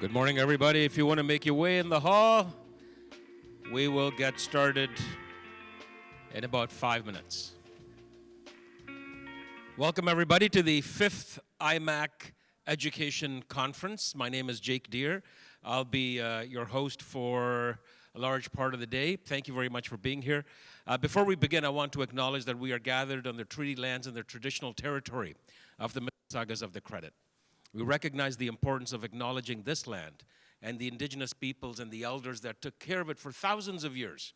Good morning, everybody. If you want to make your way in the hall, we will get started in about 5 minutes. Welcome, everybody, to the 5th IMEC Education Conference. My name is Jake Dheer. I'll be your host for a large part of the day. Thank you very much for being here. Before we begin, I want to acknowledge that we are gathered on the treaty lands and the traditional territory of the Mississaugas of the Credit. We recognize the importance of acknowledging this land and the indigenous peoples and the elders that took care of it for thousands of years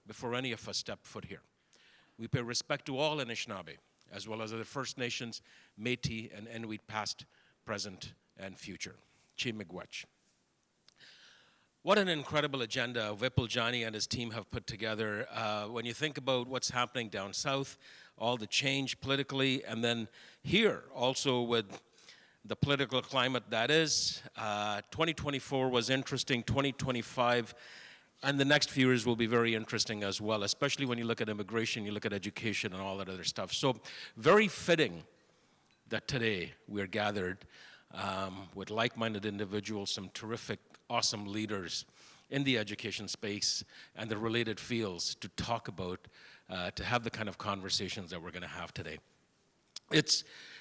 before any of us stepped foot here. We pay respect to all Anishinaabe, as well as other First Nations, Métis, and Inuit past, present, and future. Chi miigwech. What an incredible agenda Vipul Jani and his team have put together. When you think about what's happening down south, all the change politically, and then here also with the political climate that is. 2024 was interesting, 2025, and the next few years will be very interesting as well, especially when you look at immigration, you look at education and all that other stuff. So very fitting that today we're gathered with like-minded individuals, some terrific, awesome leaders in the education space and the related fields to talk about, to have the kind of conversations that we're going to have today.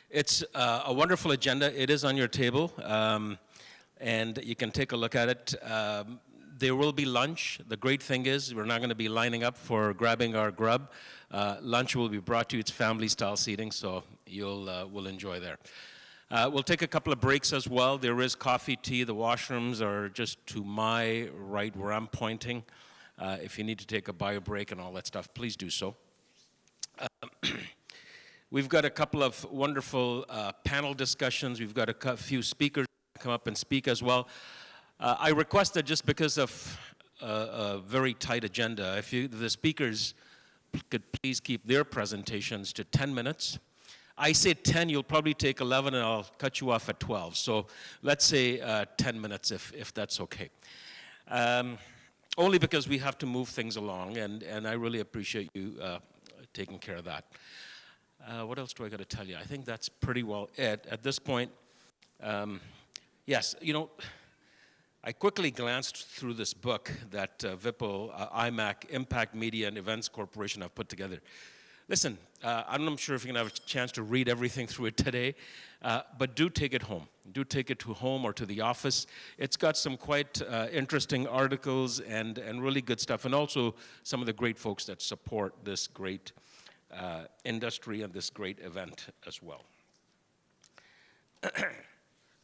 It's a wonderful agenda. It is on your table, and you can take a look at it. There will be lunch. The great thing is we're not going to be lining up for grabbing our grub. Lunch will be brought to you. It's family-style seating, so we'll enjoy there. We'll take a couple of breaks as well. There is coffee, tea. The washrooms are just to my right where I'm pointing. If you need to take a bio break and all that stuff, please do so. We've got a couple of wonderful panel discussions. We've got a few speakers come up and speak as well. I request that just because of a very tight agenda, if the speakers could please keep their presentations to 10 minutes. I say 10, you'll probably take 11, and I'll cut you off at 12. So let's say 10 minutes if that's okay. Only because we have to move things along, and I really appreciate you taking care of that. What else do I got to tell you? I think that's pretty well it. At this point, yes, I quickly glanced through this book that Vipul, IMEC, Impact Media and Events Corporation have put together. Listen, I'm not sure if you're going to have a chance to read everything through it today, but do take it home. Do take it to home or to the office. It's got some quite interesting articles and really good stuff, and also some of the great folks that support this great industry and this great event as well.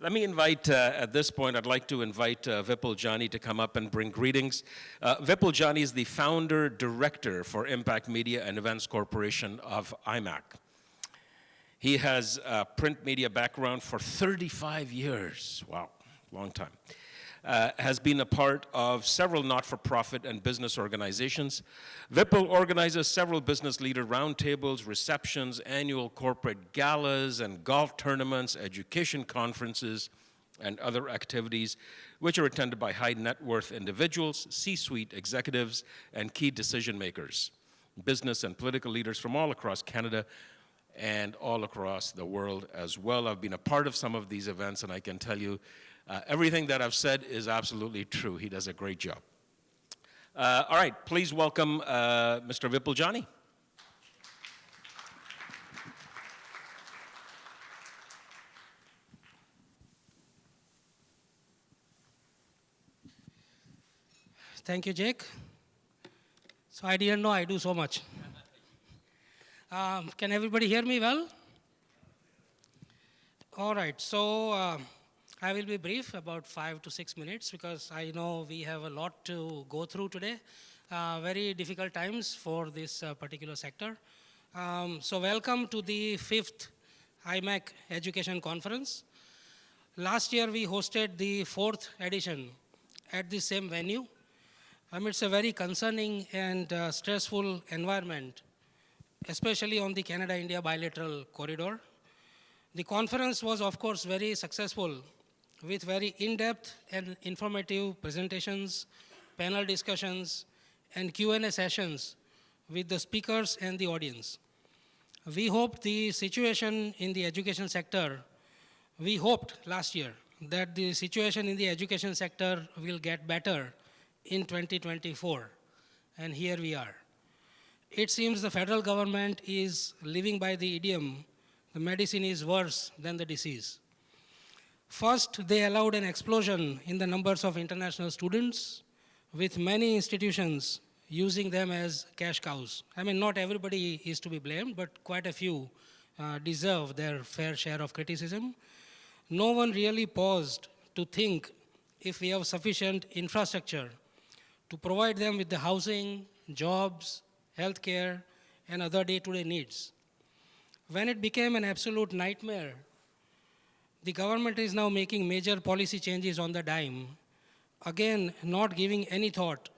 Let me invite, at this point, I'd like to invite Vipul Jani to come up and bring greetings. Vipul Jani is the founder, director for Impact Media and Events Corporation of IMEC. He has a print media background for 35 years. Wow, long time. Has been a part of several not-for-profit and business organizations. Vipul organizes several business leader roundtables, receptions, annual corporate galas, and golf tournaments, education conferences, and other activities, which are attended by high-net-worth individuals, C-suite executives, and key decision-makers, business and political leaders from all across Canada and all across the world as well. I've been a part of some of these events, and I can tell you everything that I've said is absolutely true. He does a great job. All right, please welcome Mr. Vipul Jani. Thank you, Jake. So I didn't know I do so much. Can everybody hear me well? All right, so I will be brief, about 5 to 6 minutes, because I know we have a lot to go through today. Very difficult times for this particular sector. So welcome to the 5th IMEC Education Conference. Last year we hosted the 4th edition at the same venue. It's a very concerning and stressful environment, especially on the Canada-India bilateral corridor. The conference was, of course, very successful, with very in-depth and informative presentations, panel discussions, and Q&A sessions with the speakers and the audience. We hope the situation in the education sector, we hoped last year that the situation in the education sector will get better in 2024, and here we are. It seems the federal government is living by the idiom, the medicine is worse than the disease. First, they allowed an explosion in the numbers of international students, with many institutions using them as cash cows. I mean, not everybody is to be blamed, but quite a few deserve their fair share of criticism. No one really paused to think if we have sufficient infrastructure to provide them with the housing, jobs, healthcare, and other day-to-day needs. When it became an absolute nightmare, the government is now making major policy changes on the dime, again, not giving any thought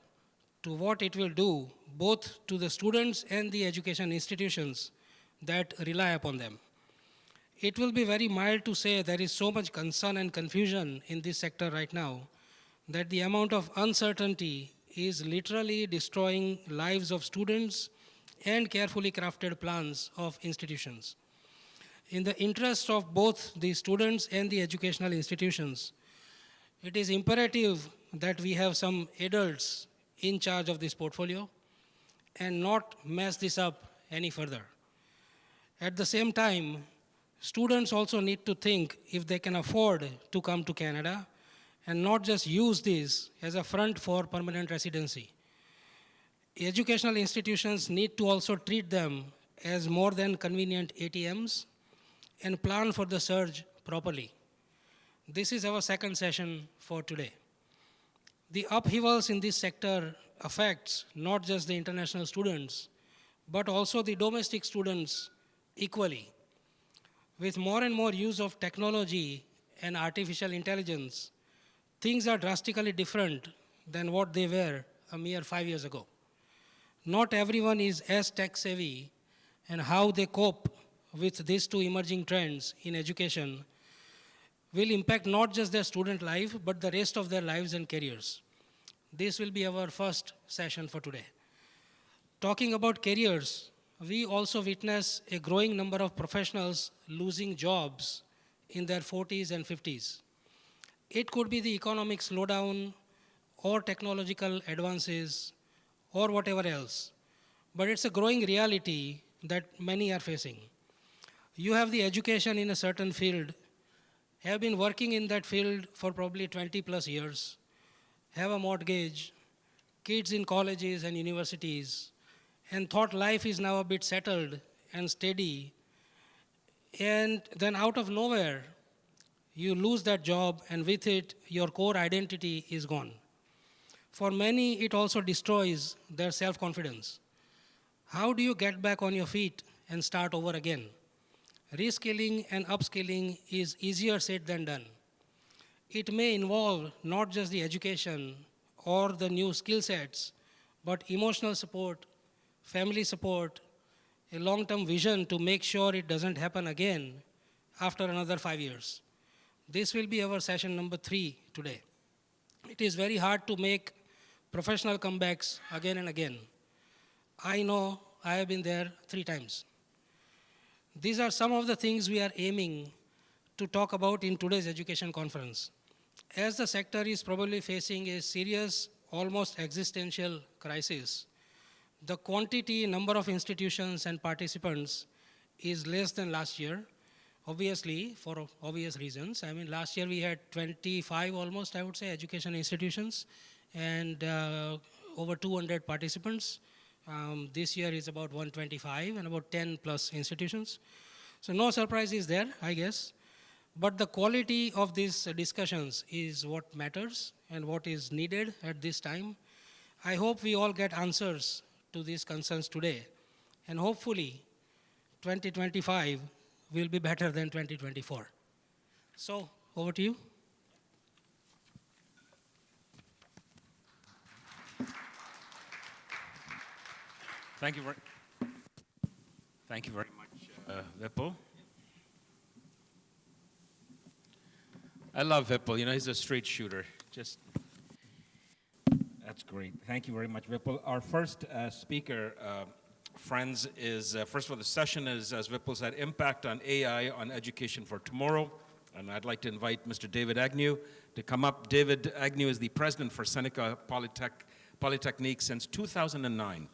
to what it will do both to the students and the education institutions that rely upon them. It will be very mild to say there is so much concern and confusion in this sector right now that the amount of uncertainty is literally destroying lives of students and carefully crafted plans of institutions. In the interest of both the students and the educational institutions, it is imperative that we have some adults in charge of this portfolio and not mess this up any further. At the same time, students also need to think if they can afford to come to Canada and not just use this as a front for permanent residency. Educational institutions need to also treat them as more than convenient ATMs and plan for the surge properly. This is our second session for today. The upheavals in this sector affects not just the international students, but also the domestic students equally. With more and more use of technology and artificial intelligence, things are drastically different than what they were a mere 5 years ago. Not everyone is as tech savvy, and how they cope with these two emerging trends in education will impact not just their student life, but the rest of their lives and careers. This will be our first session for today. Talking about careers, we also witness a growing number of professionals losing jobs in their 40s and 50s. It could be the economic slowdown or technological advances or whatever else, but it's a growing reality that many are facing. You have the education in a certain field, have been working in that field for probably 20 plus years, have a mortgage, kids in colleges and universities, and thought life is now a bit settled and steady, and then out of nowhere, you lose that job, and with it, your core identity is gone. For many, it also destroys their self-confidence. How do you get back on your feet and start over again? Reskilling and upskilling is easier said than done. It may involve not just the education or the new skill sets, but emotional support, family support, a long-term vision to make sure it doesn't happen again after another 5 years. This will be our session number 3 today. It is very hard to make professional comebacks again and again. I know I have been there 3 times. These are some of the things we are aiming to talk about in today's education conference. As the sector is probably facing a serious, almost existential crisis, the quantity, number of institutions and participants is less than last year, obviously, for obvious reasons. I mean, last year we had 25 almost, I would say, education institutions and over 200 participants. This year is about 125 and about 10 plus institutions. So no surprises there, I guess. But the quality of these discussions is what matters and what is needed at this time. I hope we all get answers to these concerns today. And hopefully, 2025 will be better than 2024. So, over to you. Thank you very much, Vipul. I love Vipul. You know, he's a straight shooter. That's great. Thank you very much, Vipul. Our first speaker, friends, is first of all, the session is, as Vipul said, Impact on AI on Education for Tomorrow. And I'd like to invite Mr. David Agnew to come up. David Agnew is the president for Seneca Polytechnique since 2009.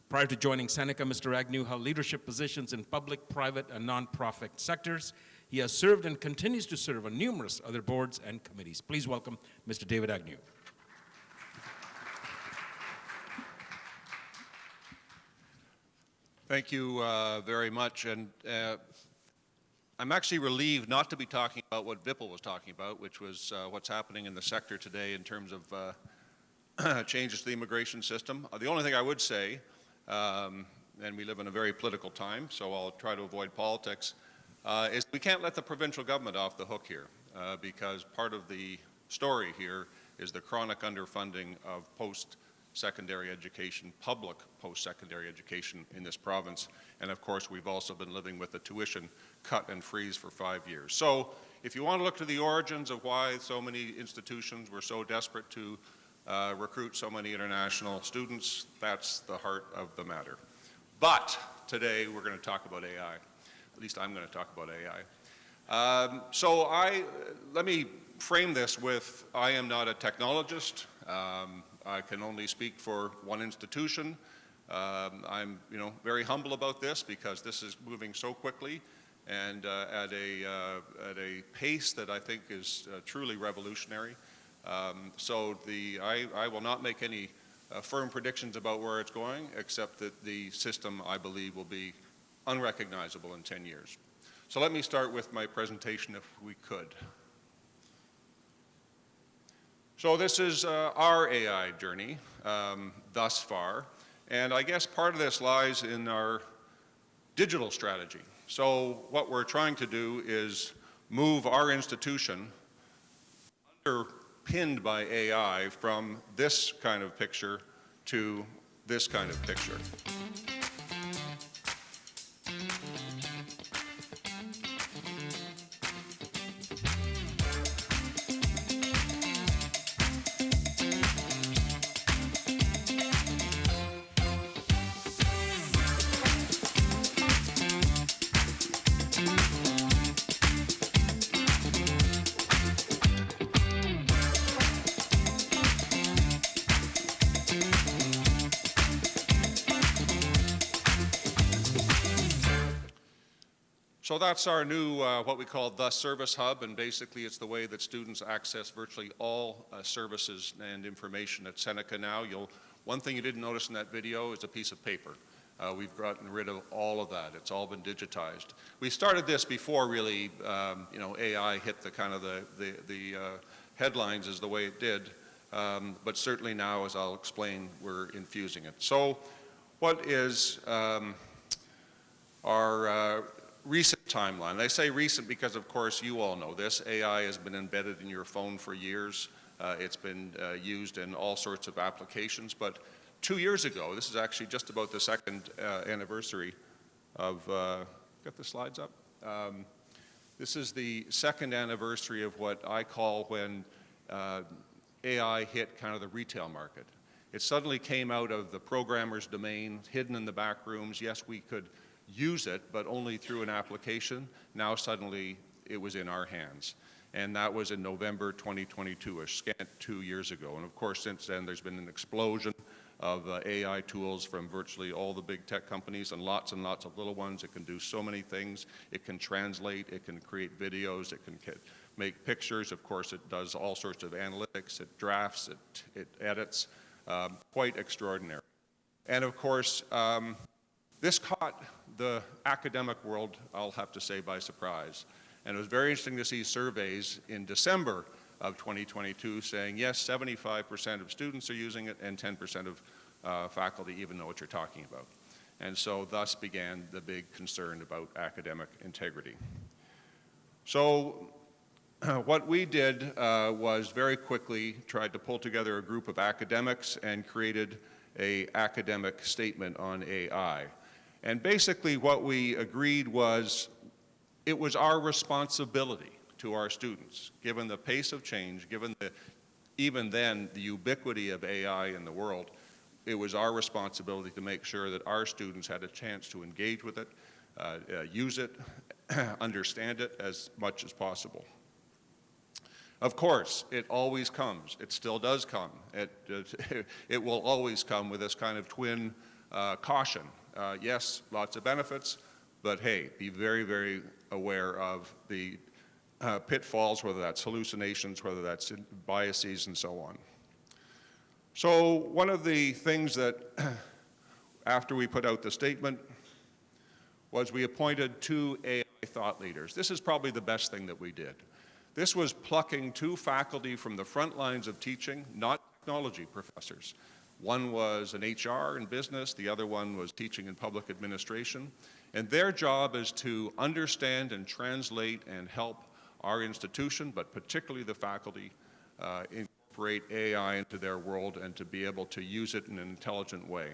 Prior to joining Seneca, Mr. Agnew held leadership positions in public, private, and nonprofit sectors. He has served and continues to serve on numerous other boards and committees. Please welcome Mr. David Agnew. Thank you very much. And I'm actually relieved not to be talking about what Vipul was talking about, which was what's happening in the sector today in terms of changes to the immigration system. The only thing I would say, and we live in a very political time, so I'll try to avoid politics, is we can't let the provincial government off the hook here, because part of the story here is the chronic underfunding of post-secondary education, public post-secondary education in this province. And of course, we've also been living with the tuition cut and freeze for 5 years. So if you want to look to the origins of why so many institutions were so desperate to recruit so many international students, that's the heart of the matter. But today we're going to talk about AI. At least I'm going to talk about AI. Let me frame this with, I am not a technologist. I can only speak for one institution. I'm very humble about this because this is moving so quickly and at a pace that I think is truly revolutionary. I will not make any firm predictions about where it's going, except that the system, I believe, will be unrecognizable in 10 years. So let me start with my presentation, if we could. So this is our AI journey thus far, and I guess part of this lies in our digital strategy. So what we're trying to do is move our institution, underpinned by AI, from this kind of picture to this kind of picture. So that's our new, what we call the Service Hub, and basically it's the way that students access virtually all services and information at Seneca now. One thing you didn't notice in that video is a piece of paper. We've gotten rid of all of that. It's all been digitized. We started this before really, AI hit the kind of the headlines as the way it did, but certainly now, as I'll explain, we're infusing it. So what is our recent timeline? I say recent because, of course, you all know this. AI has been embedded in your phone for years. It's been used in all sorts of applications. But 2 years ago, this is actually just about the second anniversary of, got the slides up? This is the second anniversary of what I call when AI hit kind of the retail market. It suddenly came out of the programmer's domain, hidden in the back rooms. Yes, we could use it, but only through an application. Now suddenly it was in our hands. And that was in November 2022, a scant 2 years ago. And of course, since then, there's been an explosion of AI tools from virtually all the big tech companies and lots of little ones. It can do so many things. It can translate, it can create videos, it can make pictures. Of course, it does all sorts of analytics, it drafts, it edits. Quite extraordinary. And of course, this caught the academic world, I'll have to say, by surprise. And it was very interesting to see surveys in December of 2022 saying, yes, 75% of students are using it and 10% of faculty even know what you're talking about. And so thus began the big concern about academic integrity. So what we did was very quickly tried to pull together a group of academics and created an academic statement on AI. And basically what we agreed was it was our responsibility to our students, given the pace of change, given even then the ubiquity of AI in the world, it was our responsibility to make sure that our students had a chance to engage with it, use it, understand it as much as possible. Of course, it always comes. It still does come. It will always come with this kind of twin caution. Yes, lots of benefits, but hey, be very, very aware of the pitfalls, whether that's hallucinations, whether that's biases, and so on. So one of the things that, after we put out the statement, was we appointed 2 AI thought leaders. This is probably the best thing that we did. This was plucking 2 faculty from the front lines of teaching, not technology professors. One was an HR in business, the other one was teaching in public administration. And their job is to understand and translate and help our institution, but particularly the faculty, incorporate AI into their world and to be able to use it in an intelligent way,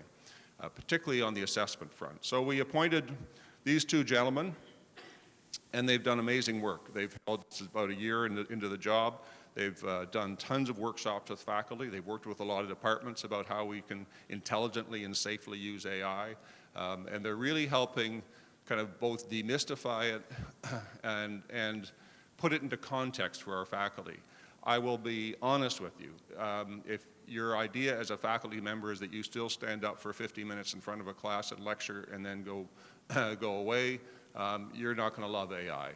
particularly on the assessment front. So we appointed these 2 gentlemen, and they've done amazing work. They've held, this is about a year into the job. They've done tons of workshops with faculty. They've worked with a lot of departments about how we can intelligently and safely use AI. And they're really helping kind of both demystify it and put it into context for our faculty. I will be honest with you. If your idea as a faculty member is that you still stand up for 50 minutes in front of a class and lecture and then go away, you're not going to love AI.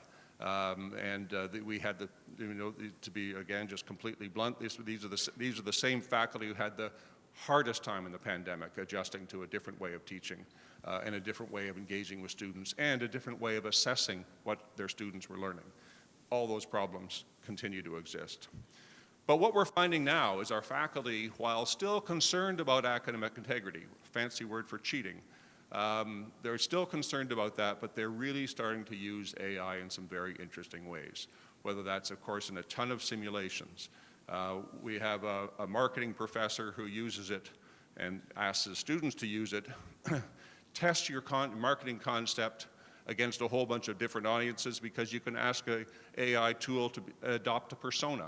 We had to be, again, just completely blunt, these are the same faculty who had the hardest time in the pandemic adjusting to a different way of teaching and a different way of engaging with students and a different way of assessing what their students were learning. All those problems continue to exist. But what we're finding now is our faculty, while still concerned about academic integrity, fancy word for cheating, they're still concerned about that, but they're really starting to use AI in some very interesting ways, whether that's, of course, in a ton of simulations. We have a marketing professor who uses it and asks his students to use it. Test your marketing concept against a whole bunch of different audiences because you can ask an AI tool to adopt a persona.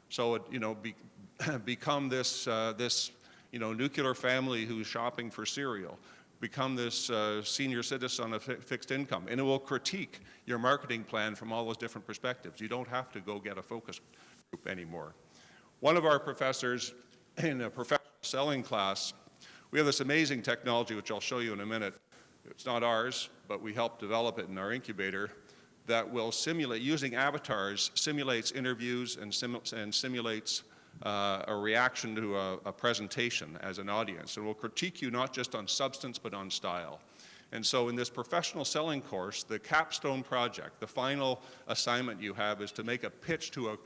So it, become this nuclear family who's shopping for cereal. Become this senior citizen on a fixed income, and it will critique your marketing plan from all those different perspectives. You don't have to go get a focus group anymore. One of our professors in a professional selling class, we have this amazing technology, which I'll show you in a minute. It's not ours, but we helped develop it in our incubator, that will simulate, using avatars, simulates interviews and simulates a reaction to a presentation as an audience. And will critique you not just on substance, but on style. And so in this professional selling course, the capstone project, the final assignment you have is to make a pitch to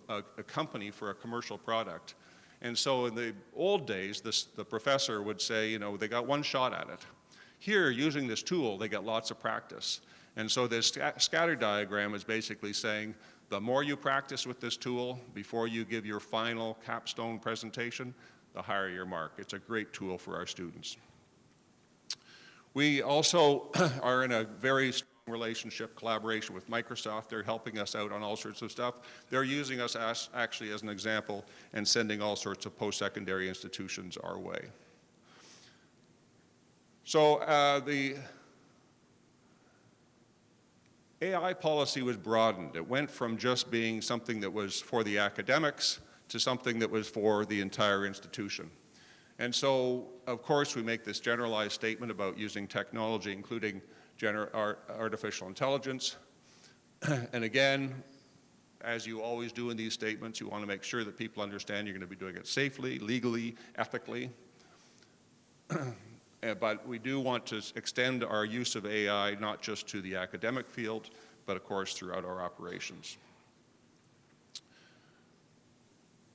a company for a commercial product. And so in the old days, the professor would say, they got one shot at it. Here, using this tool, they get lots of practice. And so this scatter diagram is basically saying, the more you practice with this tool before you give your final capstone presentation, the higher your mark. It's a great tool for our students. We also are in a very strong relationship, collaboration with Microsoft. They're helping us out on all sorts of stuff. They're using us actually as an example and sending all sorts of post-secondary institutions our way. So the AI policy was broadened. It went from just being something that was for the academics to something that was for the entire institution. And so, of course, we make this generalized statement about using technology, including artificial intelligence. And again, as you always do in these statements, you want to make sure that people understand you're going to be doing it safely, legally, ethically. But we do want to extend our use of AI not just to the academic field, but of course throughout our operations.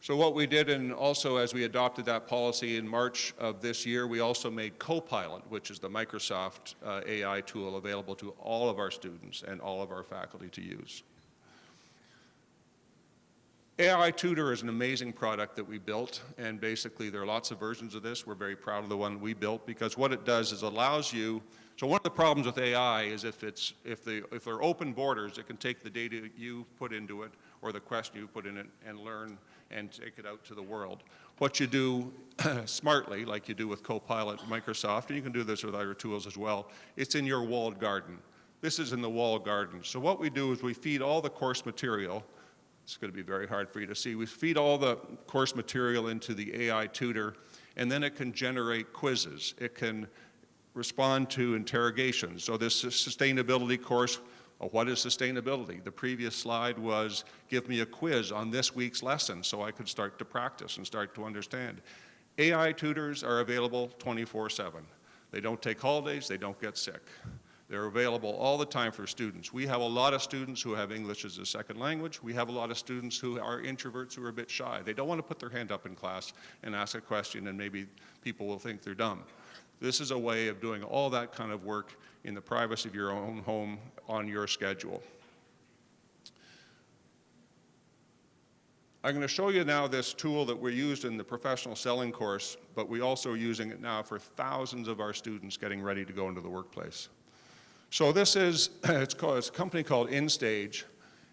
So what we did, and also as we adopted that policy in March of this year, we also made Copilot, which is the Microsoft AI tool available to all of our students and all of our faculty to use. AI Tutor is an amazing product that we built, and basically there are lots of versions of this. We're very proud of the one we built because what it does is allows you, so one of the problems with AI is if there are open borders, it can take the data you put into it or the question you put in it and learn and take it out to the world. What you do smartly, like you do with Copilot Microsoft, and you can do this with other tools as well, it's in your walled garden. This is in the walled garden. So what we do is we feed all the course material It's going to be very hard for you to see. We feed all the course material into the AI tutor, and then it can generate quizzes. It can respond to interrogations. So this sustainability course, what is sustainability? The previous slide was give me a quiz on this week's lesson so I could start to practice and start to understand. AI tutors are available 24/7. They don't take holidays, they don't get sick. They're available all the time for students. We have a lot of students who have English as a second language. We have a lot of students who are introverts who are a bit shy. They don't want to put their hand up in class and ask a question and maybe people will think they're dumb. This is a way of doing all that kind of work in the privacy of your own home on your schedule. I'm going to show you now this tool that we used in the professional selling course, but we're also using it now for thousands of our students getting ready to go into the workplace. So this is, it's a company called InStage,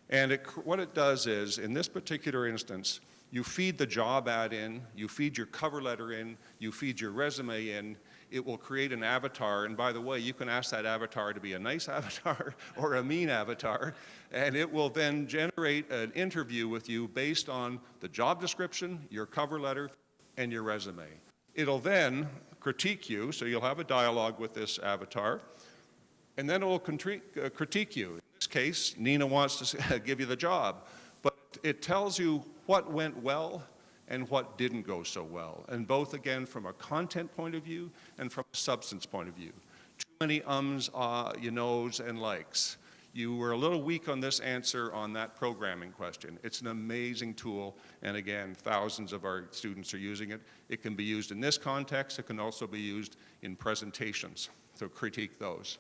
and what it does is, in this particular instance, you feed the job ad in, you feed your cover letter in, you feed your resume in, it will create an avatar, and by the way, you can ask that avatar to be a nice avatar or a mean avatar, and it will then generate an interview with you based on the job description, your cover letter, and your resume. It'll then critique you, so you'll have a dialogue with this avatar, and then it will critique you. In this case, Nina wants to give you the job, but it tells you what went well and what didn't go so well, and both, again, from a content point of view and from a substance point of view. Too many ums, you knows, and likes. You were a little weak on this answer on that programming question. It's an amazing tool, and again, thousands of our students are using it. It can be used in this context. It can also be used in presentations, so critique those.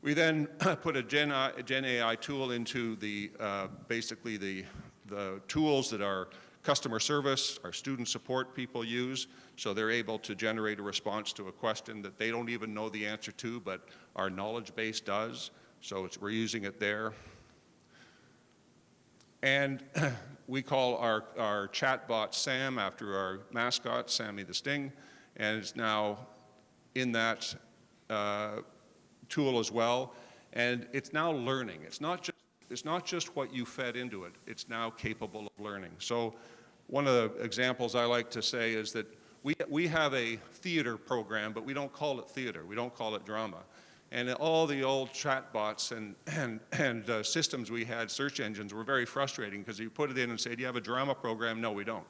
We then put a Gen AI tool into the, basically the tools that our customer service, our student support people use, so they're able to generate a response to a question that they don't even know the answer to, but our knowledge base does, so we're using it there. And we call our chatbot Sam after our mascot, Sammy the Sting, and it's now in that tool as well, and it's now learning. It's not just what you fed into it, it's now capable of learning. So one of the examples I like to say is that we have a theater program, but we don't call it theater, we don't call it drama. And all the old chatbots and systems we had, search engines, were very frustrating because you put it in and say, do you have a drama program? No, we don't.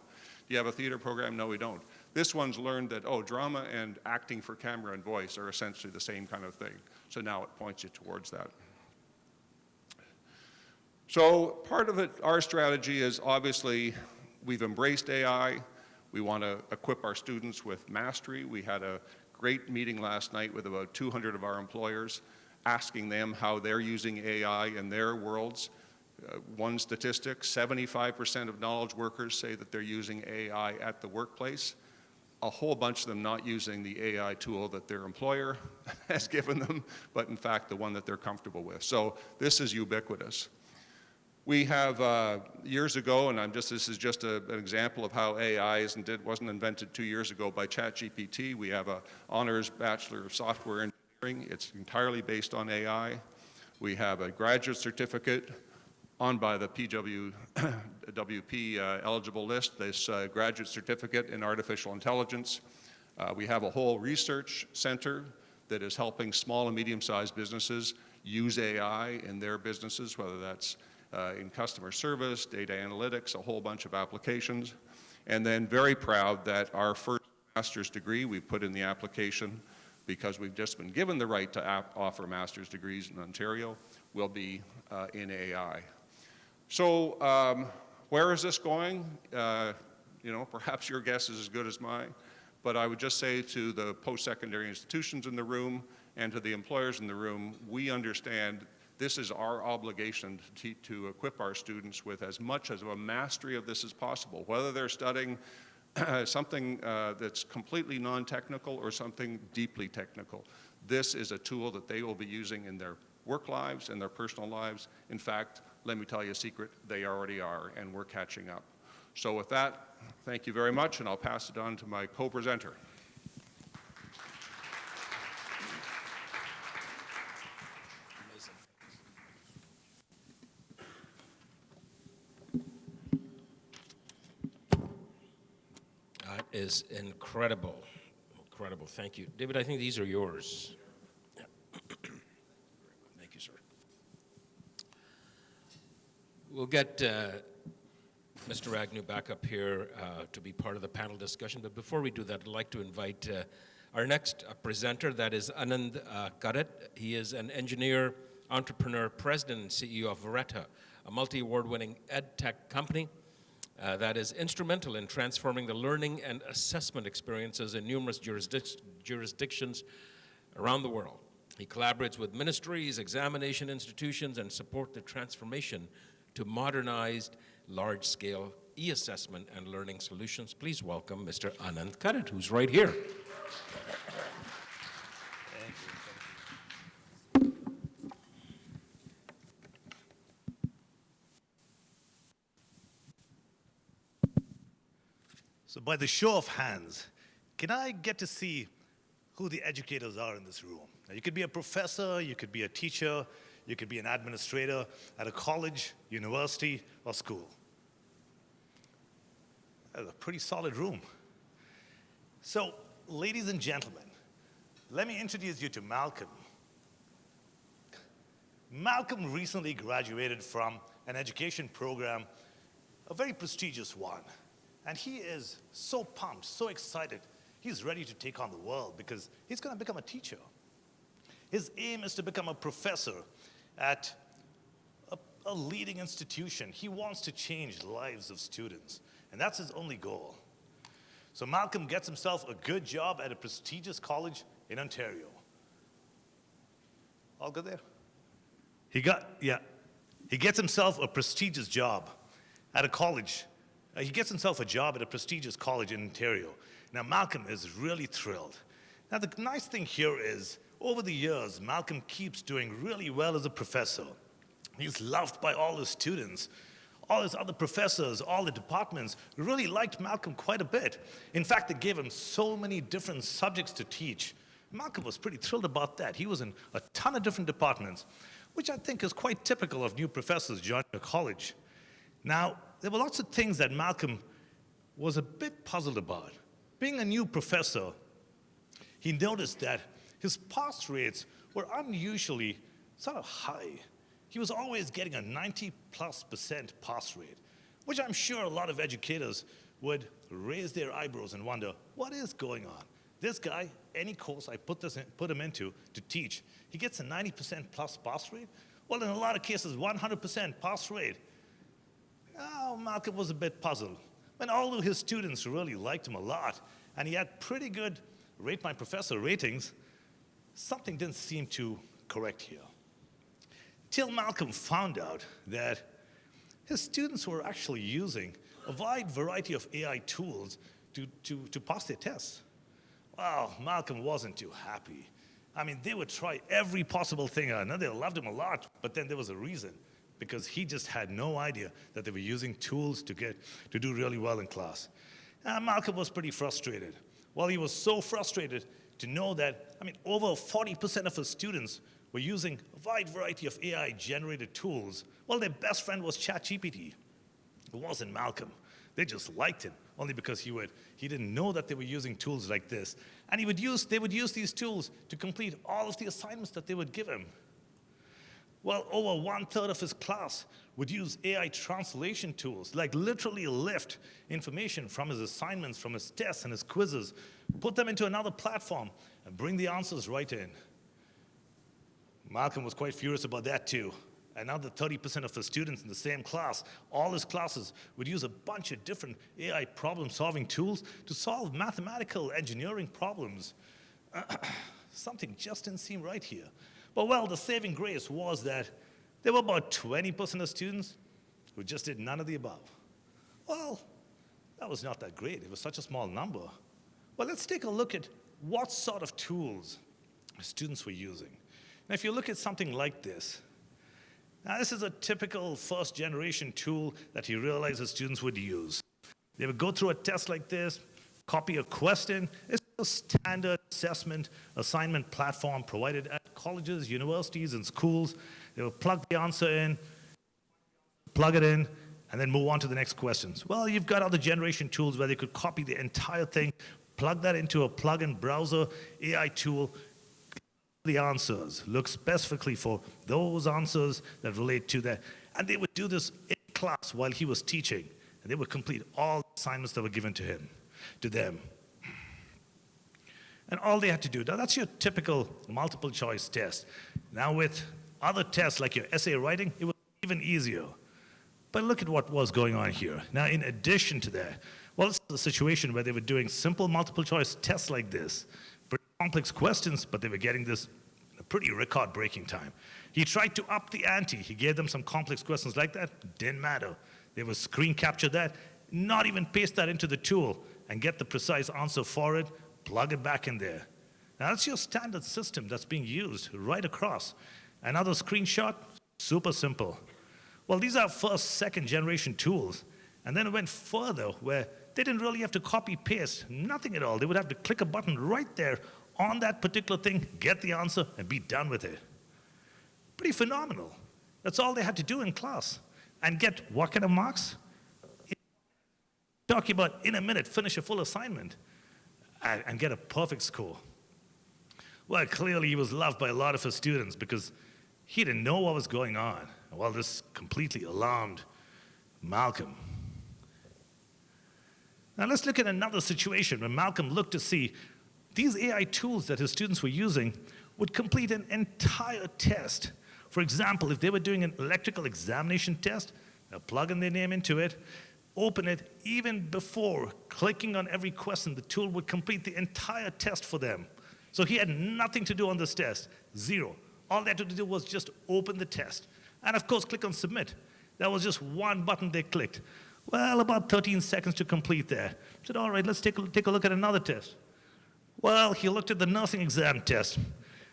Do you have a theater program? No, we don't. This one's learned that, oh, drama and acting for camera and voice are essentially the same kind of thing. So now it points you towards that. So part of it, our strategy is obviously we've embraced AI. We want to equip our students with mastery. We had a great meeting last night with about 200 of our employers, asking them how they're using AI in their worlds. One statistic, 75% of knowledge workers say that they're using AI at the workplace. A whole bunch of them not using the AI tool that their employer has given them, but in fact the one that they're comfortable with. So this is ubiquitous. We have, years ago, and this is just an example of how AI wasn't invented 2 years ago by ChatGPT. We have an honors Bachelor of Software Engineering. It's entirely based on AI. We have a graduate certificate on by the PWP eligible list, this graduate certificate in artificial intelligence. We have a whole research center that is helping small and medium-sized businesses use AI in their businesses, whether that's in customer service, data analytics, a whole bunch of applications. And then very proud that our first master's degree we put in the application, because we've just been given the right to offer master's degrees in Ontario, will be in AI. So where is this going? Perhaps your guess is as good as mine, but I would just say to the post-secondary institutions in the room and to the employers in the room, we understand this is our obligation to equip our students with as much as a mastery of this as possible, whether they're studying something that's completely non-technical or something deeply technical. This is a tool that they will be using in their work lives and their personal lives. In fact, let me tell you a secret, they already are, and we're catching up. So with that, thank you very much, and I'll pass it on to my co-presenter. is incredible. Incredible. Thank you. David, I think these are yours. Yeah. Thank you, sir. We'll get Mr. Agnew back up here to be part of the panel discussion. But before we do that, I'd like to invite our next presenter, that is Anand Karat. He is an engineer, entrepreneur, president, and CEO of Veretta, a multi-award-winning ed tech company that is instrumental in transforming the learning and assessment experiences in numerous jurisdictions around the world. He collaborates with ministries, examination institutions, and support the transformation to modernized, large-scale e-assessment and learning solutions. Please welcome Mr. Anand Karat, who's right here. So by the show of hands, can I get to see who the educators are in this room? Now, you could be a professor, you could be a teacher, you could be an administrator at a college, university, or school. That's a pretty solid room. So, ladies and gentlemen, let me introduce you to Malcolm. Malcolm recently graduated from an education program, a very prestigious one. And he is so pumped, so excited. He's ready to take on the world because he's going to become a teacher. His aim is to become a professor at a leading institution. He wants to change the lives of students, and that's his only goal. So Malcolm gets himself a good job at a prestigious college in Ontario. All good there? He gets himself a prestigious job at a college. He gets himself a job at a prestigious college in Ontario. Now, Malcolm is really thrilled. Now, the nice thing here is, over the years, Malcolm keeps doing really well as a professor. He's loved by all his students. All his other professors, all the departments really liked Malcolm quite a bit. In fact, they gave him so many different subjects to teach. Malcolm was pretty thrilled about that. He was in a ton of different departments, which I think is quite typical of new professors joining a college. Now, there were lots of things that Malcolm was a bit puzzled about. Being a new professor, he noticed that his pass rates were unusually sort of high. He was always getting a 90+% pass rate, which I'm sure a lot of educators would raise their eyebrows and wonder, what is going on? This guy, any course I put him into to teach, he gets a 90% plus pass rate? Well, in a lot of cases, 100% pass rate. Oh, Malcolm was a bit puzzled. And although his students really liked him a lot, and he had pretty good Rate My Professor ratings, something didn't seem to correct here. Till Malcolm found out that his students were actually using a wide variety of AI tools to pass their tests. Well, Malcolm wasn't too happy. I mean, they would try every possible thing. I know they loved him a lot, but then there was a reason, because he just had no idea that they were using tools to do really well in class. Malcolm was pretty frustrated. Well, he was so frustrated to know that, over 40% of his students were using a wide variety of AI-generated tools. Well, their best friend was ChatGPT. It wasn't Malcolm. They just liked him, only because he didn't know that they were using tools like this. And they would use these tools to complete all of the assignments that they would give him. Well, over 1/3 of his class would use AI translation tools, like literally lift information from his assignments, from his tests and his quizzes, put them into another platform, and bring the answers right in. Malcolm was quite furious about that too. Another 30% of his students in the same class, all his classes, would use a bunch of different AI problem-solving tools to solve mathematical engineering problems. Something just didn't seem right here. But well, the saving grace was that there were about 20% of students who just did none of the above. Well, that was not that great. It was such a small number. Well, let's take a look at what sort of tools students were using. Now, if you look at something like this, now this is a typical first-generation tool that he realized his students would use. They would go through a test like this, copy a question. It's a standard assessment assignment platform provided at colleges, universities, and schools. They would plug the answer in, plug it in, and then move on to the next questions. Well, you've got other generation tools where they could copy the entire thing, plug that into a plug-in browser AI tool, the answers, look specifically for those answers that relate to that. And they would do this in class while he was teaching, and they would complete all the assignments that were given to them. And all they had to do, now that's your typical multiple choice test. Now with other tests like your essay writing, it was even easier. But look at what was going on here. Now in addition to that, well, this is a situation where they were doing simple multiple choice tests like this, pretty complex questions, but they were getting this in a pretty record-breaking time. He tried to up the ante. He gave them some complex questions like that, didn't matter. They would screen capture that, not even paste that into the tool and get the precise answer for it, plug it back in there. Now that's your standard system that's being used right across. Another screenshot, super simple. Well, these are first, second generation tools. And then it went further where they didn't really have to copy paste, nothing at all. They would have to click a button right there on that particular thing, get the answer, and be done with it. Pretty phenomenal. That's all they had to do in class. And get what kind of marks? Talking about in a minute, finish a full assignment and get a perfect score. Well, clearly he was loved by a lot of his students because he didn't know what was going on. Well, this completely alarmed Malcolm. Now let's look at another situation where Malcolm looked to see these AI tools that his students were using would complete an entire test. For example, if they were doing an electrical examination test, they'll plug in their name into it, open it, even before clicking on every question, the tool would complete the entire test for them. So he had nothing to do on this test, zero. All they had to do was just open the test. And of course, click on submit. That was just one button they clicked. Well, about 13 seconds to complete that. Said, all right, let's take a look at another test. Well, he looked at the nursing exam test.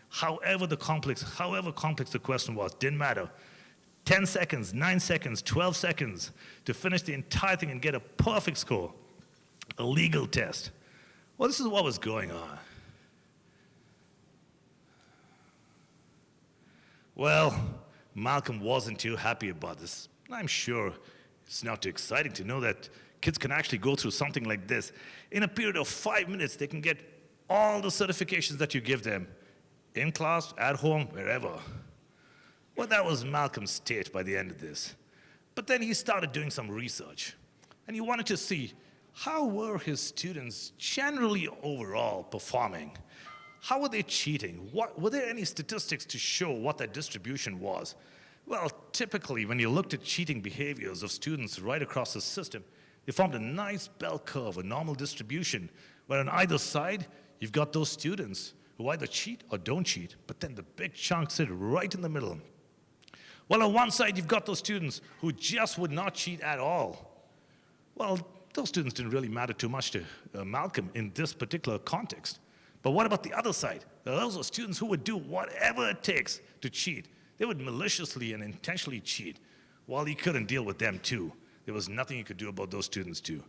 However complex the question was, didn't matter. 10 seconds, 9 seconds, 12 seconds to finish the entire thing and get a perfect score. A legal test. Well, this is what was going on. Well, Malcolm wasn't too happy about this. I'm sure it's not too exciting to know that kids can actually go through something like this. In a period of 5 minutes, they can get all the certifications that you give them, in class, at home, wherever. Well, that was Malcolm's state by the end of this. But then he started doing some research, and he wanted to see how were his students generally overall performing. How were they cheating? Were there any statistics to show what that distribution was? Well, typically, when you looked at cheating behaviors of students right across the system, they formed a nice bell curve, a normal distribution, where on either side, you've got those students who either cheat or don't cheat, but then the big chunks sit right in the middle. Well, on one side, you've got those students who just would not cheat at all. Well, those students didn't really matter too much to Malcolm in this particular context. But what about the other side? Those are students who would do whatever it takes to cheat. They would maliciously and intentionally cheat. While he couldn't deal with them too. There was nothing he could do about those students too.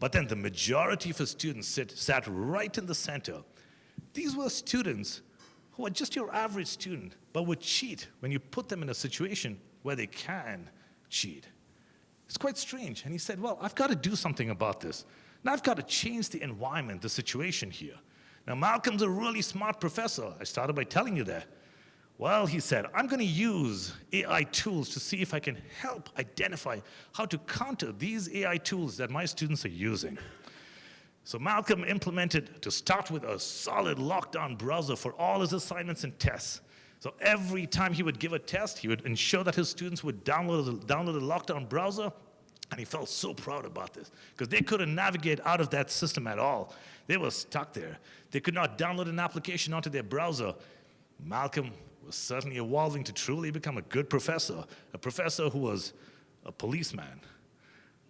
But then the majority of his students sat right in the center. These were students who are just your average student, but would cheat when you put them in a situation where they can cheat. It's quite strange. And he said, well, I've got to do something about this. Now I've got to change the environment, the situation here. Now Malcolm's a really smart professor. I started by telling you that. Well, he said, I'm going to use AI tools to see if I can help identify how to counter these AI tools that my students are using. So Malcolm implemented, to start with, a solid lockdown browser for all his assignments and tests. So every time he would give a test, he would ensure that his students would download the lockdown browser, and he felt so proud about this, because they couldn't navigate out of that system at all. They were stuck there. They could not download an application onto their browser. Malcolm was certainly evolving to truly become a good professor, a professor who was a policeman.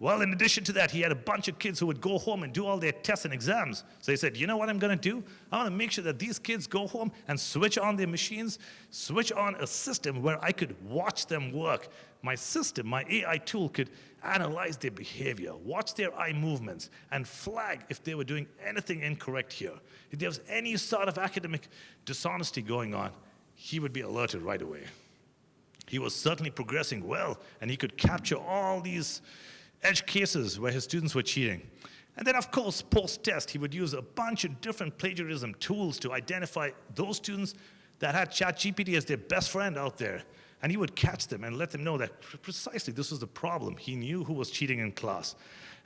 Well, in addition to that, he had a bunch of kids who would go home and do all their tests and exams. So he said, you know what I'm going to do? I want to make sure that these kids go home and switch on their machines, switch on a system where I could watch them work. My system, my AI tool could analyze their behavior, watch their eye movements, and flag if they were doing anything incorrect here. If there was any sort of academic dishonesty going on, he would be alerted right away. he was certainly progressing well, and he could capture all these edge cases where his students were cheating. And then, of course, post-test, he would use a bunch of different plagiarism tools to identify those students that had ChatGPT as their best friend out there. And he would catch them and let them know that precisely this was the problem. He knew who was cheating in class.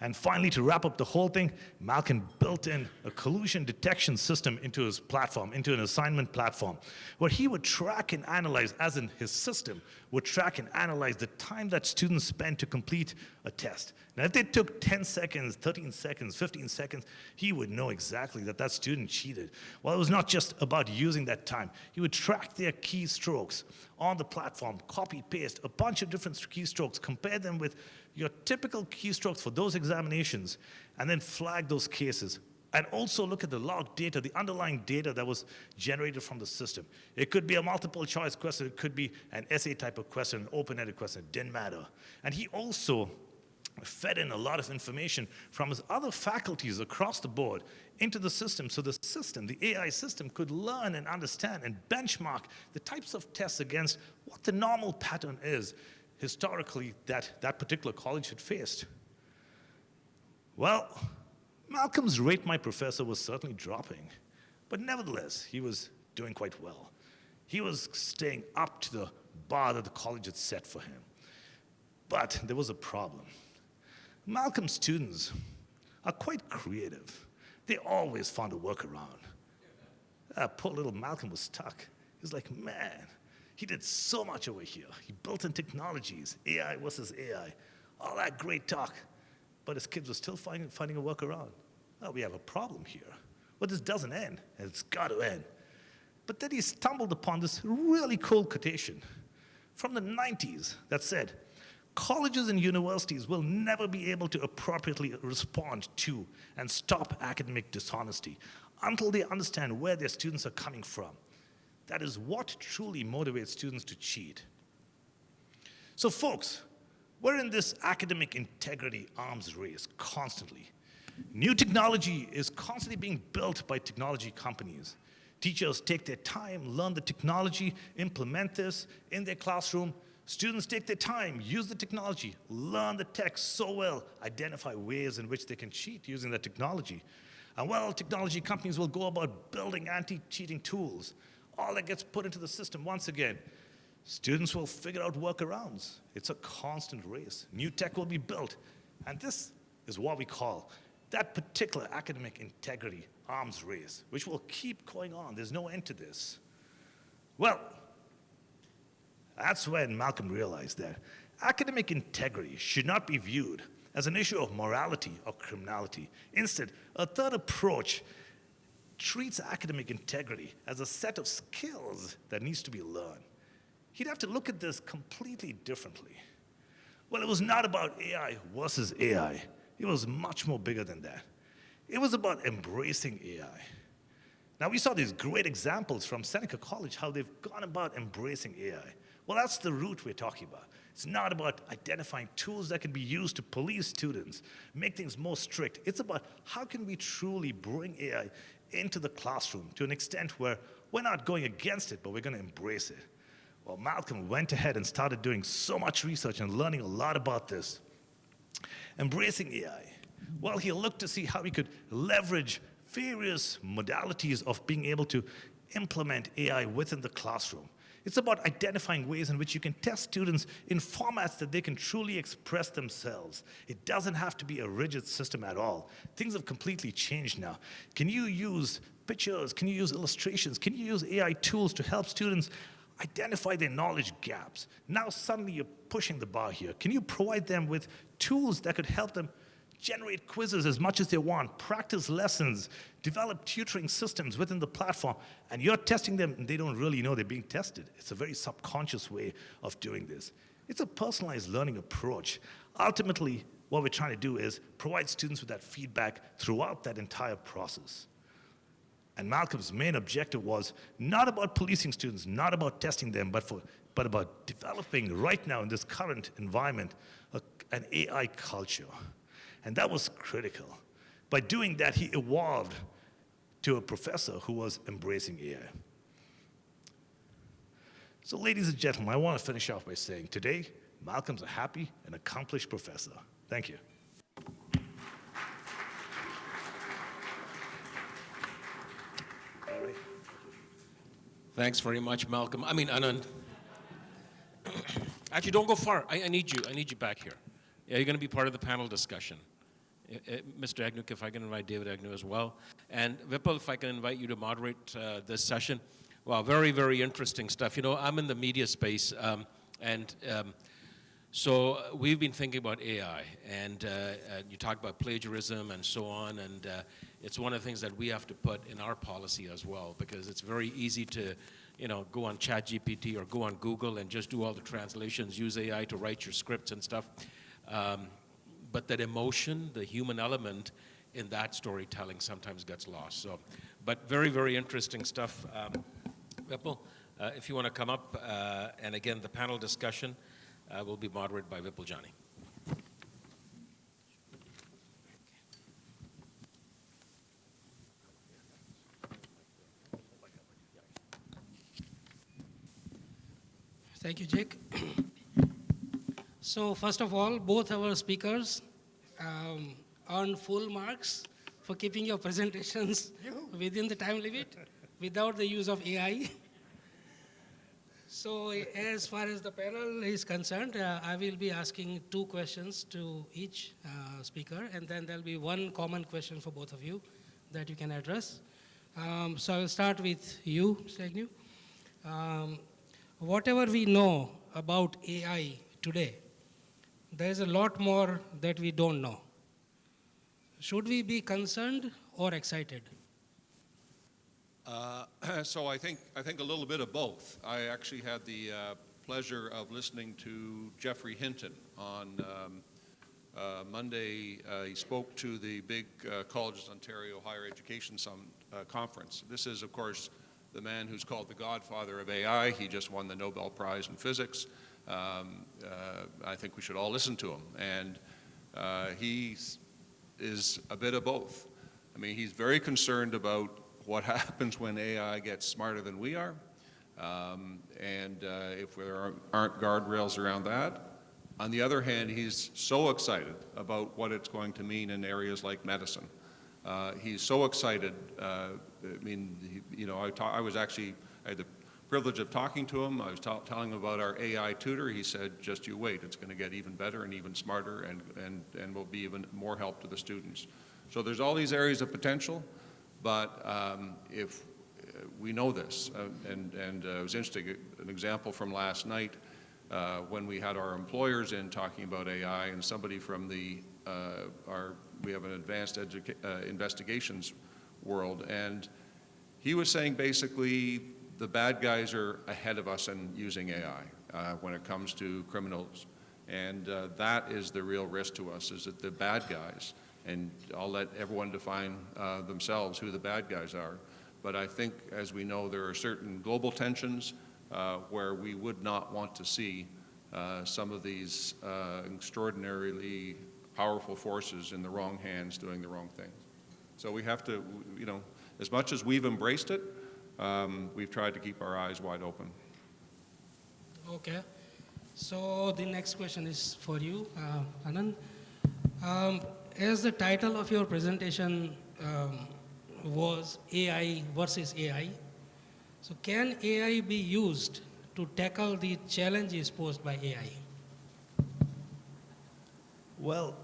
And finally, to wrap up the whole thing, Malcolm built in a collusion detection system into his platform, into an assignment platform, where he would track and analyze, as in his system, would track and analyze the time that students spent to complete a test. Now, if they took 10 seconds, 13 seconds, 15 seconds, he would know exactly that that student cheated. Well, it was not just about using that time. He would track their keystrokes on the platform, copy, paste, a bunch of different keystrokes, compare them with your typical keystrokes for those examinations, and then flag those cases. And also look at the log data, the underlying data that was generated from the system. It could be a multiple choice question, it could be an essay type of question, an open-ended question, it didn't matter. And he also fed in a lot of information from his other faculties across the board into the system, so the system, the AI system, could learn and understand and benchmark the types of tests against what the normal pattern is historically that that particular college had faced. Well, Malcolm's rate my professor was certainly dropping, but nevertheless, he was doing quite well. He was staying up to the bar that the college had set for him. But there was a problem. Malcolm's students are quite creative. They always found a workaround. Poor little Malcolm was stuck. He was like, man, he did so much over here. He built in technologies, AI versus AI, all that great talk. But his kids were still finding a workaround. Oh, we have a problem here. But this doesn't end, and it's got to end. But then he stumbled upon this really cool quotation from the 90s that said, colleges and universities will never be able to appropriately respond to and stop academic dishonesty until they understand where their students are coming from. That is what truly motivates students to cheat. So folks, we're in this academic integrity arms race constantly. New technology is constantly being built by technology companies. Teachers take their time, learn the technology, implement this in their classroom. Students take their time, use the technology, learn the tech so well, identify ways in which they can cheat using the technology. And well, technology companies will go about building anti-cheating tools. All that gets put into the system once again. Students will figure out workarounds. It's a constant race. New tech will be built. And this is what we call that particular academic integrity arms race, which will keep going on. There's no end to this. Well, that's when Malcolm realized that academic integrity should not be viewed as an issue of morality or criminality. Instead, a third approach treats academic integrity as a set of skills that needs to be learned. He'd have to look at this completely differently. Well, it was not about AI versus AI. It was much more bigger than that. It was about embracing AI. Now, we saw these great examples from Seneca College, how they've gone about embracing AI. Well, that's the route we're talking about. It's not about identifying tools that can be used to police students, make things more strict. It's about how can we truly bring AI into the classroom to an extent where we're not going against it, but we're going to embrace it. Well, Malcolm went ahead and started doing so much research and learning a lot about this. Embracing AI. Well, he looked to see how he could leverage various modalities of being able to implement AI within the classroom. It's about identifying ways in which you can test students in formats that they can truly express themselves. It doesn't have to be a rigid system at all. Things have completely changed now. Can you use pictures? Can you use illustrations? Can you use AI tools to help students identify their knowledge gaps? Now suddenly you're pushing the bar here. Can you provide them with tools that could help them generate quizzes as much as they want, practice lessons, develop tutoring systems within the platform, and you're testing them and they don't really know they're being tested. It's a very subconscious way of doing this. It's a personalized learning approach. Ultimately, what we're trying to do is provide students with that feedback throughout that entire process. And Malcolm's main objective was not about policing students, not about testing them, but about developing right now in this current environment an AI culture. And that was critical. By doing that, he evolved to a professor who was embracing AI. So ladies and gentlemen, I want to finish off by saying today, Malcolm's a happy and accomplished professor. Thank you. Thanks very much, Malcolm. I mean, Anand. Actually, don't go far. I need you. I need you back here. Yeah, you're going to be part of the panel discussion. Mr. Agnew, if I can invite David Agnew as well. And Vipul, if I can invite you to moderate this session. Wow, very, very interesting stuff. You know, I'm in the media space, so we've been thinking about AI, and you talk about plagiarism and so on, and it's one of the things that we have to put in our policy as well, because it's very easy to, you know, go on ChatGPT or go on Google and just do all the translations, use AI to write your scripts and stuff. But that emotion, the human element in that storytelling sometimes gets lost. So, but very, very interesting stuff. Vipul, if you want to come up, and again, the panel discussion will be moderated by Vipul Jani. Thank you, Jake. So first of all, both our speakers earn full marks for keeping your presentations within the time limit without the use of AI. So as far as the panel is concerned, I will be asking 2 questions to each speaker, and then there'll be one common question for both of you that you can address. So I will start with you, Mr. Agnew. Whatever we know about AI today, there's a lot more that we don't know. Should we be concerned or excited? So I think a little bit of both. I actually had the pleasure of listening to Jeffrey Hinton on Monday. He spoke to the big Colleges Ontario Higher Education Conference. This is, of course, the man who's called the godfather of AI. He just won the Nobel Prize in Physics. I think we should all listen to him. And he is a bit of both. I mean, he's very concerned about what happens when AI gets smarter than we are, and if there aren't guardrails around that. On the other hand, he's so excited about what it's going to mean in areas like medicine. He's so excited. I mean, I had the privilege of talking to him. I was telling him about our AI tutor. He said, just you wait, it's going to get even better and even smarter and will be even more help to the students. So there's all these areas of potential, but if we know this, and it was interesting, an example from last night when we had our employers in talking about AI, and somebody from we have an advanced investigations world, and he was saying basically the bad guys are ahead of us in using AI when it comes to criminals. And that is the real risk to us, is that the bad guys, and I'll let everyone define themselves who the bad guys are, but I think, as we know, there are certain global tensions where we would not want to see some of these extraordinarily powerful forces in the wrong hands doing the wrong things. So we have to, as much as we've embraced it, we've tried to keep our eyes wide open. Okay. So the next question is for you, Anand. As the title of your presentation was AI versus AI, so can AI be used to tackle the challenges posed by AI? Well,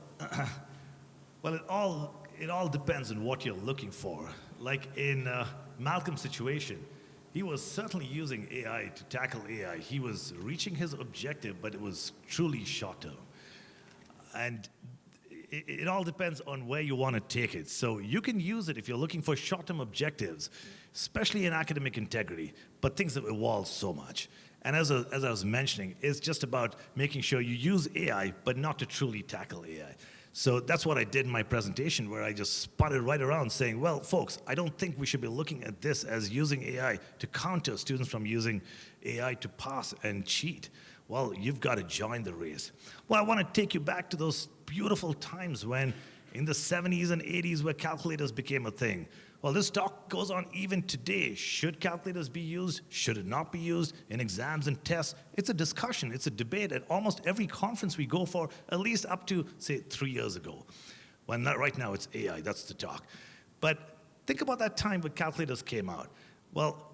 it all depends on what you're looking for. Like in Malcolm's situation, he was certainly using AI to tackle AI. He was reaching his objective, but it was truly short term. And it all depends on where you want to take it. So you can use it if you're looking for short-term objectives, especially in academic integrity, but things have evolved so much. And as I was mentioning, it's just about making sure you use AI, but not to truly tackle AI. So that's what I did in my presentation, where I just spun it right around saying, well, folks, I don't think we should be looking at this as using AI to counter students from using AI to pass and cheat. Well, you've got to join the race. Well, I want to take you back to those beautiful times when in the 70s and 80s where calculators became a thing, Well, this talk goes on even today. Should calculators be used? Should it not be used in exams and tests? It's a discussion, it's a debate at almost every conference we go for, at least up to, say, 3 years ago. Well, not right now, it's AI, that's the talk. But think about that time when calculators came out. Well,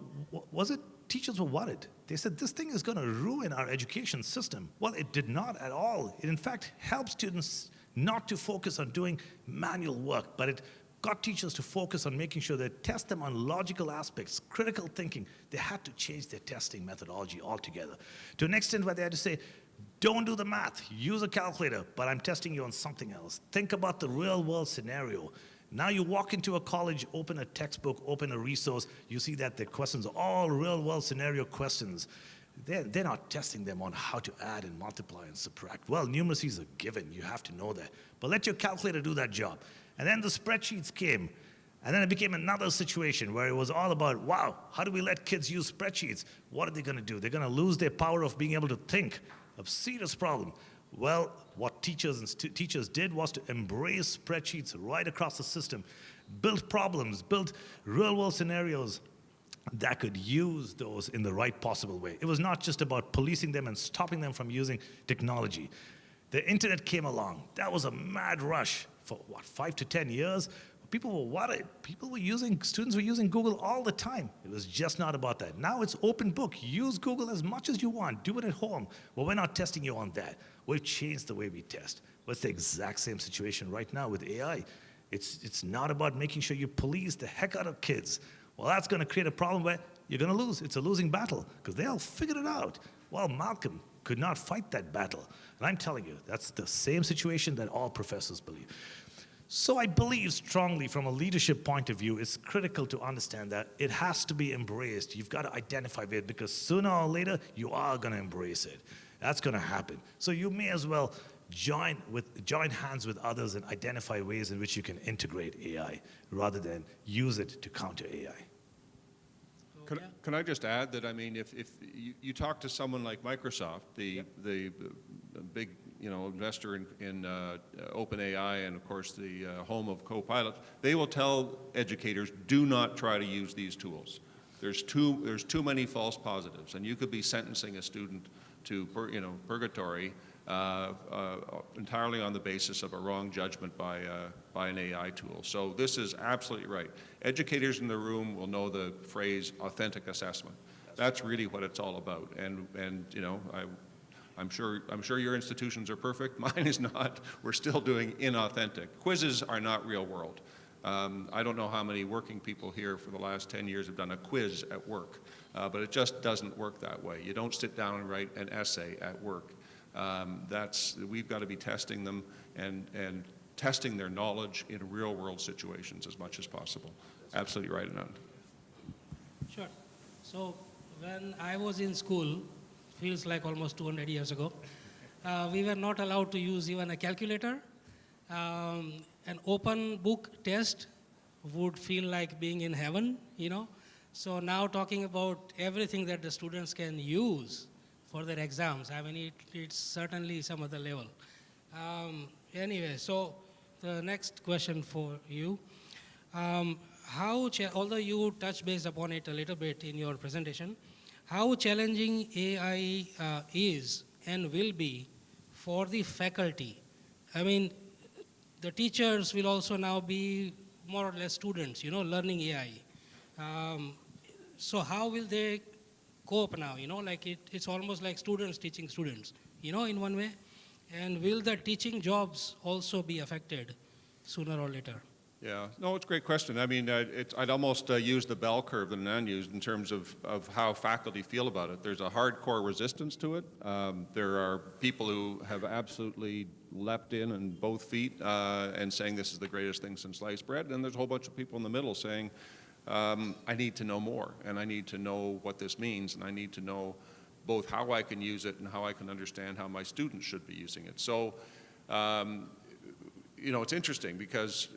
was it teachers were worried? They said, this thing is going to ruin our education system. Well, it did not at all. It, in fact, helped students not to focus on doing manual work, but it got teachers to focus on making sure they test them on logical aspects, critical thinking. They had to change their testing methodology altogether, to an extent where they had to say, don't do the math, use a calculator, but I'm testing you on something else. Think about the real world scenario. Now you walk into a college, open a textbook, open a resource, you see that the questions are all real world scenario questions. They're not testing them on how to add and multiply and subtract. Well, numeracy is a given, you have to know that. But let your calculator do that job. And then the spreadsheets came, and then it became another situation where it was all about, wow, how do we let kids use spreadsheets? What are they gonna do? They're gonna lose their power of being able to think. A serious problem. Well, what teachers and teachers did was to embrace spreadsheets right across the system, build problems, build real-world scenarios that could use those in the right possible way. It was not just about policing them and stopping them from using technology. The internet came along. That was a mad rush for, what, 5 to 10 years? People were worried. Students were using Google all the time. It was just not about that. Now it's open book. Use Google as much as you want. Do it at home. Well, we're not testing you on that. We've changed the way we test. But it's the exact same situation right now with AI. It's not about making sure you police the heck out of kids. Well, that's going to create a problem where you're going to lose. It's a losing battle because they all figured it out. Well, Malcolm could not fight that battle. And I'm telling you, that's the same situation that all professors believe. So I believe strongly from a leadership point of view, it's critical to understand that it has to be embraced. You've got to identify it because sooner or later, you are going to embrace it. That's going to happen. So you may as well join hands with others and identify ways in which you can integrate AI rather than use it to counter AI. Can I just add that, I mean, if you talk to someone like Microsoft, the big investor in OpenAI and, of course, the home of Copilot, they will tell educators, do not try to use these tools. There's too many false positives, and you could be sentencing a student to purgatory entirely on the basis of a wrong judgment by an AI tool. So this is absolutely right. Educators in the room will know the phrase authentic assessment. That's really what it's all about. And I'm sure your institutions are perfect. Mine is not. We're still doing inauthentic. Quizzes are not real world. I don't know how many working people here for the last 10 years have done a quiz at work, but it just doesn't work that way. You don't sit down and write an essay at work. We've got to be testing them and testing their knowledge in real world situations as much as possible. Absolutely right, Anand. Sure. So when I was in school, feels like almost 200 years ago, we were not allowed to use even a calculator. An open book test would feel like being in heaven, So now talking about everything that the students can use for their exams, I mean, it's certainly some other level. Anyway, so the next question for you. Although you touched base upon it a little bit in your presentation, how challenging AI is and will be for the faculty? I mean, the teachers will also now be more or less students, learning AI. So how will they cope now? It's almost like students teaching students, in one way. And will the teaching jobs also be affected sooner or later? Yeah, no, it's a great question. I mean, I'd almost use the bell curve that Anand used in terms of how faculty feel about it. There's a hardcore resistance to it. There are people who have absolutely leapt in on both feet and saying this is the greatest thing since sliced bread. And there's a whole bunch of people in the middle saying, I need to know more, and I need to know what this means, and I need to know both how I can use it and how I can understand how my students should be using it. So, it's interesting because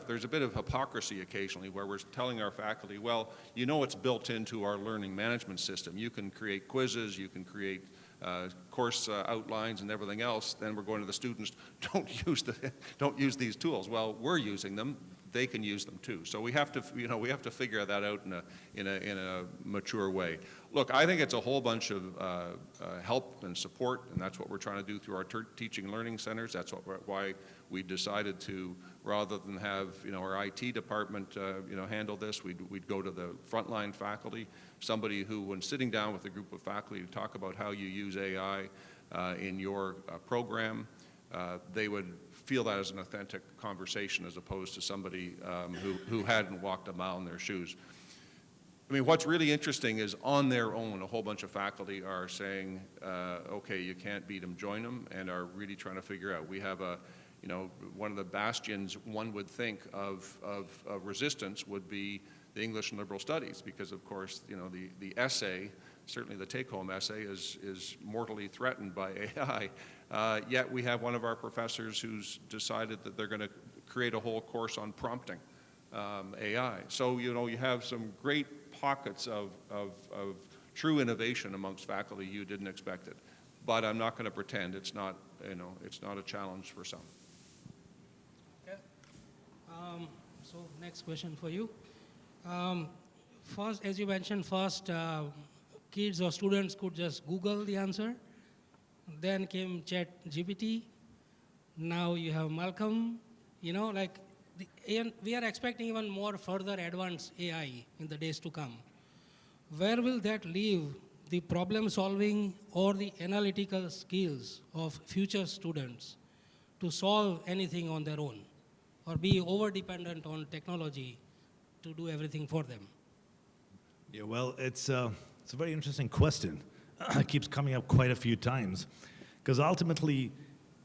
there's a bit of hypocrisy occasionally where we're telling our faculty, well, it's built into our learning management system. You can create quizzes, you can create course outlines and everything else. Then we're going to the students, don't use these tools. Well, we're using them. they can use them too. So we have to, we have to figure that out in a mature way. Look, I think it's a whole bunch of help and support, and that's what we're trying to do through our teaching and learning centers. That's why we decided to, rather than have our IT department handle this, we'd go to the frontline faculty, somebody who, when sitting down with a group of faculty to talk about how you use AI in your program, they would feel that as an authentic conversation as opposed to somebody who hadn't walked a mile in their shoes. I mean, what's really interesting is on their own, a whole bunch of faculty are saying, okay, you can't beat them, join them, and are really trying to figure out. We have one of the bastions one would think of resistance would be the English and Liberal Studies, because of course, the essay, certainly the take-home essay, is mortally threatened by AI. Yet we have one of our professors who's decided that they're going to create a whole course on prompting AI. So you have some great pockets of true innovation amongst faculty you didn't expect it. But I'm not going to pretend it's not a challenge for some. Okay. So next question for you. First, as you mentioned, kids or students could just Google the answer. Then came ChatGPT. Now you have Malcolm. We are expecting even more further advanced AI in the days to come. Where will that leave the problem solving or the analytical skills of future students to solve anything on their own or be over dependent on technology to do everything for them? Yeah, well, it's a very interesting question. It keeps coming up quite a few times, because ultimately,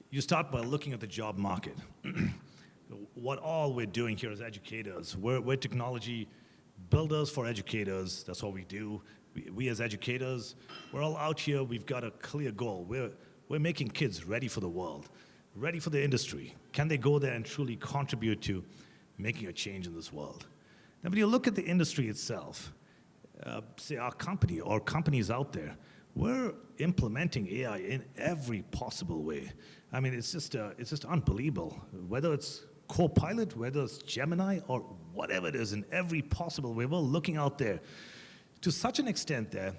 you start by looking at the job market. What all we're doing here as educators, we're technology builders for educators. That's what we do. We as educators, we're all out here. We've got a clear goal. We're making kids ready for the world, ready for the industry. Can they go there and truly contribute to making a change in this world? Now, when you look at the industry itself, say our company or companies out there, we're implementing AI in every possible way. I mean, it's just unbelievable. Whether it's Copilot, whether it's Gemini, or whatever it is, in every possible way, we're looking out there to such an extent that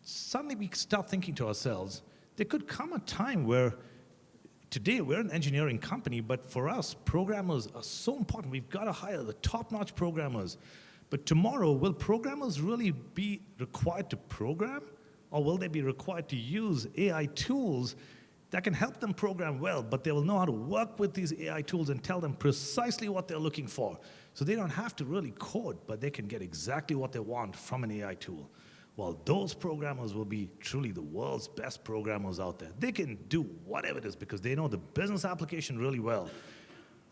suddenly we start thinking to ourselves, there could come a time where today we're an engineering company, but for us, programmers are so important. We've got to hire the top-notch programmers. But tomorrow, will programmers really be required to program? Or will they be required to use AI tools that can help them program well, but they will know how to work with these AI tools and tell them precisely what they're looking for. So they don't have to really code, but they can get exactly what they want from an AI tool. Well, those programmers will be truly the world's best programmers out there. They can do whatever it is because they know the business application really well.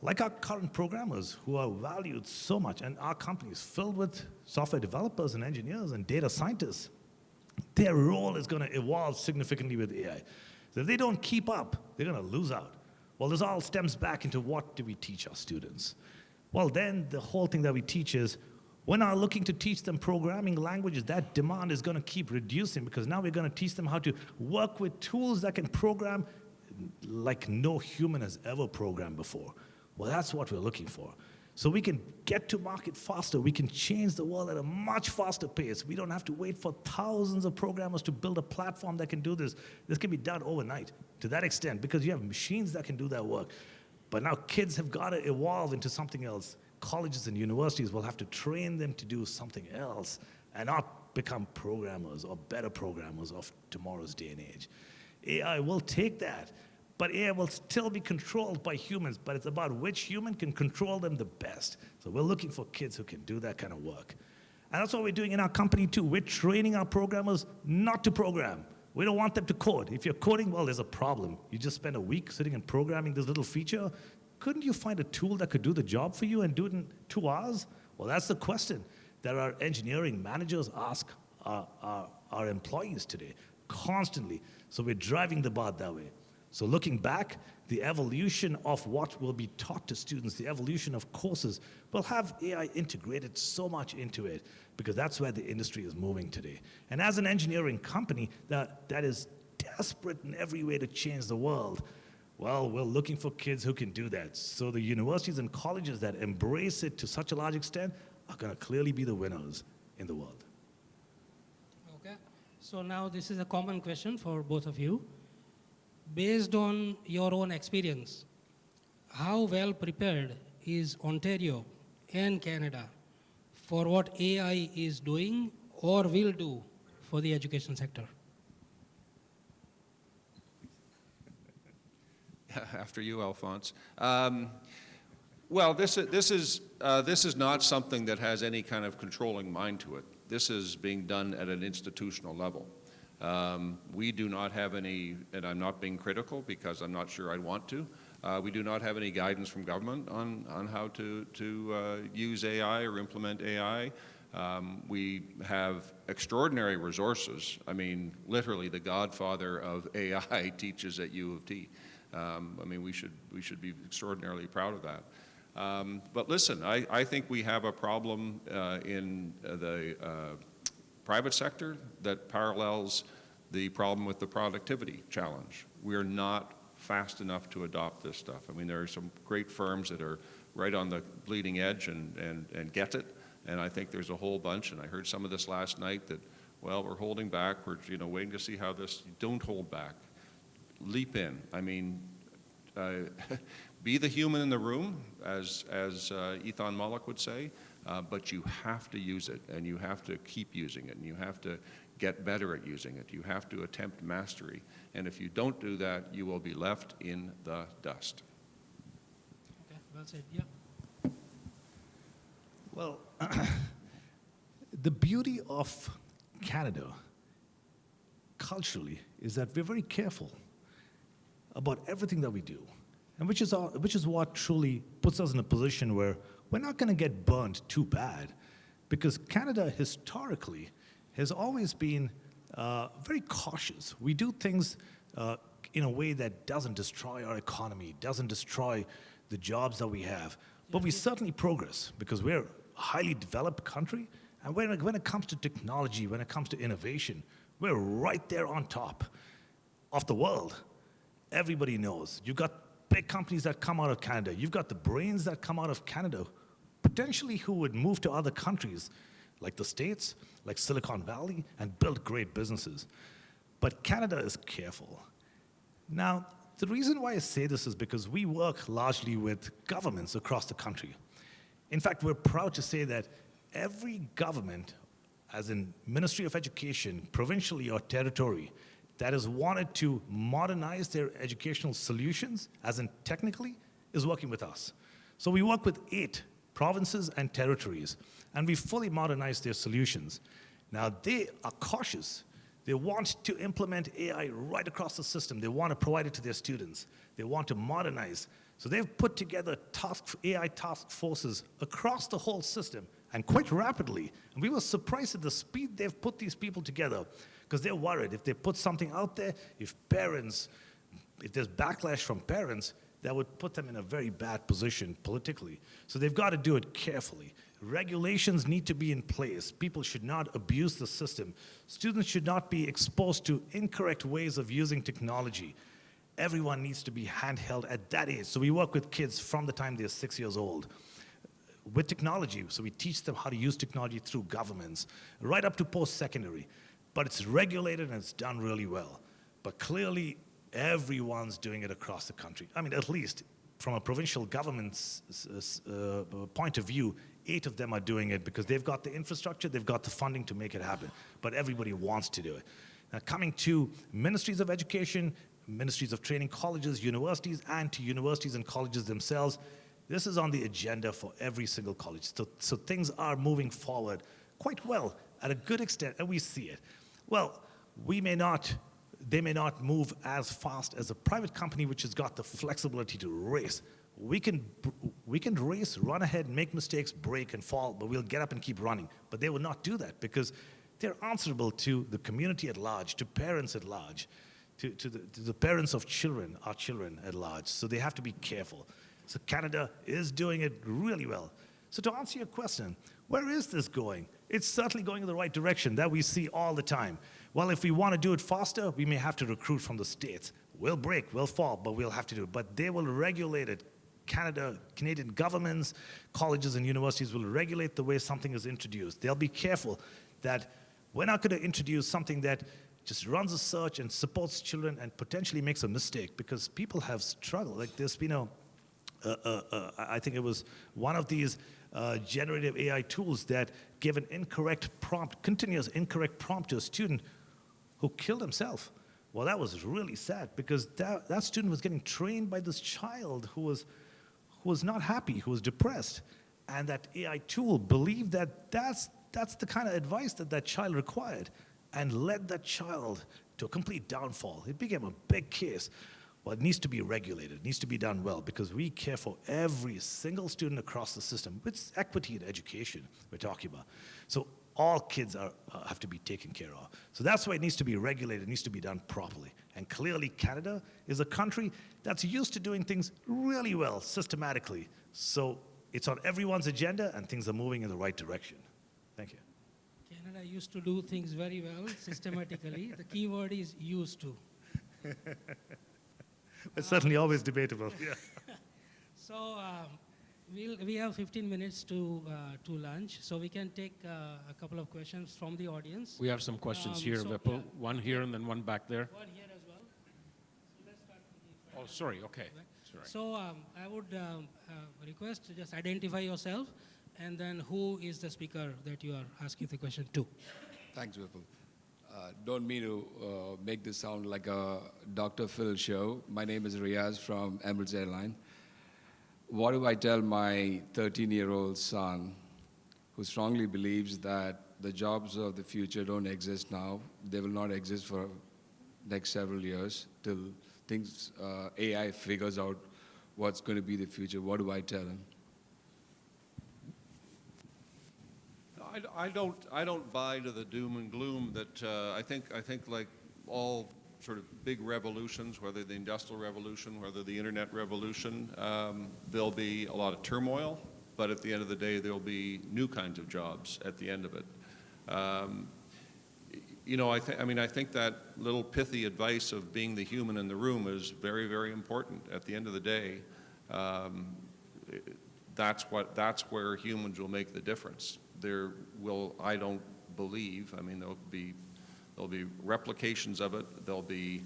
Like our current programmers who are valued so much, and our company is filled with software developers and engineers and data scientists. Their role is going to evolve significantly with AI. So if they don't keep up, they're going to lose out. Well, this all stems back into what do we teach our students? Well, then the whole thing that we teach is, we're not looking to teach them programming languages. That demand is going to keep reducing because now we're going to teach them how to work with tools that can program like no human has ever programmed before. Well, that's what we're looking for. So we can get to market faster. We can change the world at a much faster pace. We don't have to wait for thousands of programmers to build a platform that can do this. This can be done overnight to that extent because you have machines that can do that work. But now kids have got to evolve into something else. Colleges and universities will have to train them to do something else and not become programmers or better programmers of tomorrow's day and age. AI will take that. But AI will still be controlled by humans, but it's about which human can control them the best. So we're looking for kids who can do that kind of work. And that's what we're doing in our company too. We're training our programmers not to program. We don't want them to code. If you're coding, well, there's a problem. You just spend a week sitting and programming this little feature. Couldn't you find a tool that could do the job for you and do it in 2 hours? Well, that's the question that our engineering managers ask our employees today, constantly. So we're driving the bar that way. So looking back, the evolution of what will be taught to students, the evolution of courses, will have AI integrated so much into it because that's where the industry is moving today. And as an engineering company that is desperate in every way to change the world, Well, we're looking for kids who can do that. So the universities and colleges that embrace it to such a large extent are going to clearly be the winners in the world. Okay. So now this is a common question for both of you. Based on your own experience, how well prepared is Ontario and Canada for what AI is doing or will do for the education sector? After you, Alphonse. Well, this is not something that has any kind of controlling mind to it. This is being done at an institutional level. We do not have any, and I'm not being critical because I'm not sure I'd want to, we do not have any guidance from government on how to use AI or implement AI. We have extraordinary resources. I mean, literally the godfather of AI teaches at U of T. I mean, we should be extraordinarily proud of that. But listen, I think we have a problem in the private sector that parallels the problem with the productivity challenge. We're not fast enough to adopt this stuff. I mean, there are some great firms that are right on the bleeding edge and get it, and I think there's a whole bunch, and I heard some of this last night that, well, we're holding back, we're waiting to see how this, don't hold back. Leap in. I mean, be the human in the room, as Ethan Mollick would say, but you have to use it, and you have to keep using it, and you have to get better at using it. You have to attempt mastery. And if you don't do that, you will be left in the dust. Okay, well said. Yeah. Well, the beauty of Canada culturally is that we're very careful about everything that we do, and which is what truly puts us in a position where we're not going to get burnt too bad, because Canada historically has always been very cautious. We do things in a way that doesn't destroy our economy, doesn't destroy the jobs that we have, but we certainly progress because we're a highly developed country, and when it comes to technology, when it comes to innovation, we're right there on top of the world. Everybody knows. You've got big companies that come out of Canada. You've got the brains that come out of Canada, potentially who would move to other countries like the States, like Silicon Valley, and build great businesses. But Canada is careful. Now, the reason why I say this is because we work largely with governments across the country. In fact, we're proud to say that every government, as in Ministry of Education, provincially or territory, that has wanted to modernize their educational solutions, as in technically, is working with us. So we work with 8 provinces and territories, and we fully modernize their solutions. Now, they are cautious. They want to implement AI right across the system. They want to provide it to their students. They want to modernize. So they've put together AI task forces across the whole system, and quite rapidly. And we were surprised at the speed they've put these people together, because they're worried if they put something out there, if there's backlash from parents, that would put them in a very bad position politically. So they've got to do it carefully. Regulations need to be in place. People should not abuse the system. Students should not be exposed to incorrect ways of using technology. Everyone needs to be handheld at that age. So we work with kids from the time they're 6 years old with technology. So we teach them how to use technology through governments, right up to post-secondary. But it's regulated and it's done really well. But clearly, everyone's doing it across the country. I mean, at least from a provincial government's point of view, 8 of them are doing it because they've got the infrastructure, they've got the funding to make it happen. But everybody wants to do it. Now, coming to ministries of education, ministries of training, colleges, universities, and to universities and colleges themselves, this is on the agenda for every single college. So things are moving forward quite well at a good extent, and we see it. Well, they may not move as fast as a private company which has got the flexibility to race. We can race, run ahead, make mistakes, break and fall, but we'll get up and keep running. But they will not do that because they're answerable to the community at large, to parents at large, to the parents of children, our children at large. So they have to be careful. So Canada is doing it really well. So to answer your question, where is this going? It's certainly going in the right direction that we see all the time. Well, if we want to do it faster, we may have to recruit from the States. We'll break, we'll fall, but we'll have to do it. But they will regulate it. Canadian governments, colleges and universities will regulate the way something is introduced. They'll be careful that we're not going to introduce something that just runs a search and supports children and potentially makes a mistake, because people have struggled. Like there's been I think it was one of these generative AI tools that gave an incorrect prompt, continuous incorrect prompt to a student who killed himself. Well, that was really sad, because that student was getting trained by this child who was not happy, who was depressed. And that AI tool believed that that's the kind of advice that child required, and led that child to a complete downfall. It became a big case. Well, it needs to be regulated. It needs to be done well, because we care for every single student across the system. It's equity in education we're talking about. So all kids have to be taken care of. So that's why it needs to be regulated. It needs to be done properly. And clearly, Canada is a country that's used to doing things really well, systematically. So it's on everyone's agenda, and things are moving in the right direction. Thank you. Canada used to do things very well, systematically. The key word is used to. It's certainly always debatable. Yeah. So we have 15 minutes to lunch, so we can take a couple of questions from the audience. We have some questions here, so, Vipul. yeah. One here and then one back there. One here as well. So let's start with the Oh, sorry, okay. Sorry. So I would request to just identify yourself, and then who is the speaker that you are asking the question to. Thanks, Vipul. Don't mean to make this sound like a Dr. Phil show. My name is Riaz from Emirates Airline. What do I tell my 13-year-old son, who strongly believes that the jobs of the future don't exist now? They will not exist for next several years till things, AI figures out what's going to be the future. What do I tell him? I don't buy to the doom and gloom that I think like all sort of big revolutions, whether the Industrial Revolution, whether the Internet Revolution, there'll be a lot of turmoil, but at the end of the day, there'll be new kinds of jobs at the end of it. You know, I think that little pithy advice of being the human in the room is very, very important. At the end of the day, that's where humans will make the difference. I don't believe, there'll be replications of it, there'll be,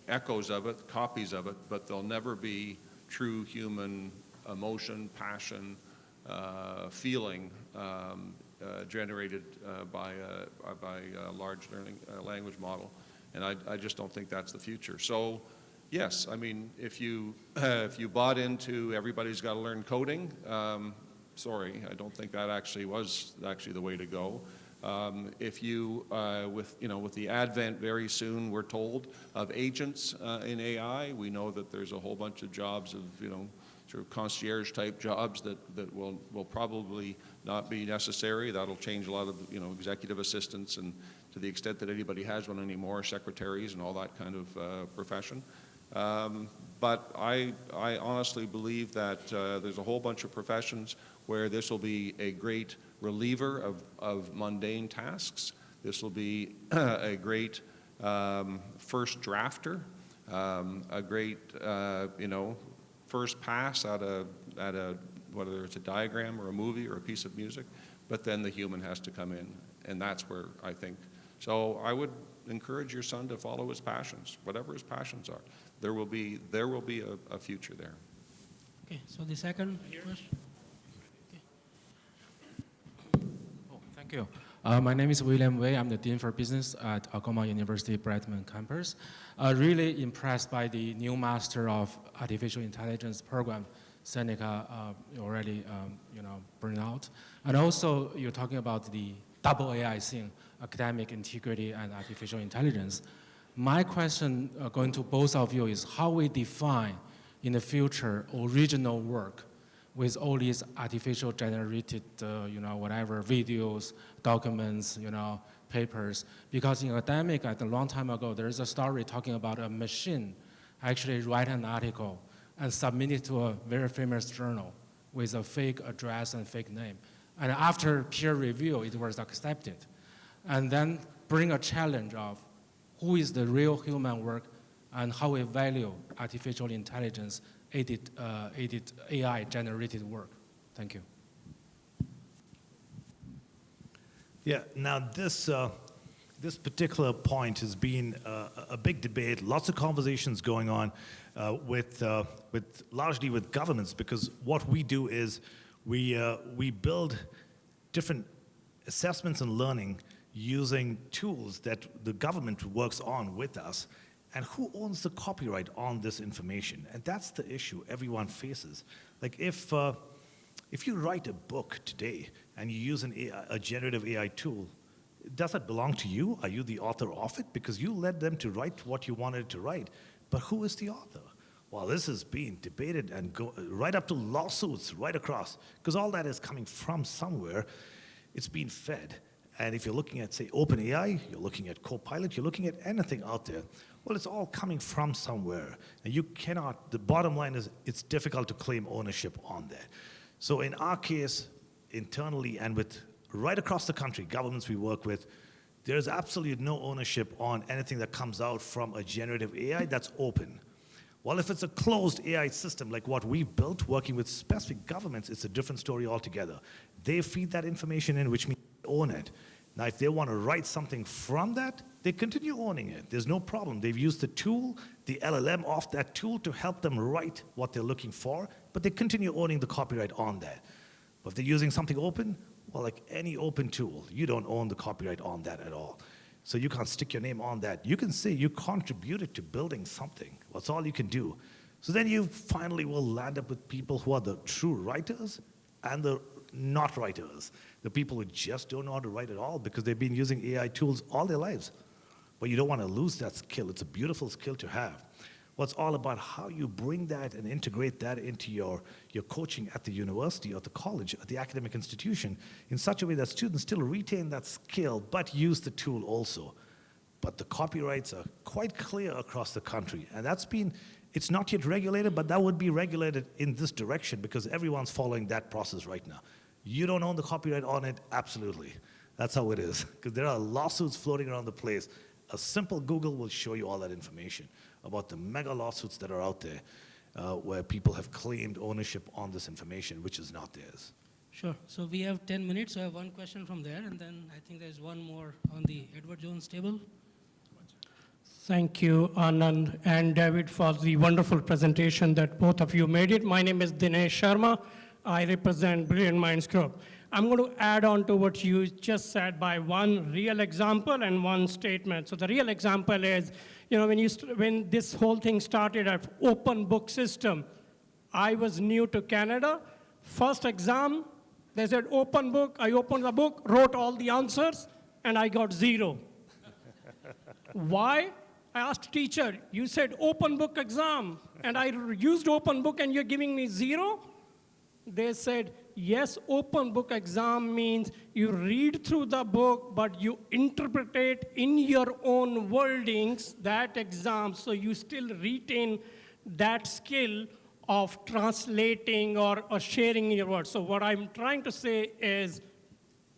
echoes of it, copies of it, but there'll never be true human emotion, passion, feeling generated by a large language model. And I just don't think that's the future. So, yes, if you bought into everybody's got to learn coding, sorry, I don't think that actually was the way to go. If you, with the advent very soon, we're told, of agents in AI, we know that there's a whole bunch of jobs of, sort of concierge type jobs that will probably not be necessary. That'll change a lot of, executive assistants, and to the extent that anybody has one anymore, secretaries and all that kind of profession. But I honestly believe that there's a whole bunch of professions where this will be a great reliever of mundane tasks. This will be a great first drafter, a great first pass at a whether it's a diagram or a movie or a piece of music. But then the human has to come in, and that's where I think. So I would encourage your son to follow his passions, whatever his passions are. There will be a future there. Okay, so the second question. Thank you. My name is William Wei. I'm the Dean for Business at Algoma University Brampton campus. Really impressed by the new Master of Artificial Intelligence program Seneca already burned out. And also, you're talking about the double AI thing, academic integrity and artificial intelligence. My question going to both of you is how we define in the future original work with all these artificial generated, whatever, videos, documents, papers. Because in academic, a long time ago, there is a story talking about a machine actually write an article and submit it to a very famous journal with a fake address and fake name. And after peer review, it was accepted. And then bring a challenge of who is the real human work and how we value artificial intelligence aided AI generated work. Thank you. Yeah, now this particular point has been a big debate, lots of conversations going on largely with governments, because what we do is we build different assessments and learning using tools that the government works on with us. And who owns the copyright on this information? And that's the issue everyone faces. Like if you write a book today and you use a generative AI tool, does it belong to you? Are you the author of it? Because you led them to write what you wanted to write. But who is the author? Well, this is being debated and right up to lawsuits right across, because all that is coming from somewhere. It's being fed. And if you're looking at, say, OpenAI, you're looking at Copilot, you're looking at anything out there, well, it's all coming from somewhere. And you cannot, the bottom line is it's difficult to claim ownership on that. So in our case, internally and with right across the country, governments we work with, there's absolutely no ownership on anything that comes out from a generative AI that's open. Well, if it's a closed AI system like what we've built, working with specific governments, it's a different story altogether. They feed that information in, which means they own it. Now, if they want to write something from that, they continue owning it. There's no problem. They've used the tool, the LLM off that tool to help them write what they're looking for, but they continue owning the copyright on that. But if they're using something open, well, like any open tool, you don't own the copyright on that at all. So you can't stick your name on that. You can say you contributed to building something. That's all you can do. So then you finally will land up with people who are the true writers and the not writers, the people who just don't know how to write at all because they've been using AI tools all their lives. But you don't want to lose that skill. It's a beautiful skill to have. Well, it's all about how you bring that and integrate that into your coaching at the university or the college or the academic institution in such a way that students still retain that skill but use the tool also. But the copyrights are quite clear across the country. And it's not yet regulated, but that would be regulated in this direction because everyone's following that process right now. You don't own the copyright on it? Absolutely. That's how it is. Because there are lawsuits floating around the place. A simple Google will show you all that information about the mega lawsuits that are out there where people have claimed ownership on this information, which is not theirs. Sure. So we have 10 minutes. So I have one question from there, and then I think there's one more on the Edward Jones table. Thank you, Anand and David, for the wonderful presentation that both of you made it. My name is Dinesh Sharma. I represent Brilliant Minds Group. I'm going to add on to what you just said by one real example and one statement. So the real example is, when this whole thing started at open book system, I was new to Canada. First exam, they said open book. I opened the book, wrote all the answers, and I got 0. Why? I asked teacher, you said open book exam, and I used open book and you're giving me 0? They said, yes, open book exam means you read through the book, but you interpret it in your own wordings, that exam, so you still retain that skill of translating or sharing your words. So what I'm trying to say is,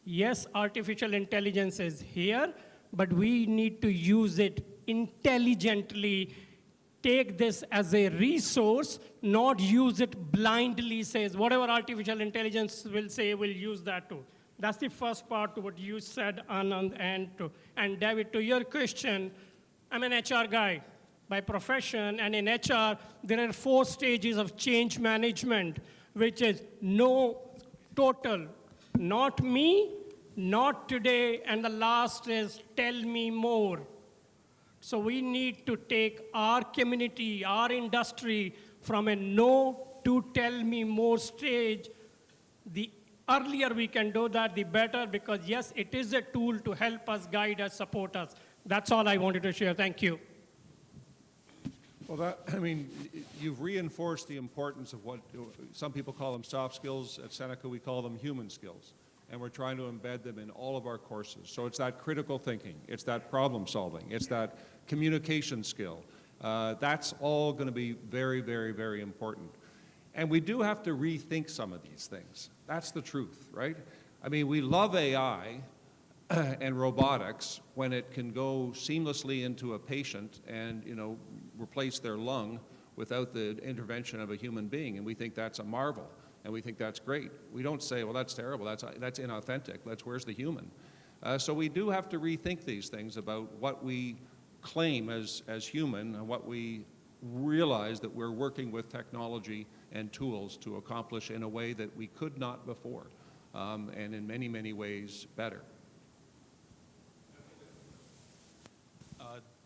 yes, artificial intelligence is here, but we need to use it intelligently. Take this as a resource, not use it blindly, says whatever artificial intelligence will say, we'll use that too. That's the first part to what you said, Anand, and David, to your question. I'm an HR guy by profession, and in HR, there are 4 stages of change management, which is no, total, not me, not today, and the last is tell me more. So we need to take our community, our industry, from a no to tell me more stage. The earlier we can do that, the better, because yes, it is a tool to help us, guide us, support us. That's all I wanted to share. Thank you. Well, you've reinforced the importance of what some people call them soft skills. At Seneca, we call them human skills. And we're trying to embed them in all of our courses. So it's that critical thinking, it's that problem solving, it's that communication skill. That's all going to be very, very, very important. And we do have to rethink some of these things. That's the truth, right? I mean, we love AI, and robotics, when it can go seamlessly into a patient and, replace their lung without the intervention of a human being, and we think that's a marvel, and we think that's great. We don't say, well, that's terrible, that's inauthentic, where's the human? So we do have to rethink these things about what we claim as human and what we realize that we're working with technology and tools to accomplish in a way that we could not before, and in many, many ways better.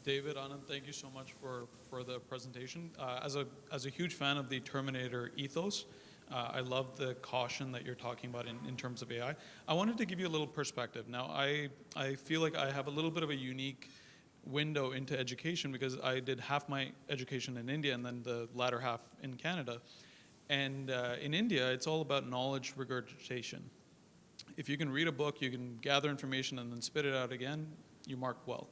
David, Anand, thank you so much for the presentation. As a huge fan of the Terminator ethos, I love the caution that you're talking about in terms of AI. I wanted to give you a little perspective. Now, I feel like I have a little bit of a unique window into education because I did half my education in India and then the latter half in Canada. And in India, it's all about knowledge regurgitation. If you can read a book, you can gather information and then spit it out again, you mark well.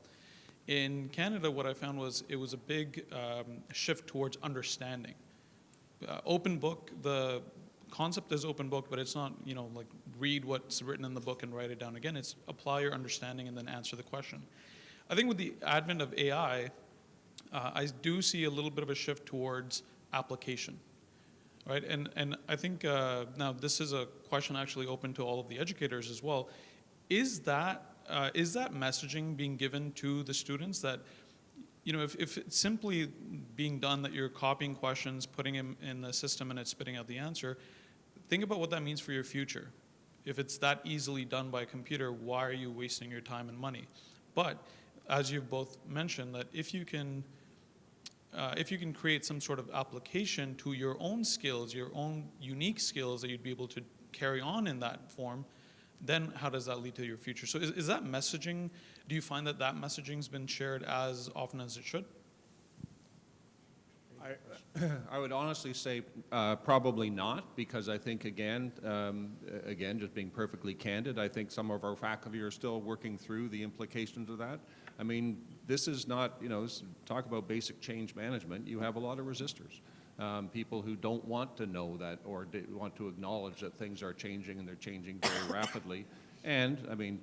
In Canada, what I found was it was a big shift towards understanding. Open book, the concept is open book, but it's not, like read what's written in the book and write it down again. It's apply your understanding and then answer the question. I think with the advent of AI, I do see a little bit of a shift towards application, right? And I think now this is a question actually open to all of the educators as well. Is that messaging being given to the students that, if it's simply being done that you're copying questions, putting them in the system and it's spitting out the answer, think about what that means for your future. If it's that easily done by a computer, why are you wasting your time and money? But as you've both mentioned, that if you can create some sort of application to your own skills, your own unique skills that you'd be able to carry on in that form, then how does that lead to your future? So is that messaging, do you find that messaging's been shared as often as it should? I would honestly say probably not, because I think, again, just being perfectly candid, I think some of our faculty are still working through the implications of that. I mean, this is not, talk about basic change management, you have a lot of resistors. People who don't want to know that or want to acknowledge that things are changing and they're changing very rapidly. And, I mean,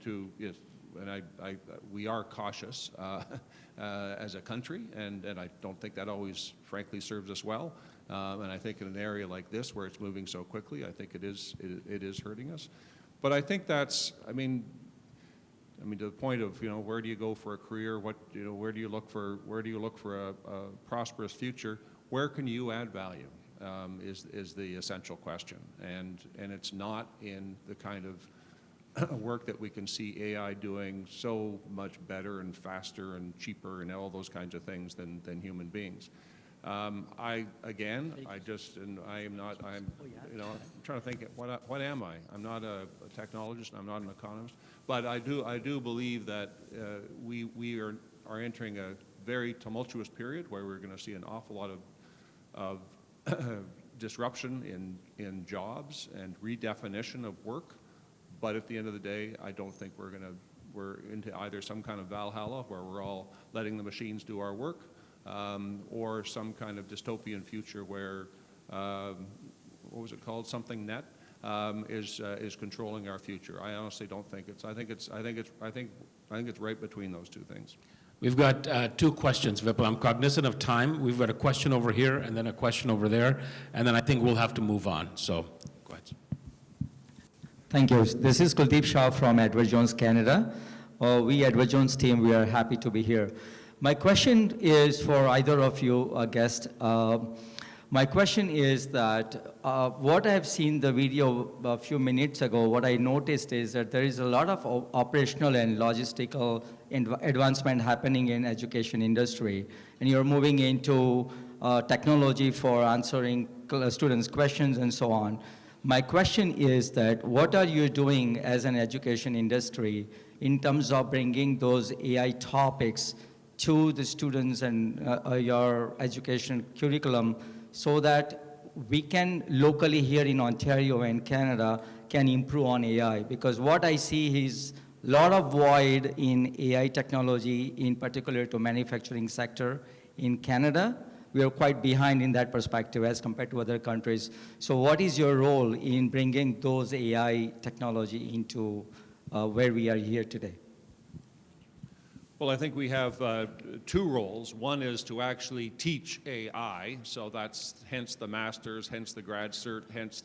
we are cautious as a country, and I don't think that always, frankly, serves us well. And I think in an area like this where it's moving so quickly, I think it is hurting us. But I think that's, I mean, to the point of, where do you go for a career? Where do you look for a prosperous future? Where can you add value is the essential question. And it's not in the kind of work that we can see AI doing so much better and faster and cheaper and all those kinds of things than human beings. I'm trying to think, what am I? I'm not a technologist, I'm not an economist, but I do believe that we are entering a very tumultuous period where we're going to see an awful lot of disruption in jobs and redefinition of work. But at the end of the day, I don't think we're into either some kind of Valhalla where we're all letting the machines do our work, or some kind of dystopian future where, what was it called, something net, is controlling our future. I honestly don't think it's. I think it's right between those two things. We've got two questions, Vipul. I'm cognizant of time. We've got a question over here and then a question over there, and then I think we'll have to move on. So, go ahead. Thank you. This is Kuldeep Shah from Edward Jones, Canada. We, Edward Jones team, we are happy to be here. My question is for either of you guests. My question is that what I have seen the video a few minutes ago, what I noticed is that there is a lot of operational and logistical advancement happening in education industry. And you're moving into technology for answering students' questions and so on. My question is that what are you doing as an education industry in terms of bringing those AI topics to the students and your education curriculum so that we can locally here in Ontario and Canada can improve on AI? Because what I see is a lot of void in AI technology, in particular to manufacturing sector in Canada. We are quite behind in that perspective as compared to other countries. So what is your role in bringing those AI technology into where we are here today? Well, I think we have two roles. One is to actually teach AI, so that's hence the master's, hence the grad cert, hence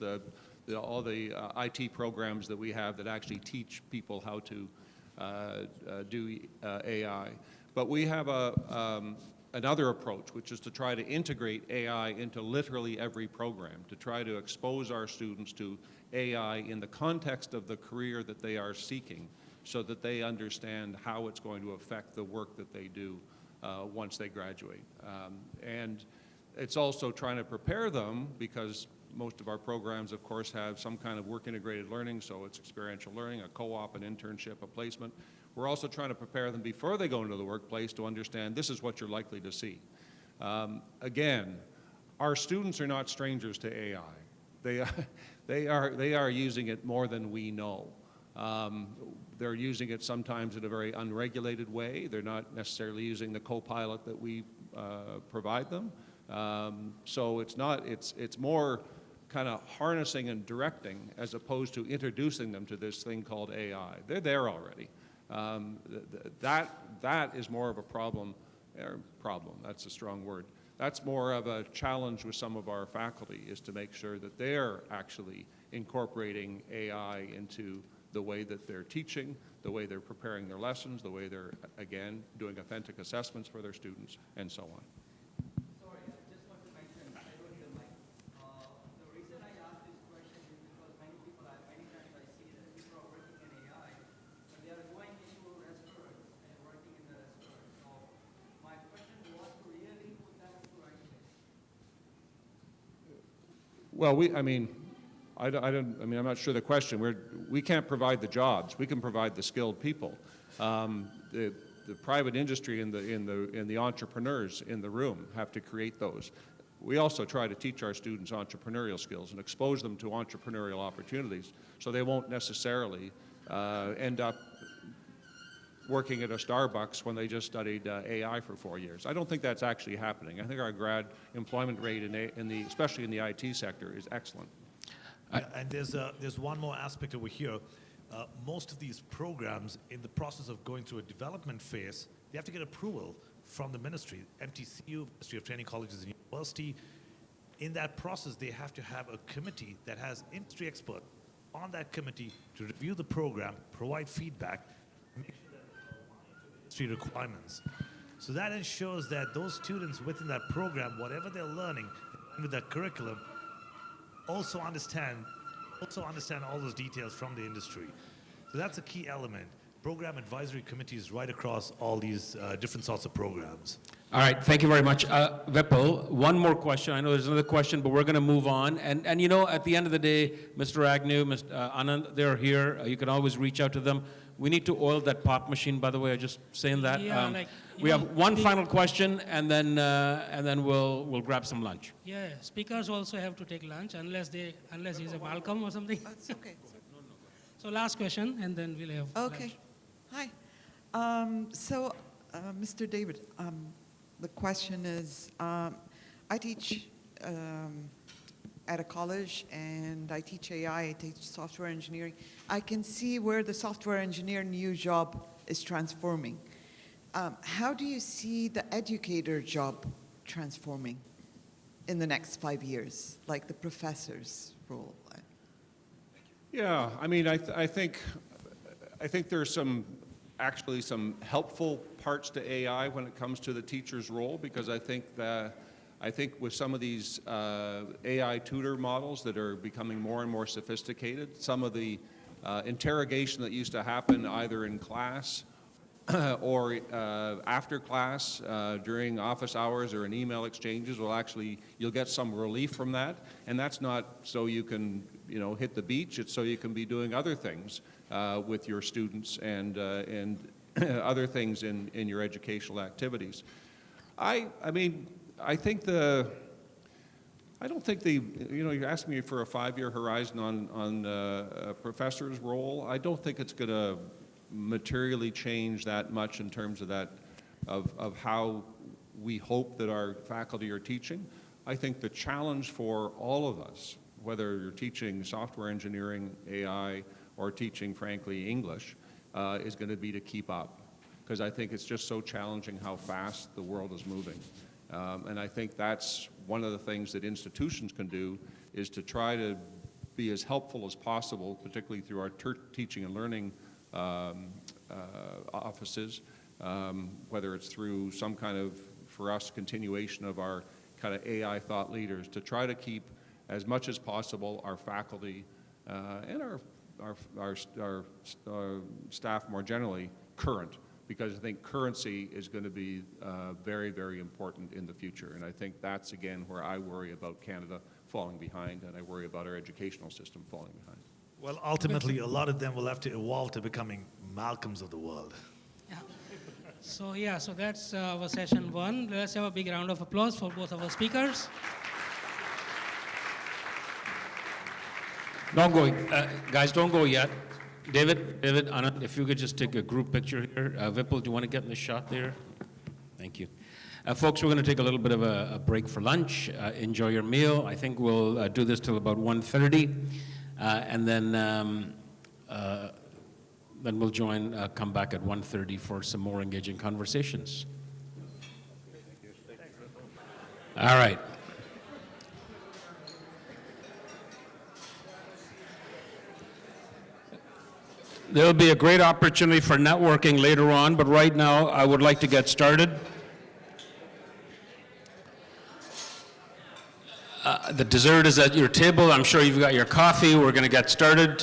all the IT programs that we have that actually teach people how to do AI. But we have another approach, which is to try to integrate AI into literally every program, to try to expose our students to AI in the context of the career that they are seeking, so that they understand how it's going to affect the work that they do once they graduate. And it's also trying to prepare them, because most of our programs, of course, have some kind of work integrated learning, so it's experiential learning, a co-op, an internship, a placement. We're also trying to prepare them before they go into the workplace to understand this is what you're likely to see. Again, our students are not strangers to AI. They are using it more than we know. They're using it sometimes in a very unregulated way. They're not necessarily using the co-pilot that we provide them. So it's more kind of harnessing and directing as opposed to introducing them to this thing called AI. They're there already. That is more of a problem, that's a strong word. That's more of a challenge with some of our faculty, is to make sure that they're actually incorporating AI into the way that they're teaching, the way they're preparing their lessons, the way they're, again, doing authentic assessments for their students, and so on. Sorry, I just want to mention, I don't need a mic. The reason I ask this question is because many times I see that people are working in AI, but they are going into restaurants and working in the restaurants. So my question was to really put them into right place. Well, I'm not sure the question. We can't provide the jobs. We can provide the skilled people. The private industry and the entrepreneurs in the room have to create those. We also try to teach our students entrepreneurial skills and expose them to entrepreneurial opportunities, so they won't necessarily end up working at a Starbucks when they just studied AI for 4 years. I don't think that's actually happening. I think our grad employment rate, especially in the IT sector, is excellent. And there's one more aspect over here. Most of these programs, in the process of going through a development phase, they have to get approval from the ministry, MTCU, Ministry of Training Colleges and University. In that process, they have to have a committee that has industry experts on that committee to review the program, provide feedback, make sure that it's aligned to industry requirements. So that ensures that those students within that program, whatever they're learning with that curriculum, also understand all those details from the industry. So that's a key element. Program advisory committees right across all these different sorts of programs. All right, thank you very much. Vipul, one more question. I know there's another question, but we're going to move on. And you know, at the end of the day, Mr. Agnew, Mr. Anand, they're here. You can always reach out to them. We need to oil that pop machine, by the way. I'm just saying that. Yeah, we have one final question, and then we'll grab some lunch. Yeah, speakers also have to take lunch unless he's a Malcolm or something. It's okay. So last question, and then we'll have Okay. lunch. Hi. Mr. David, the question is, I teach at a college, and I teach AI, I teach software engineering. I can see where the software engineer new job is transforming. How do you see the educator job transforming in the next 5 years, like the professor's role? Yeah, I mean, I think there's actually some helpful parts to AI when it comes to the teacher's role, because I think with some of these AI tutor models that are becoming more and more sophisticated, some of the interrogation that used to happen either in class or after class during office hours or in email exchanges you'll get some relief from that. And that's not so you can hit the beach, it's so you can be doing other things with your students and other things in your educational activities. I don't think you asked me for a 5-year horizon on a professor's role. I don't think it's going to materially change that much in terms of that, of how we hope that our faculty are teaching. I think the challenge for all of us, whether you're teaching software engineering, AI, or teaching, frankly, English, is going to be to keep up. Because I think it's just so challenging how fast the world is moving. And I think that's one of the things that institutions can do, is to try to be as helpful as possible, particularly through our teaching and learning offices, whether it's through some kind of, for us, continuation of our kind of AI thought leaders, to try to keep as much as possible our faculty and our staff more generally current, because I think currency is going to be very, very important in the future. And I think that's, again, where I worry about Canada falling behind, and I worry about our educational system falling behind. Well, ultimately, a lot of them will have to evolve to becoming Malcolms of the world. So that's our session 1. Let's have a big round of applause for both of our speakers. Don't go, guys, don't go yet. David, Anand, if you could just take a group picture here. Vipul, do you want to get in the shot there? Thank you. Folks, we're going to take a little bit of a break for lunch. Enjoy your meal. I think we'll do this till about 1:30, and then we'll come back at 1:30 for some more engaging conversations. All right. There'll be a great opportunity for networking later on, but right now I would like to get started. The dessert is at your table. I'm sure you've got your coffee. We're going to get started.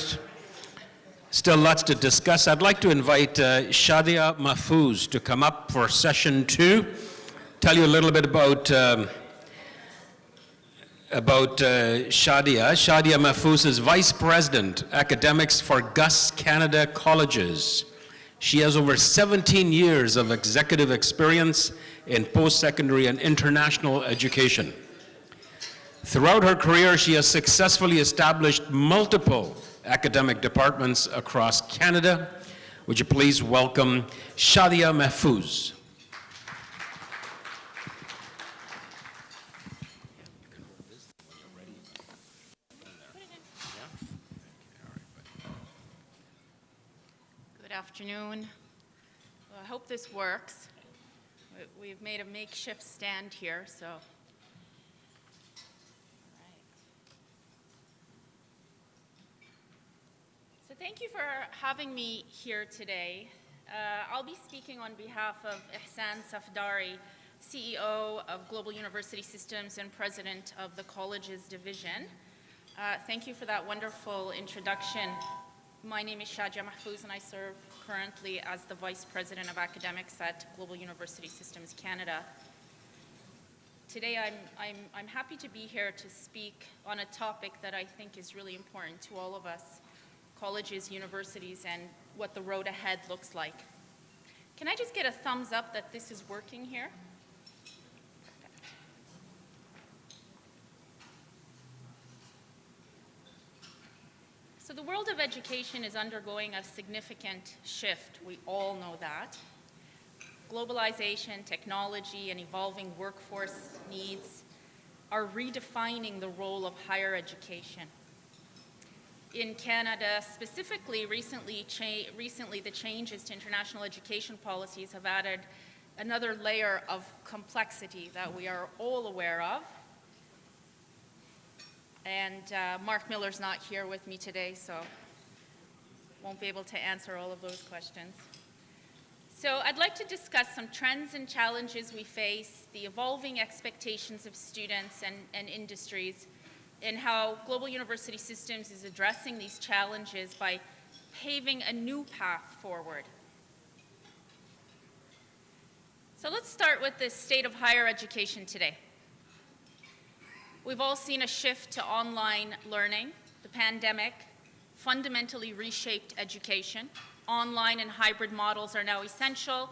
Still lots to discuss. I'd like to invite Shadia Mahfouz to come up for session 2, tell you a little bit about Shadia. Shadia Mahfouz is Vice President, Academics for Gus Canada Colleges. She has over 17 years of executive experience in post-secondary and international education. Throughout her career, she has successfully established multiple academic departments across Canada. Would you please welcome Shadia Mahfouz. Good afternoon. Well, I hope this works. We've made a makeshift stand here, so. So thank you for having me here today. I'll be speaking on behalf of Ihsan Safdari, CEO of Global University Systems and President of the Colleges Division. Thank you for that wonderful introduction. My name is Shadia Mahfouz, and I serve currently as the Vice President of Academics at Global University Systems Canada. Today, I'm happy to be here to speak on a topic that I think is really important to all of us, colleges, universities, and what the road ahead looks like. Can I just get a thumbs up that this is working here? So the world of education is undergoing a significant shift. We all know that. Globalization, technology, and evolving workforce needs are redefining the role of higher education. In Canada, specifically, recently the changes to international education policies have added another layer of complexity that we are all aware of. And Mark Miller's not here with me today, so won't be able to answer all of those questions. So I'd like to discuss some trends and challenges we face, the evolving expectations of students and industries, and how Global University Systems is addressing these challenges by paving a new path forward. So let's start with the state of higher education today. We've all seen a shift to online learning. The pandemic fundamentally reshaped education. Online and hybrid models are now essential,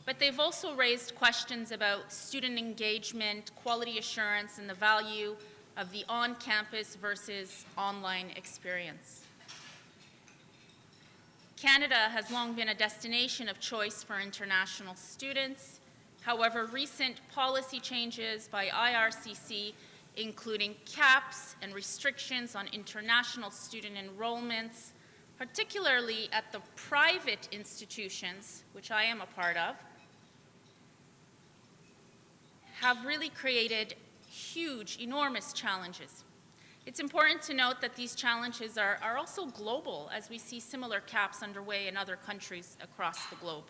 but they've also raised questions about student engagement, quality assurance, and the value of the on-campus versus online experience. Canada has long been a destination of choice for international students. However, recent policy changes by IRCC, including caps and restrictions on international student enrollments, particularly at the private institutions, which I am a part of, have really created huge, enormous challenges. It's important to note that these challenges are also global, as we see similar caps underway in other countries across the globe.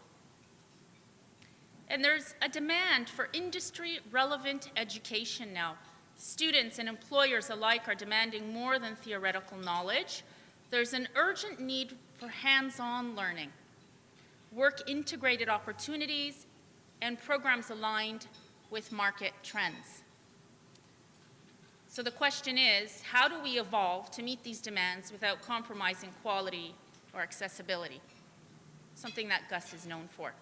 And there's a demand for industry-relevant education now. Students and employers alike are demanding more than theoretical knowledge. There's an urgent need for hands-on learning, work-integrated opportunities, and programs aligned with market trends. So the question is, how do we evolve to meet these demands without compromising quality or accessibility? Something that Gus is known for.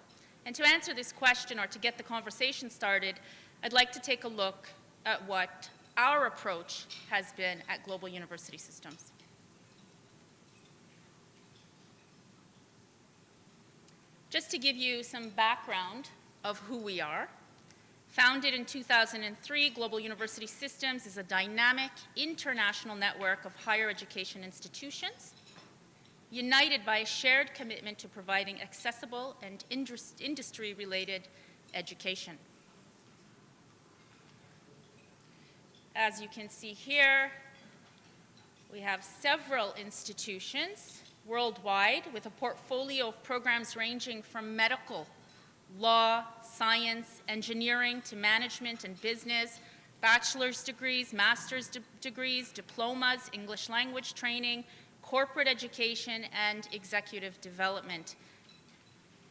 And to answer this question, or to get the conversation started, I'd like to take a look at what our approach has been at Global University Systems. Just to give you some background of who we are, founded in 2003, Global University Systems is a dynamic international network of higher education institutions, united by a shared commitment to providing accessible and industry-related education. As you can see here, we have several institutions worldwide with a portfolio of programs ranging from medical, law, science, engineering to management and business, bachelor's degrees, master's degrees, diplomas, English language training, corporate education, and executive development.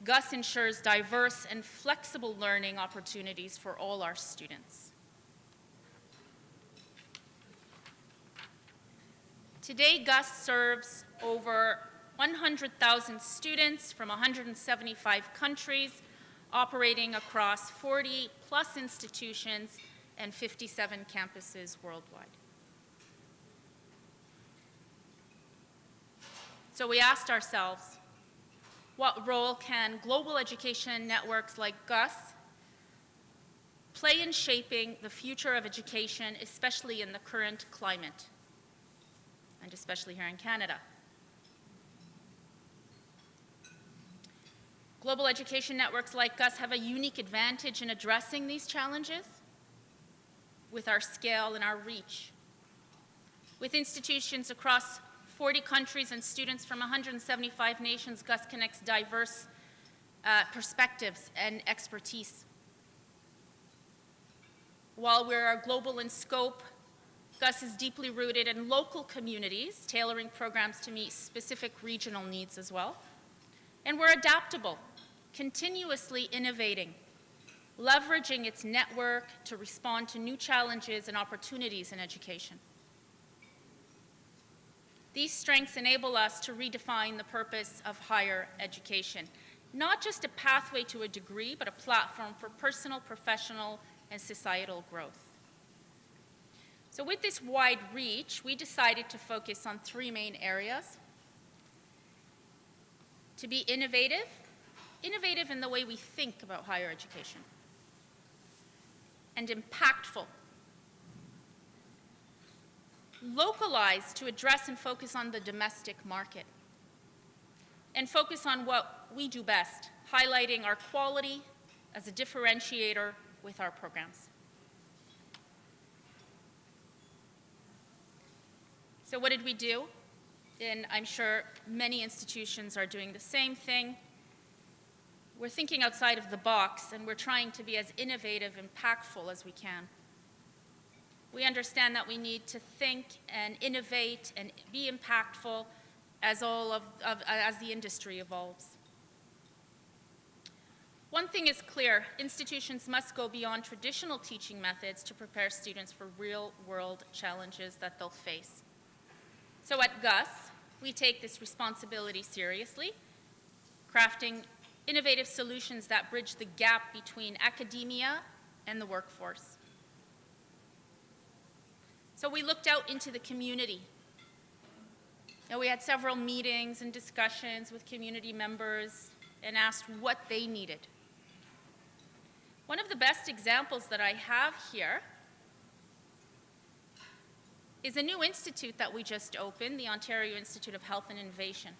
GUS ensures diverse and flexible learning opportunities for all our students. Today, GUS serves over 100,000 students from 175 countries, operating across 40+ institutions and 57 campuses worldwide. So we asked ourselves, what role can global education networks like GUS play in shaping the future of education, especially in the current climate, and especially here in Canada? Global education networks like GUS have a unique advantage in addressing these challenges with our scale and our reach. With institutions across 40 countries and students from 175 nations, GUS connects diverse perspectives and expertise. While we're global in scope, GUS is deeply rooted in local communities, tailoring programs to meet specific regional needs as well. And we're adaptable, continuously innovating, leveraging its network to respond to new challenges and opportunities in education. These strengths enable us to redefine the purpose of higher education, not just a pathway to a degree, but a platform for personal, professional, and societal growth. So with this wide reach, we decided to focus on three main areas. To be innovative in the way we think about higher education, and impactful, localized to address and focus on the domestic market, and focus on what we do best, highlighting our quality as a differentiator with our programs. So what did we do? And I'm sure many institutions are doing the same thing. We're thinking outside of the box, and we're trying to be as innovative, impactful as we can. We understand that we need to think and innovate and be impactful as the industry evolves. One thing is clear, institutions must go beyond traditional teaching methods to prepare students for real-world challenges that they'll face. So at GUS, we take this responsibility seriously, crafting innovative solutions that bridge the gap between academia and the workforce. So we looked out into the community. And we had several meetings and discussions with community members and asked what they needed. One of the best examples that I have here is a new institute that we just opened, the Ontario Institute of Health and Innovation.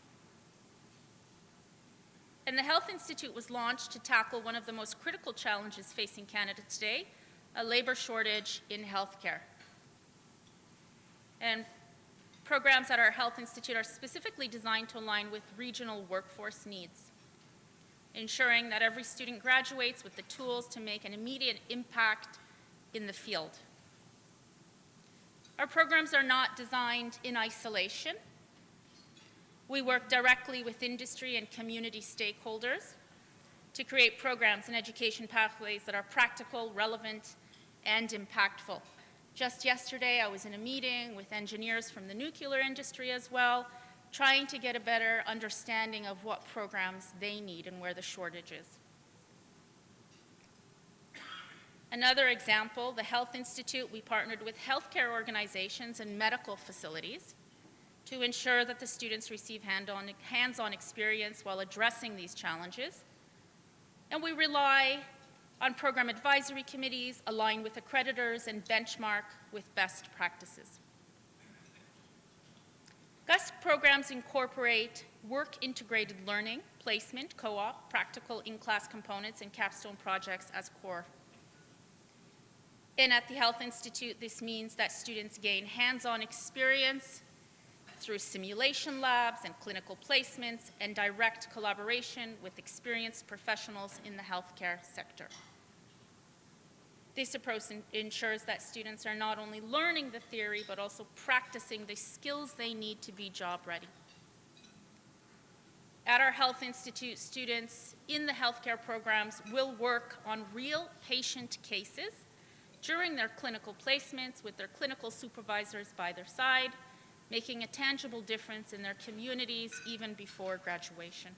And the Health Institute was launched to tackle one of the most critical challenges facing Canada today, a labor shortage in healthcare. And programs at our Health Institute are specifically designed to align with regional workforce needs, ensuring that every student graduates with the tools to make an immediate impact in the field. Our programs are not designed in isolation. We work directly with industry and community stakeholders to create programs and education pathways that are practical, relevant, and impactful. Just yesterday, I was in a meeting with engineers from the nuclear industry as well, trying to get a better understanding of what programs they need and where the shortage is. Another example, the Health Institute, we partnered with healthcare organizations and medical facilities to ensure that the students receive hands-on experience while addressing these challenges. And we rely on program advisory committees, align with accreditors, and benchmark with best practices. GUST programs incorporate work-integrated learning, placement, co-op, practical in-class components, and capstone projects as core. And at the Health Institute, this means that students gain hands-on experience through simulation labs and clinical placements and direct collaboration with experienced professionals in the healthcare sector. This approach ensures that students are not only learning the theory, but also practicing the skills they need to be job ready. At our Health Institute, students in the healthcare programs will work on real patient cases during their clinical placements with their clinical supervisors by their side, making a tangible difference in their communities even before graduation.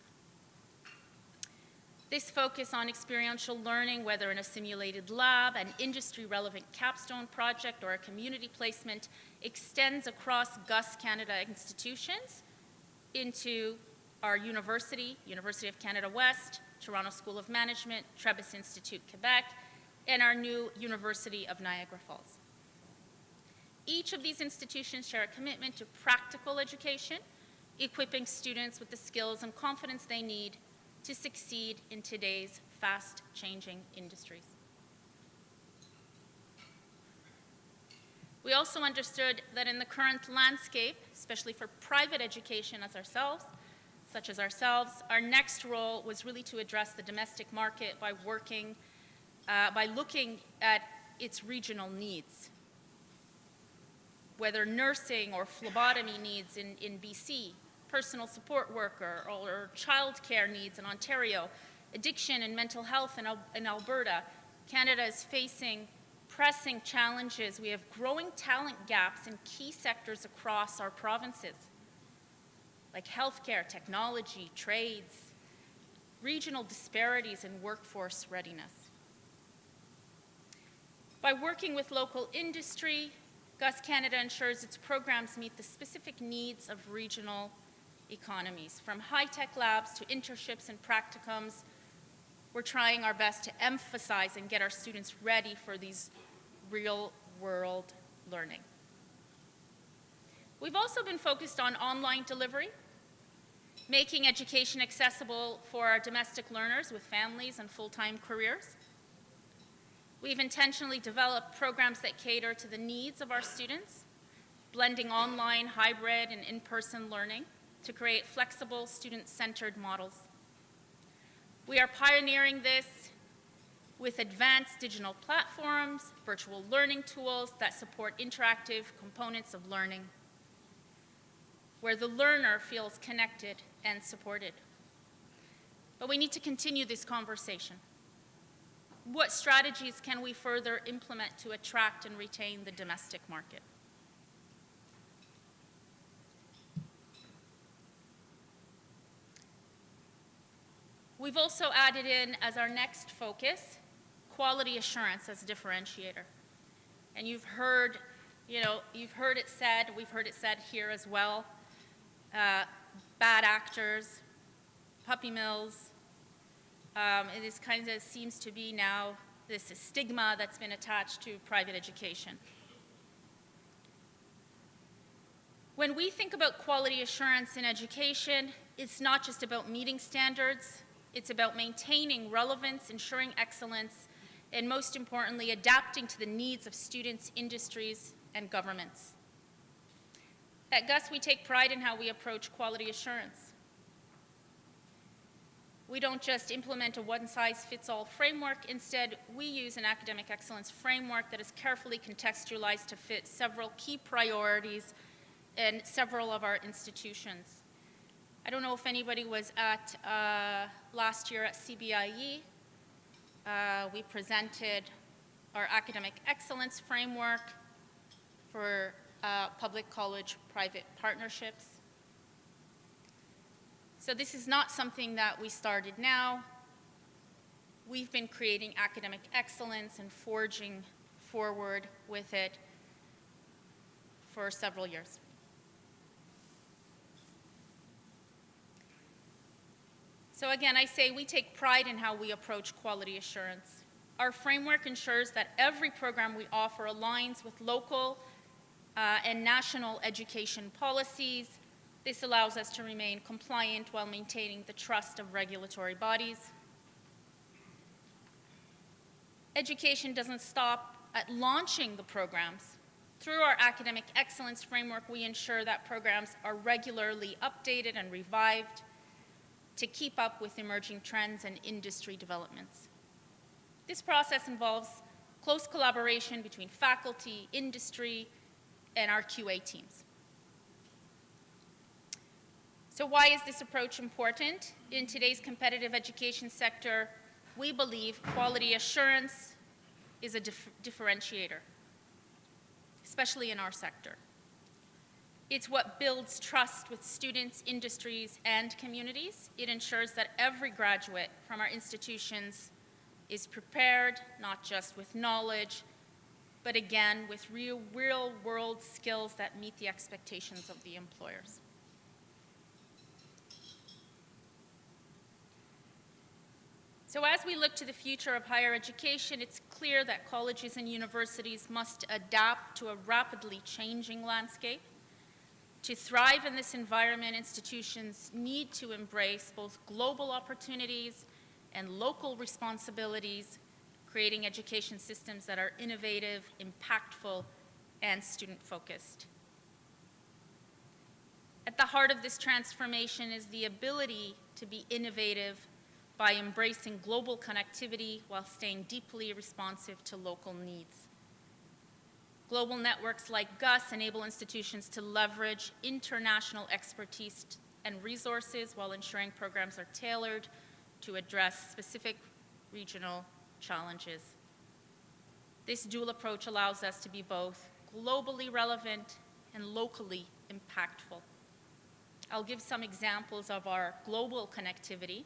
This focus on experiential learning, whether in a simulated lab, an industry-relevant capstone project, or a community placement, extends across GUS Canada institutions into our university, University of Canada West, Toronto School of Management, Trebas Institute, Quebec, and our new University of Niagara Falls. Each of these institutions share a commitment to practical education, equipping students with the skills and confidence they need to succeed in today's fast-changing industries. We also understood that in the current landscape, especially for private education such as ourselves, our next role was really to address the domestic market by looking at its regional needs, whether nursing or phlebotomy needs in BC, personal support worker or childcare needs in Ontario, addiction and mental health in Alberta. Canada is facing pressing challenges. We have growing talent gaps in key sectors across our provinces, like healthcare, technology, trades, regional disparities in workforce readiness. By working with local industry, GUS Canada ensures its programs meet the specific needs of regional economies. From high-tech labs to internships and practicums, we're trying our best to emphasize and get our students ready for these real-world learning. We've also been focused on online delivery, making education accessible for our domestic learners with families and full-time careers. We've intentionally developed programs that cater to the needs of our students, blending online, hybrid, and in-person learning to create flexible, student-centered models. We are pioneering this with advanced digital platforms, virtual learning tools that support interactive components of learning, where the learner feels connected and supported. But we need to continue this conversation. What strategies can we further implement to attract and retain the domestic market? We've also added in as our next focus, quality assurance as a differentiator. And you've heard it said, we've heard it said here as well, bad actors, puppy mills. This kind of seems to be now this stigma that's been attached to private education. When we think about quality assurance in education, it's not just about meeting standards, it's about maintaining relevance, ensuring excellence, and most importantly, adapting to the needs of students, industries, and governments. At GUS, we take pride in how we approach quality assurance. We don't just implement a one-size-fits-all framework. Instead, we use an academic excellence framework that is carefully contextualized to fit several key priorities in several of our institutions. I don't know if anybody was at last year at CBIE. We presented our academic excellence framework for public college-private partnerships. So this is not something that we started now. We've been creating academic excellence and forging forward with it for several years. So again, I say we take pride in how we approach quality assurance. Our framework ensures that every program we offer aligns with local and national education policies. This allows us to remain compliant while maintaining the trust of regulatory bodies. Education doesn't stop at launching the programs. Through our academic excellence framework, we ensure that programs are regularly updated and revived to keep up with emerging trends and industry developments. This process involves close collaboration between faculty, industry, and our QA teams. So why is this approach important? In today's competitive education sector, we believe quality assurance is a differentiator, especially in our sector. It's what builds trust with students, industries, and communities. It ensures that every graduate from our institutions is prepared, not just with knowledge, but again, with real-world skills that meet the expectations of the employers. So as we look to the future of higher education, it's clear that colleges and universities must adapt to a rapidly changing landscape. To thrive in this environment, institutions need to embrace both global opportunities and local responsibilities, creating education systems that are innovative, impactful, and student-focused. At the heart of this transformation is the ability to be innovative by embracing global connectivity while staying deeply responsive to local needs. Global networks like GUS enable institutions to leverage international expertise and resources while ensuring programs are tailored to address specific regional challenges. This dual approach allows us to be both globally relevant and locally impactful. I'll give some examples of our global connectivity.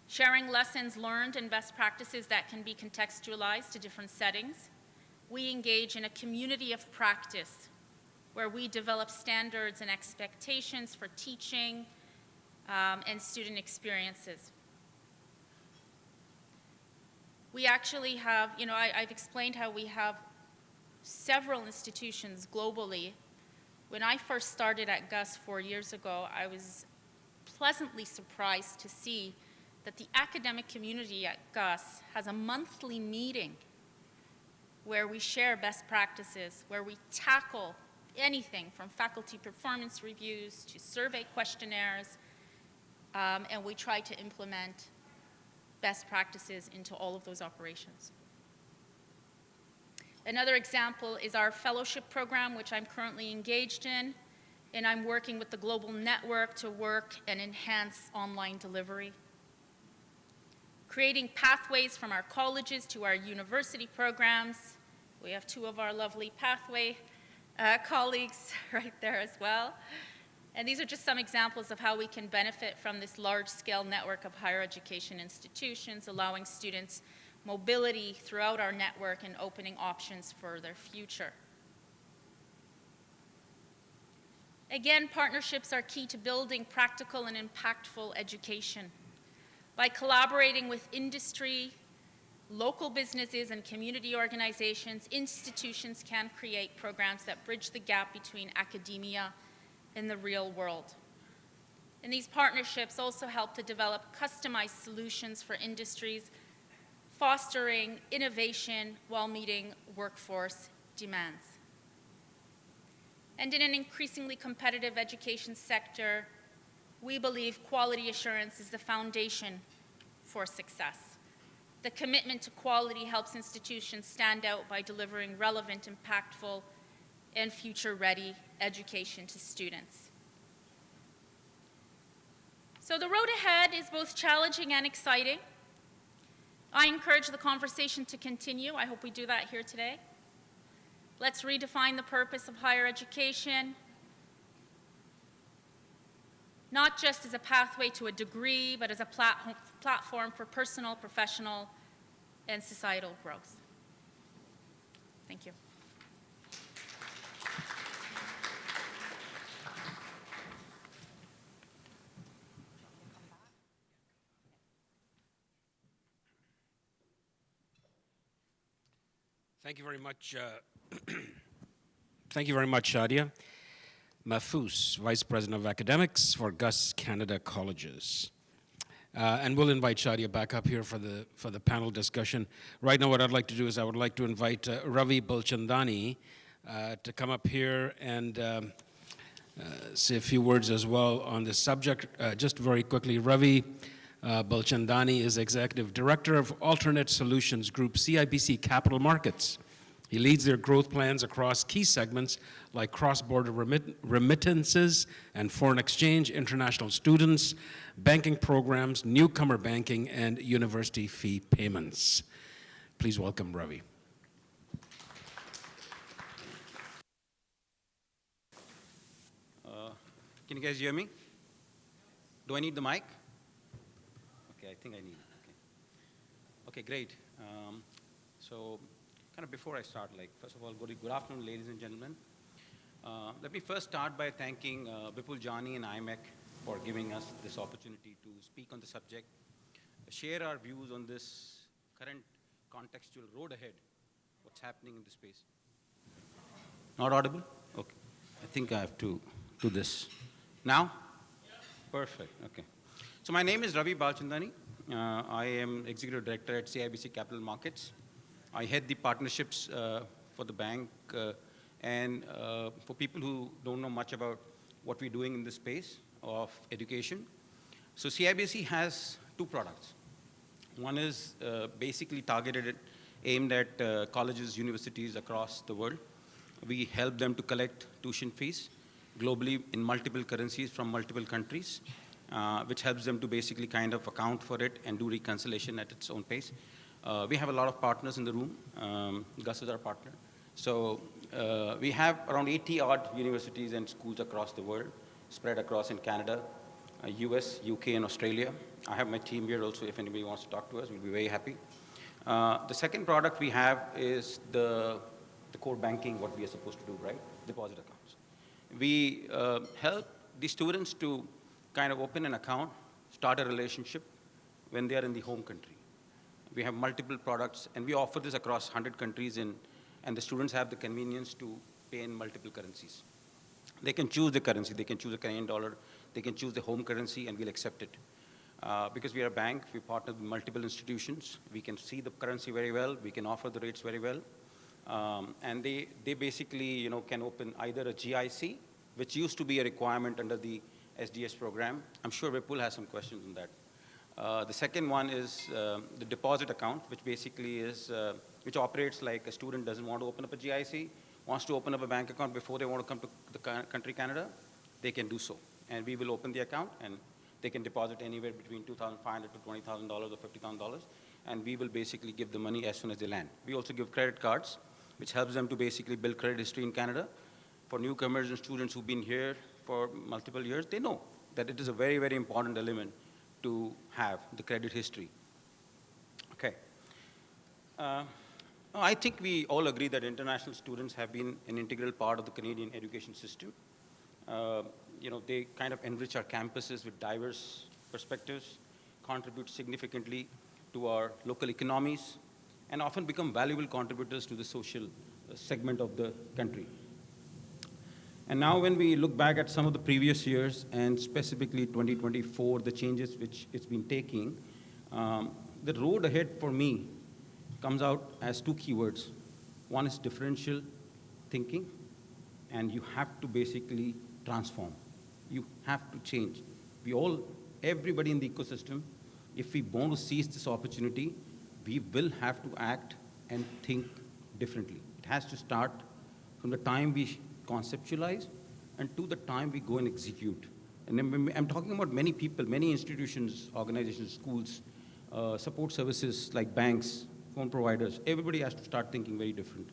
Sharing lessons learned and best practices that can be contextualized to different settings. We engage in a community of practice where we develop standards and expectations for teaching and student experiences. We actually have, I've explained how we have several institutions globally. When I first started at GUS 4 years ago, I was pleasantly surprised to see that the academic community at GUS has a monthly meeting where we share best practices, where we tackle anything from faculty performance reviews to survey questionnaires, and we try to implement best practices into all of those operations. Another example is our fellowship program, which I'm currently engaged in, and I'm working with the global network to work and enhance online delivery. Creating pathways from our colleges to our university programs. We have two of our lovely pathway colleagues right there as well. And these are just some examples of how we can benefit from this large-scale network of higher education institutions, allowing students mobility throughout our network and opening options for their future. Again, partnerships are key to building practical and impactful education. By collaborating with industry, local businesses and community organizations, institutions can create programs that bridge the gap between academia and the real world. And these partnerships also help to develop customized solutions for industries, fostering innovation while meeting workforce demands. And in an increasingly competitive education sector, we believe quality assurance is the foundation for success. The commitment to quality helps institutions stand out by delivering relevant, impactful, and future-ready education to students. So the road ahead is both challenging and exciting. I encourage the conversation to continue. I hope we do that here today. Let's redefine the purpose of higher education, not just as a pathway to a degree, but as a platform for personal, professional, and societal growth. Thank you. Thank you very much. Thank you very much, Shadia. Mahfouz, Vice President of Academics for Gus Canada Colleges. And we'll invite Shadia back up here for the panel discussion. Right now, what I'd like to do is I would like to invite Ravi Balchandani to come up here and say a few words as well on this subject. Just very quickly, Ravi Balchandani is Executive Director of Alternate Solutions Group, CIBC Capital Markets. He leads their growth plans across key segments like cross-border remittances and foreign exchange, international students, banking programs, newcomer banking, and university fee payments. Please welcome Ravi. Can you guys hear me? Do I need the mic? Okay, I think I need it. Okay, great. So, kind of before I start, first of all, good afternoon, ladies and gentlemen. Let me first start by thanking Vipul Jani and IMEC for giving us this opportunity to speak on the subject, share our views on this current contextual road ahead, what's happening in the space. Not audible? Okay. I think I have to do this. Now? Yeah. Perfect. Okay. So my name is Ravi Balchandani. I am Executive Director at CIBC Capital Markets. I head the partnerships for the bank and for people who don't know much about what we're doing in the space of education. So CIBC has two products. One is basically targeted, aimed at colleges, universities across the world. We help them to collect tuition fees globally in multiple currencies from multiple countries, which helps them to basically kind of account for it and do reconciliation at its own pace. We have a lot of partners in the room. Gus is our partner. So we have around 80-odd universities and schools across the world, spread across in Canada, US, UK, and Australia. I have my team here also. If anybody wants to talk to us, we'll be very happy. The second product we have is the core banking, what we are supposed to do, right? Deposit accounts. We help the students to kind of open an account, start a relationship when they are in the home country. We have multiple products, and we offer this across 100 countries, and the students have the convenience to pay in multiple currencies. They can choose the currency. They can choose a Canadian dollar. They can choose the home currency, and we'll accept it. Because we are a bank, we partner with multiple institutions. We can see the currency very well. We can offer the rates very well. And they basically, can open either a GIC, which used to be a requirement under the SDS program. I'm sure Vipul has some questions on that. The second one is the deposit account, which basically is, which operates like a student doesn't want to open up a GIC, wants to open up a bank account before they want to come to the country Canada, they can do so. And we will open the account, and they can deposit anywhere between $2,500 to $20,000 or $50,000, and we will basically give the money as soon as they land. We also give credit cards, which helps them to basically build credit history in Canada. For newcomers and students who've been here for multiple years, they know that it is a very, very important element to have the credit history. Okay. I think we all agree that international students have been an integral part of the Canadian education system. They kind of enrich our campuses with diverse perspectives, contribute significantly to our local economies, and often become valuable contributors to the social segment of the country. And now when we look back at some of the previous years, and specifically 2024, the changes which it's been taking, the road ahead for me comes out as two keywords. One is differential thinking, and you have to basically transform. You have to change. Everybody in the ecosystem, if we want to seize this opportunity, we will have to act and think differently. It has to start from the time we conceptualize and to the time we go and execute. And I'm talking about many people, many institutions, organizations, schools, support services like banks, phone providers. Everybody has to start thinking very different.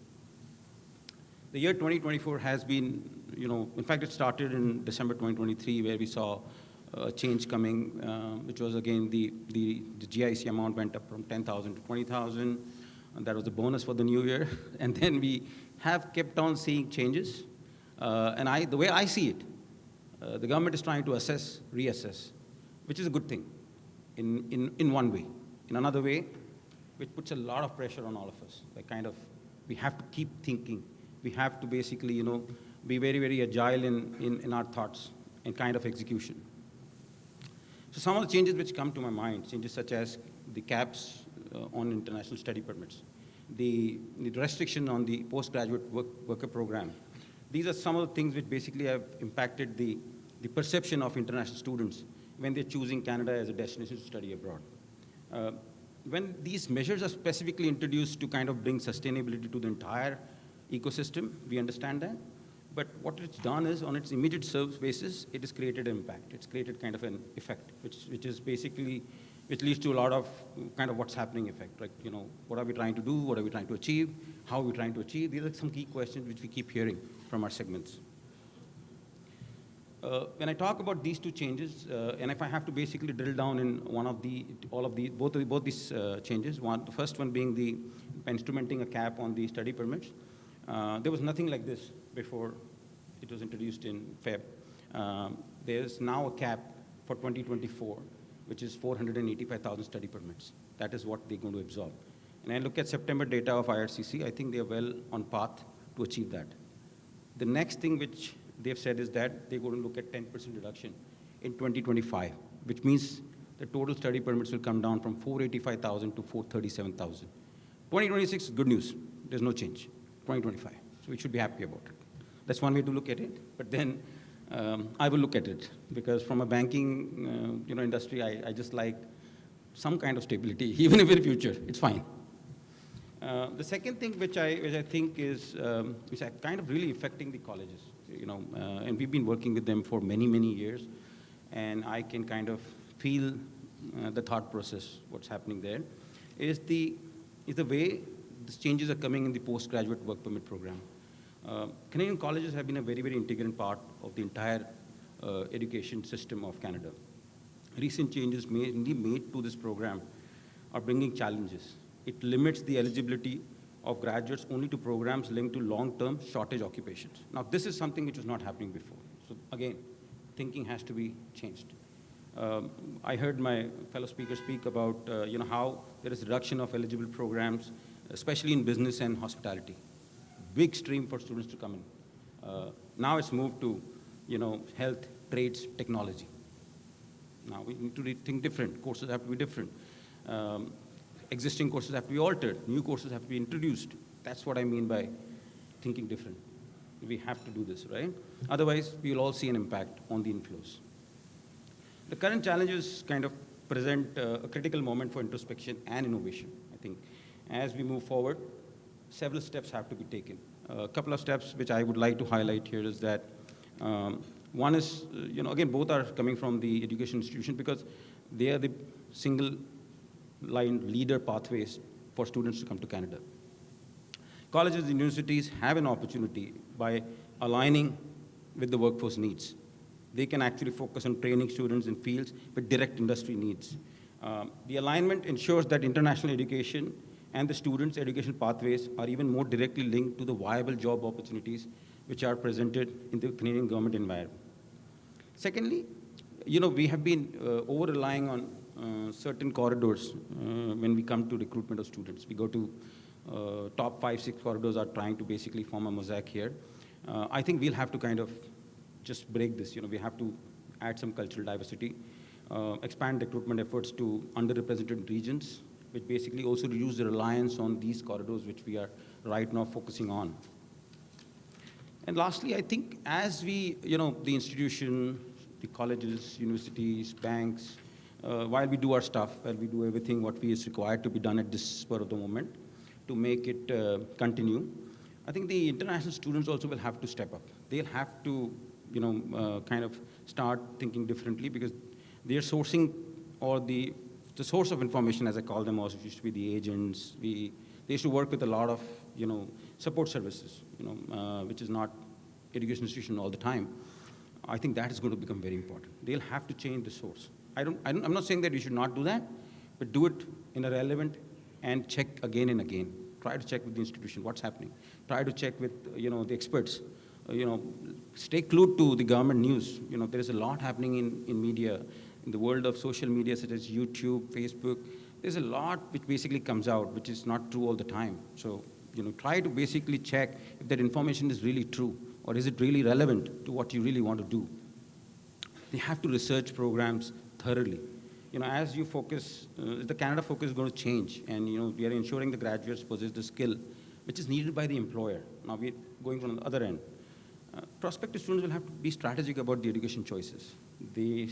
The year 2024 has been, in fact, it started in December 2023, where we saw a change coming, which was, again, the GIC amount went up from 10,000 to 20,000, and that was the bonus for the new year. And then we have kept on seeing changes. And the way I see it, the government is trying to assess, reassess, which is a good thing in one way. In another way, which puts a lot of pressure on all of us. We have to keep thinking. We have to basically, be very, very agile in our thoughts and kind of execution. So some of the changes which come to my mind, changes such as the caps on international study permits, the restriction on the postgraduate worker program. These are some of the things which basically have impacted the perception of international students when they're choosing Canada as a destination to study abroad. When these measures are specifically introduced to kind of bring sustainability to the entire ecosystem, we understand that. But what it's done is, on its immediate service basis, it has created an impact. It's created kind of an effect, which is basically, which leads to a lot of kind of what's happening effect. Like, what are we trying to do? What are we trying to achieve? How are we trying to achieve? These are some key questions which we keep hearing from our segments. When I talk about these two changes, and if I have to basically drill down in both these changes, the first one being the instrumenting a cap on the study permits. There was nothing like this before it was introduced in Feb. There's now a cap for 2024, which is 485,000 study permits. That is what they're going to absorb. And I look at September data of IRCC, I think they're well on path to achieve that. The next thing which they've said is that they're going to look at 10% reduction in 2025, which means the total study permits will come down from 485,000 to 437,000. 2026 is good news. There's no change. 2025. So we should be happy about it. That's one way to look at it. But then I will look at it, because from a banking industry, I just like some kind of stability, even if in the future, it's fine. The second thing which I think is kind of really affecting the colleges, and we've been working with them for many, many years, and I can kind of feel the thought process, what's happening there, is the way these changes are coming in the postgraduate work permit program. Canadian colleges have been a very, very integral part of the entire education system of Canada. Recent changes mainly made to this program are bringing challenges. It limits the eligibility of graduates only to programs linked to long-term shortage occupations. Now, this is something which was not happening before. So again, thinking has to be changed. I heard my fellow speaker speak about how there is reduction of eligible programs, especially in business and hospitality. Big stream for students to come in. Now it's moved to health, trades, technology. Now we need to think different. Courses have to be different. Existing courses have to be altered. New courses have to be introduced. That's what I mean by thinking different. We have to do this, right? Otherwise, we'll all see an impact on the inflows. The current challenges kind of present a critical moment for introspection and innovation. I think as we move forward, several steps have to be taken. A couple of steps which I would like to highlight here is that one is, again, both are coming from the education institution, because they are the single line leader pathways for students to come to Canada. Colleges and universities have an opportunity by aligning with the workforce needs. They can actually focus on training students in fields with direct industry needs. The alignment ensures that international education and the students' education pathways are even more directly linked to the viable job opportunities which are presented in the Canadian government environment. Secondly, we have been over-relying on certain corridors when we come to recruitment of students. We go to top 5, 6 corridors are trying to basically form a mosaic here. I think we'll have to kind of just break this. We have to add some cultural diversity, expand recruitment efforts to underrepresented regions, which basically also reduce the reliance on these corridors, which we are right now focusing on. And lastly, I think as we, the institution, the colleges, universities, banks, while we do our stuff, while we do everything what is required to be done at this spur of the moment to make it continue, I think the international students also will have to step up. They'll have to, kind of start thinking differently, because their sourcing or the source of information, as I call them, also used to be the agents. They used to work with a lot of, support services, which is not education institution all the time. I think that is going to become very important. They'll have to change the source. I'm not saying that you should not do that, but do it in a relevant and check again and again. Try to check with the institution what's happening. Try to check with the experts. Stay glued to the government news. There is a lot happening in media, in the world of social media such as YouTube, Facebook. There's a lot which basically comes out, which is not true all the time. So try to basically check if that information is really true, or is it really relevant to what you really want to do. They have to research programs thoroughly. As you focus, the Canada focus is going to change, and we are ensuring the graduates possess the skill which is needed by the employer. Now we're going from the other end. Prospective students will have to be strategic about the education choices. They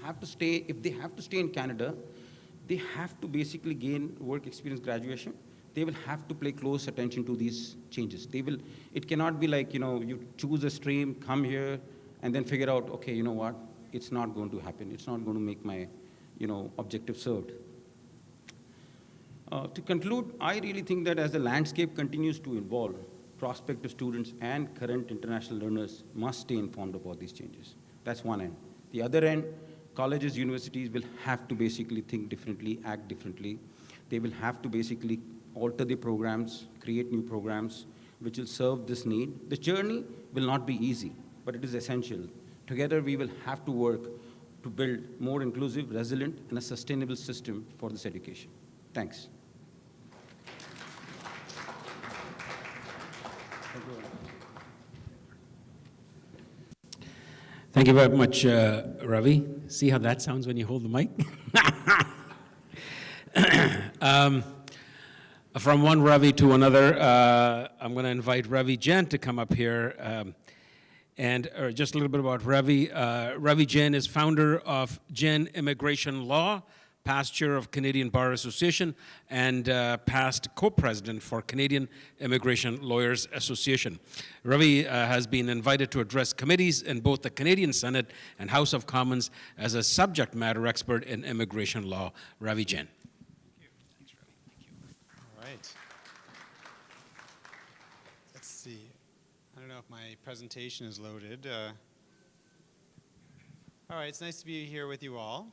have to stay, if they have to stay in Canada, they have to basically gain work experience graduation. They will have to pay close attention to these changes. It cannot be like, you choose a stream, come here, and then figure out, okay, you know what, it's not going to happen. It's not going to make my, objective served. To conclude, I really think that as the landscape continues to evolve, prospective students and current international learners must stay informed about these changes. That's one end. The other end, colleges, universities will have to basically think differently, act differently. They will have to basically alter their programs, create new programs, which will serve this need. The journey will not be easy, but it is essential. Together, we will have to work to build more inclusive, resilient, and a sustainable system for this education. Thanks. Thank you very much, Ravi. See how that sounds when you hold the mic? From one Ravi to another, I'm going to invite Ravi Jain to come up here. And just a little bit about Ravi. Ravi Jain is founder of Jain Immigration Law, past chair of Canadian Bar Association, and past co-president for Canadian Immigration Lawyers Association. Ravi has been invited to address committees in both the Canadian Senate and House of Commons as a subject matter expert in immigration law. Ravi Jain. Thank you. Thanks, Ravi. Thank you. All right. Let's see. I don't know if my presentation is loaded. All right, it's nice to be here with you all.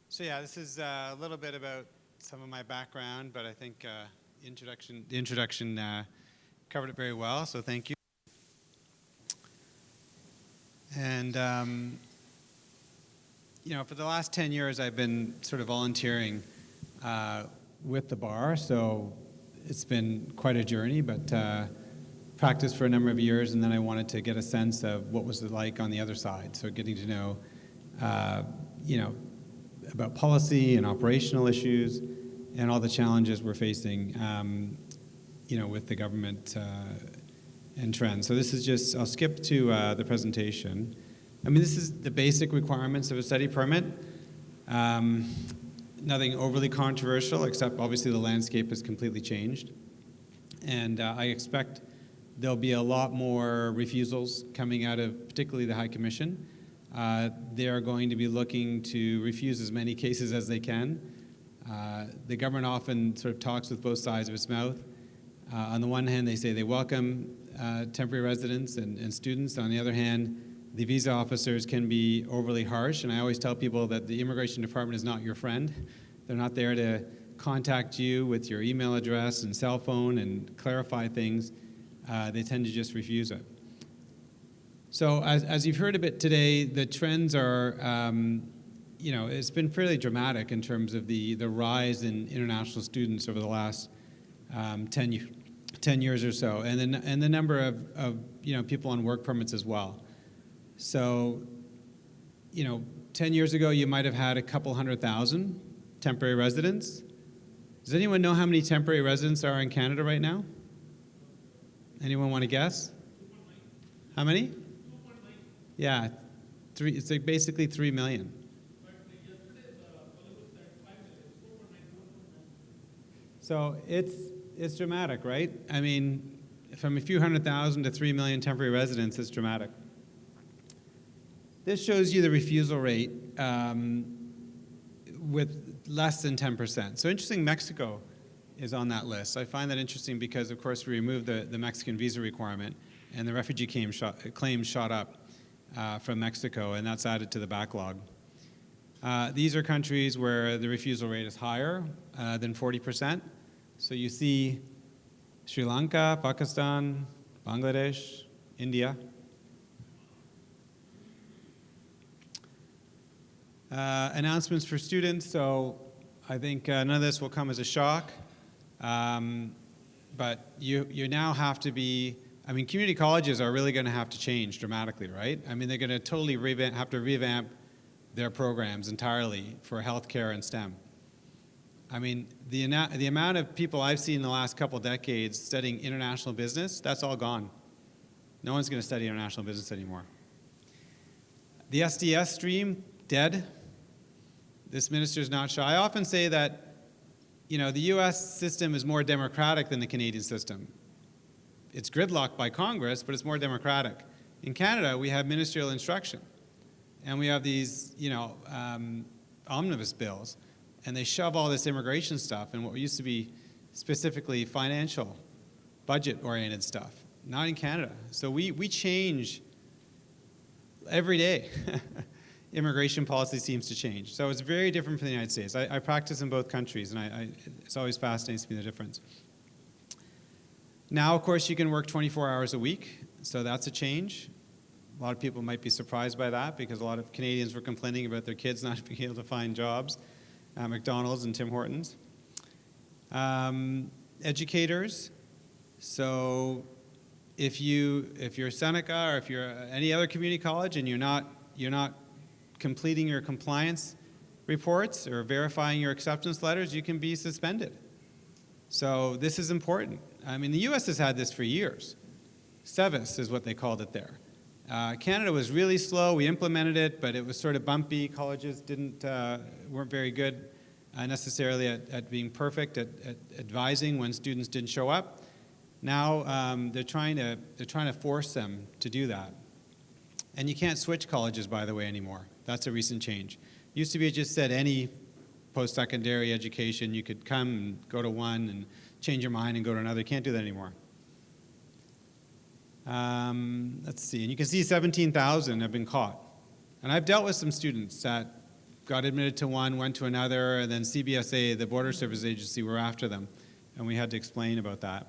So yeah, this is a little bit about some of my background, but I think the introduction covered it very well, so thank you. And for the last 10 years, I've been sort of volunteering with the bar, so it's been quite a journey, but practiced for a number of years, and then I wanted to get a sense of what was it like on the other side. So getting to know, about policy and operational issues and all the challenges we're facing, with the government and trends. So this is just, I'll skip to the presentation. I mean, this is the basic requirements of a study permit. Nothing overly controversial, except obviously the landscape has completely changed. And I expect there'll be a lot more refusals coming out of particularly the High Commission. They are going to be looking to refuse as many cases as they can. The government often sort of talks with both sides of its mouth. On the one hand, they say they welcome temporary residents and students. On the other hand, the visa officers can be overly harsh. And I always tell people that the Immigration Department is not your friend. They're not there to contact you with your email address and cell phone and clarify things. They tend to just refuse it. So as you've heard a bit today, the trends are it's been fairly dramatic in terms of the rise in international students over the last 10 years or so, and the number of people on work permits as well. So, 10 years ago, you might have had a couple 100,000 temporary residents. Does anyone know how many temporary residents are in Canada right now? Anyone want to guess? How many? 2.9. Yeah, it's like basically 3 million. So it's dramatic, right? I mean, from a few 100,000 to 3 million temporary residents, it's dramatic. This shows you the refusal rate with less than 10%. So interesting, Mexico is on that list. I find that interesting because, of course, we removed the Mexican visa requirement, and the refugee claims shot up from Mexico, and that's added to the backlog. These are countries where the refusal rate is higher than 40%. So you see Sri Lanka, Pakistan, Bangladesh, India. Announcements for students. So I think none of this will come as a shock. But you now have to be, community colleges are really going to have to change dramatically, right? They're going to totally have to revamp their programs entirely for healthcare and STEM. The amount of people I've seen in the last couple decades studying international business, that's all gone. No one's going to study international business anymore. The SDS stream, dead. This minister's not shy. I often say that, the US system is more democratic than the Canadian system. It's gridlocked by Congress, but it's more democratic. In Canada, we have ministerial instruction. And we have these, omnibus bills. And they shove all this immigration stuff and what used to be specifically financial, budget-oriented stuff. Not in Canada. So we change every day. Immigration policy seems to change. So it's very different from the United States. I practice in both countries, and it's always fascinating to me the difference. Now, of course, you can work 24 hours a week, so that's a change. A lot of people might be surprised by that because a lot of Canadians were complaining about their kids not being able to find jobs at McDonald's and Tim Hortons. Educators. So if you're Seneca or if you're any other community college and you're not completing your compliance reports or verifying your acceptance letters, you can be suspended. So this is important. The U.S. has had this for years. SEVIS is what they called it there. Canada was really slow. We implemented it, but it was sort of bumpy. Colleges weren't very good necessarily at being perfect at advising when students didn't show up. Now they're trying to force them to do that. And you can't switch colleges, by the way, anymore. That's a recent change. Used to be it just said any post-secondary education, you could come and go to one and change your mind and go to another. You can't do that anymore. Let's see, and you can see 17,000 have been caught. And I've dealt with some students that got admitted to one, went to another, and then CBSA, the Border Service Agency, were after them. And we had to explain about that.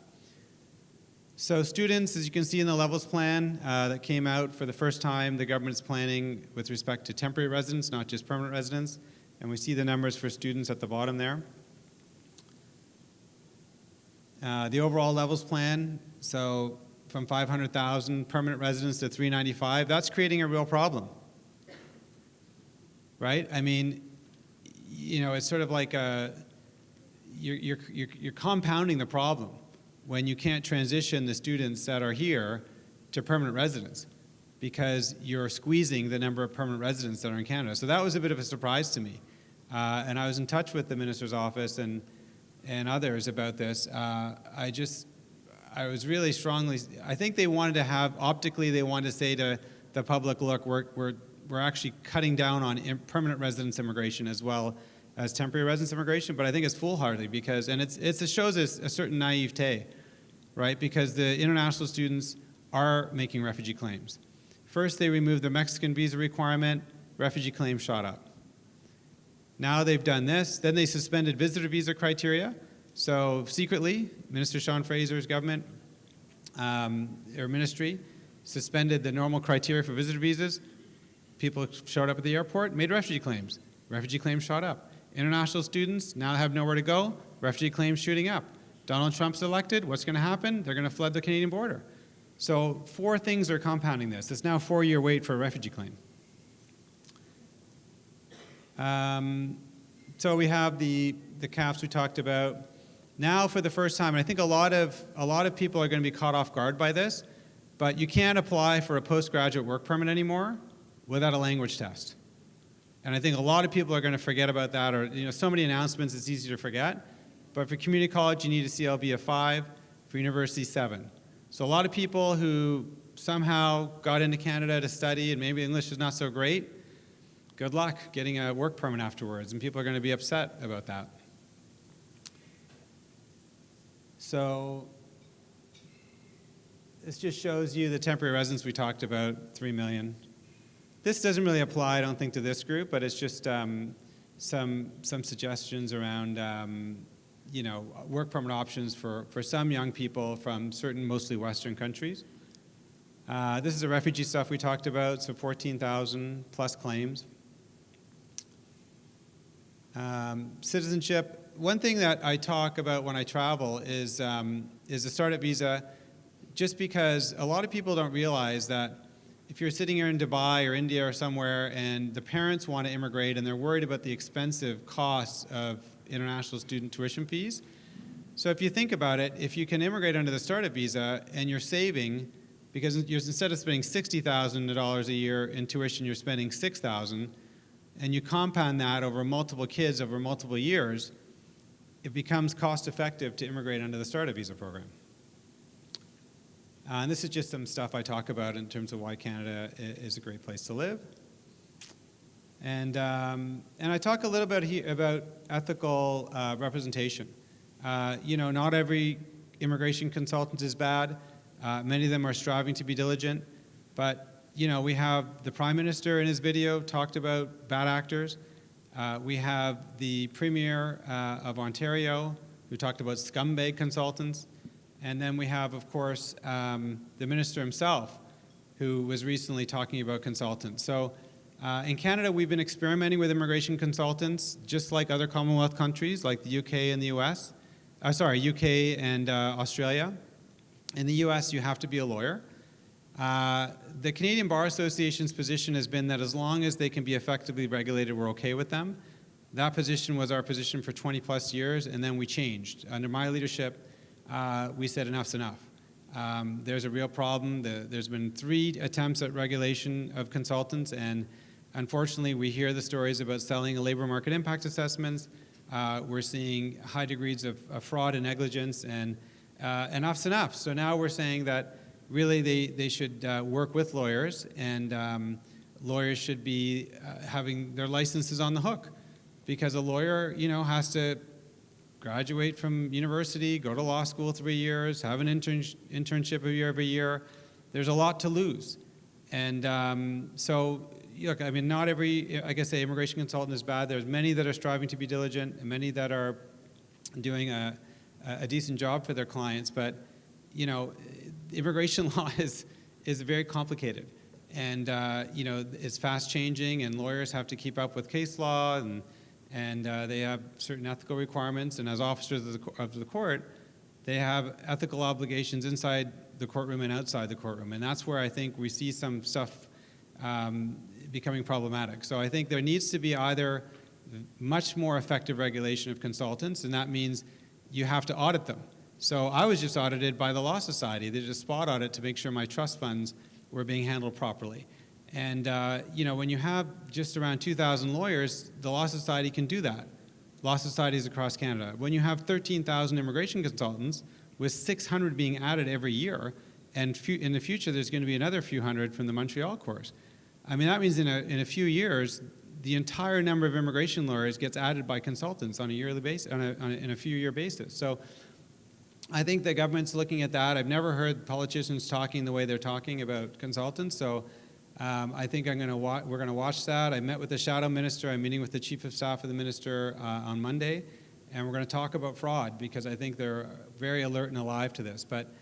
So students, as you can see in the levels plan that came out for the first time, the government's planning with respect to temporary residents, not just permanent residents. And we see the numbers for students at the bottom there. The overall levels plan, so from 500,000 permanent residents to 395, that's creating a real problem, right? It's sort of like you're compounding the problem when you can't transition the students that are here to permanent residents because you're squeezing the number of permanent residents that are in Canada. So that was a bit of a surprise to me. And I was in touch with the minister's office and others about this. I was really strongly, I think they wanted to have, optically they wanted to say to the public, look, we're actually cutting down on permanent residence immigration as well as temporary residence immigration, but I think it's foolhardy because, and it shows a certain naivete, right? Because the international students are making refugee claims. First, they removed the Mexican visa requirement, refugee claims shot up. Now they've done this, then they suspended visitor visa criteria. So secretly, Minister Sean Fraser's government, or ministry, suspended the normal criteria for visitor visas. People showed up at the airport, made refugee claims. refugee claims shot up. International students now have nowhere to go, refugee claims shooting up. Donald Trump's elected, what's going to happen? They're going to flood the Canadian border. So 4 things are compounding this. It's now a 4-year wait for a refugee claim. So we have the caps we talked about. Now for the first time, and I think a lot of people are going to be caught off guard by this, but you can't apply for a postgraduate work permit anymore without a language test. And I think a lot of people are going to forget about that, or so many announcements it's easy to forget. But for community college, you need a CLB of 5, for university 7. So a lot of people who somehow got into Canada to study and maybe English is not so great, good luck getting a work permit afterwards, and people are going to be upset about that. So this just shows you the temporary residence we talked about, 3 million. This doesn't really apply, I don't think, to this group, but it's just some suggestions around work permit options for some young people from certain, mostly Western countries. This is the refugee stuff we talked about, so 14,000 plus claims. Citizenship, one thing that I talk about when I travel is the startup visa, just because a lot of people don't realize that if you're sitting here in Dubai or India or somewhere and the parents want to immigrate and they're worried about the expensive costs of international student tuition fees. So if you think about it, if you can immigrate under the startup visa and you're saving, because instead of spending $60,000 a year in tuition, you're spending $6,000, and you compound that over multiple kids over multiple years, it becomes cost effective to immigrate under the startup visa program. And this is just some stuff I talk about in terms of why Canada is a great place to live. And I talk a little bit about ethical representation. Not every immigration consultant is bad. Many of them are striving to be diligent. But, we have the Prime Minister in his video talked about bad actors. We have the Premier of Ontario who talked about scumbag consultants. And then we have, of course, the Minister himself who was recently talking about consultants. So in Canada, we've been experimenting with immigration consultants, just like other Commonwealth countries, like the UK and the US. UK and Australia. In the US, you have to be a lawyer. The Canadian Bar Association's position has been that as long as they can be effectively regulated, we're okay with them. That position was our position for 20 plus years, and then we changed. Under my leadership, we said enough's enough. There's a real problem. There's been 3 attempts at regulation of consultants, and unfortunately, we hear the stories about selling labor market impact assessments. We're seeing high degrees of fraud and negligence, and enough's enough. So now we're saying that really they should work with lawyers, and lawyers should be having their licenses on the hook, because a lawyer, has to graduate from university, go to law school 3 years, have an internship every year. There's a lot to lose. And so, look, I mean, not every, I guess, immigration consultant is bad. There's many that are striving to be diligent, and many that are doing a decent job for their clients. But, immigration law is very complicated. And, it's fast changing, and lawyers have to keep up with case law, and they have certain ethical requirements, and as officers of the court, they have ethical obligations inside the courtroom and outside the courtroom, and that's where I think we see some stuff becoming problematic. So I think there needs to be either much more effective regulation of consultants, and that means you have to audit them. So I was just audited by the Law Society. They did a spot audit to make sure my trust funds were being handled properly. And, when you have just around 2,000 lawyers, the Law Society can do that. Law societies across Canada. When you have 13,000 immigration consultants, with 600 being added every year, and in the future there's going to be another few hundred from the Montreal course. I mean, that means in a few years, the entire number of immigration lawyers gets added by consultants on a yearly basis, in a few-year basis. So I think the government's looking at that. I've never heard politicians talking the way they're talking about consultants, so I think we're going to watch that. I met with the shadow minister. I'm meeting with the chief of staff of the minister on Monday, and we're going to talk about fraud because I think they're very alert and alive to this. But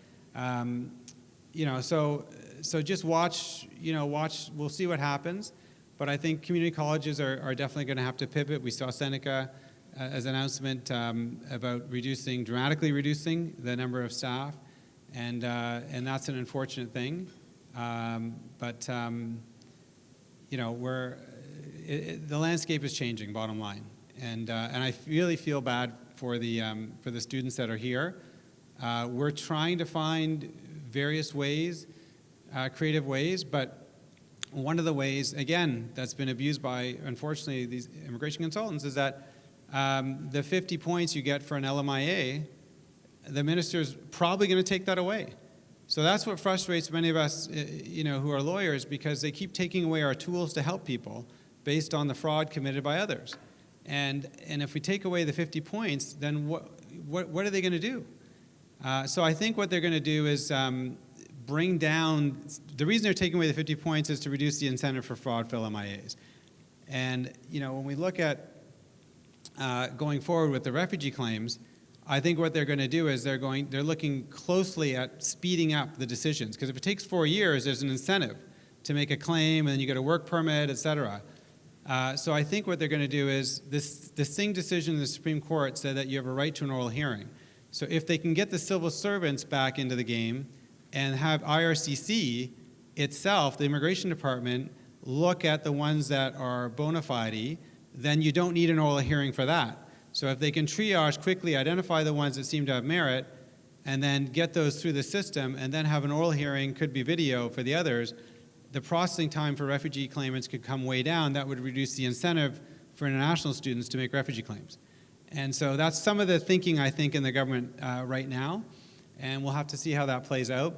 so just watch. We'll see what happens. But I think community colleges are definitely going to have to pivot. We saw Seneca as an announcement about dramatically reducing the number of staff, and that's an unfortunate thing. You know, the landscape is changing, bottom line, and I really feel bad for the students that are here. We're trying to find various ways, creative ways, but one of the ways, again, that's been abused by, unfortunately, these immigration consultants is that the 50 points you get for an LMIA, the minister's probably going to take that away. So that's what frustrates many of us, you know, who are lawyers, because they keep taking away our tools to help people based on the fraud committed by others. And if we take away the 50 points, then what are they going to do? So I think what they're going to do is bring down, the reason they're taking away the 50 points is to reduce the incentive for fraud for LMIAs. And, you know, when we look at going forward with the refugee claims, I think what they're going to do is they're looking closely at speeding up the decisions. Because if it takes 4 years, there's an incentive to make a claim, and then you get a work permit, et cetera. So I think what they're going to do is the Singh decision in the Supreme Court said that you have a right to an oral hearing. So if they can get the civil servants back into the game and have IRCC itself, the Immigration Department, look at the ones that are bona fide, then you don't need an oral hearing for that. So if they can triage quickly, identify the ones that seem to have merit, and then get those through the system, and then have an oral hearing, could be video for the others, the processing time for refugee claimants could come way down. That would reduce the incentive for international students to make refugee claims. And so that's some of the thinking, I think, in the government right now. And we'll have to see how that plays out.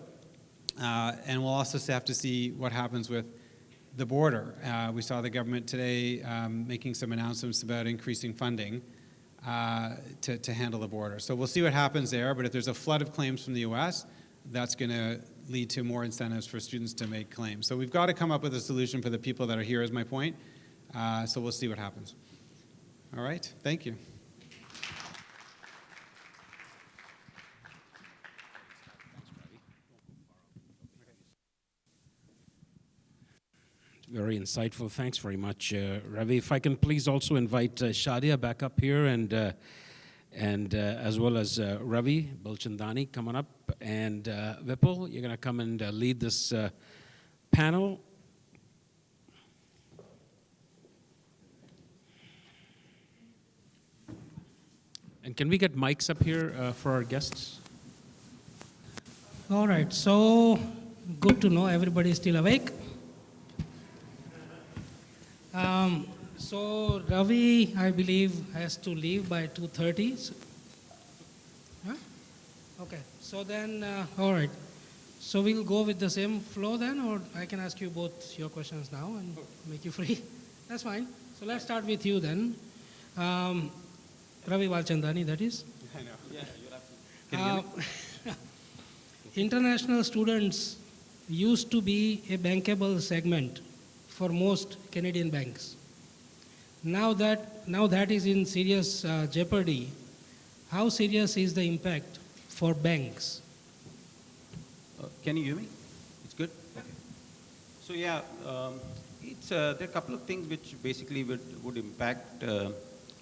And we'll also have to see what happens with the border. We saw the government today making some announcements about increasing funding to handle the border. So we'll see what happens there, but if there's a flood of claims from the US, that's going to lead to more incentives for students to make claims. So we've got to come up with a solution for the people that are here, is my point. So we'll see what happens. All right, thank you. Very insightful. Thanks very much, Ravi. If I can please also invite Shadia back up here, and as well as Ravi Balchandani coming up, and Vipul, you're going to come and lead this panel. And can we get mics up here for our guests? All right, so good to know everybody is still awake. So Ravi, I believe, has to leave by 2:30. So, huh? Okay, so then, all right. So we'll go with the same flow then, or I can ask you both your questions now and make you free. That's fine. So let's start with you then. Ravi Balchandani, that is. I know. Yeah, you'll have to. International students used to be a bankable segment for most Canadian banks. Now that is in serious jeopardy, how serious is the impact for banks? Can you hear me? It's good? Okay. So yeah, there are a couple of things which basically would impact,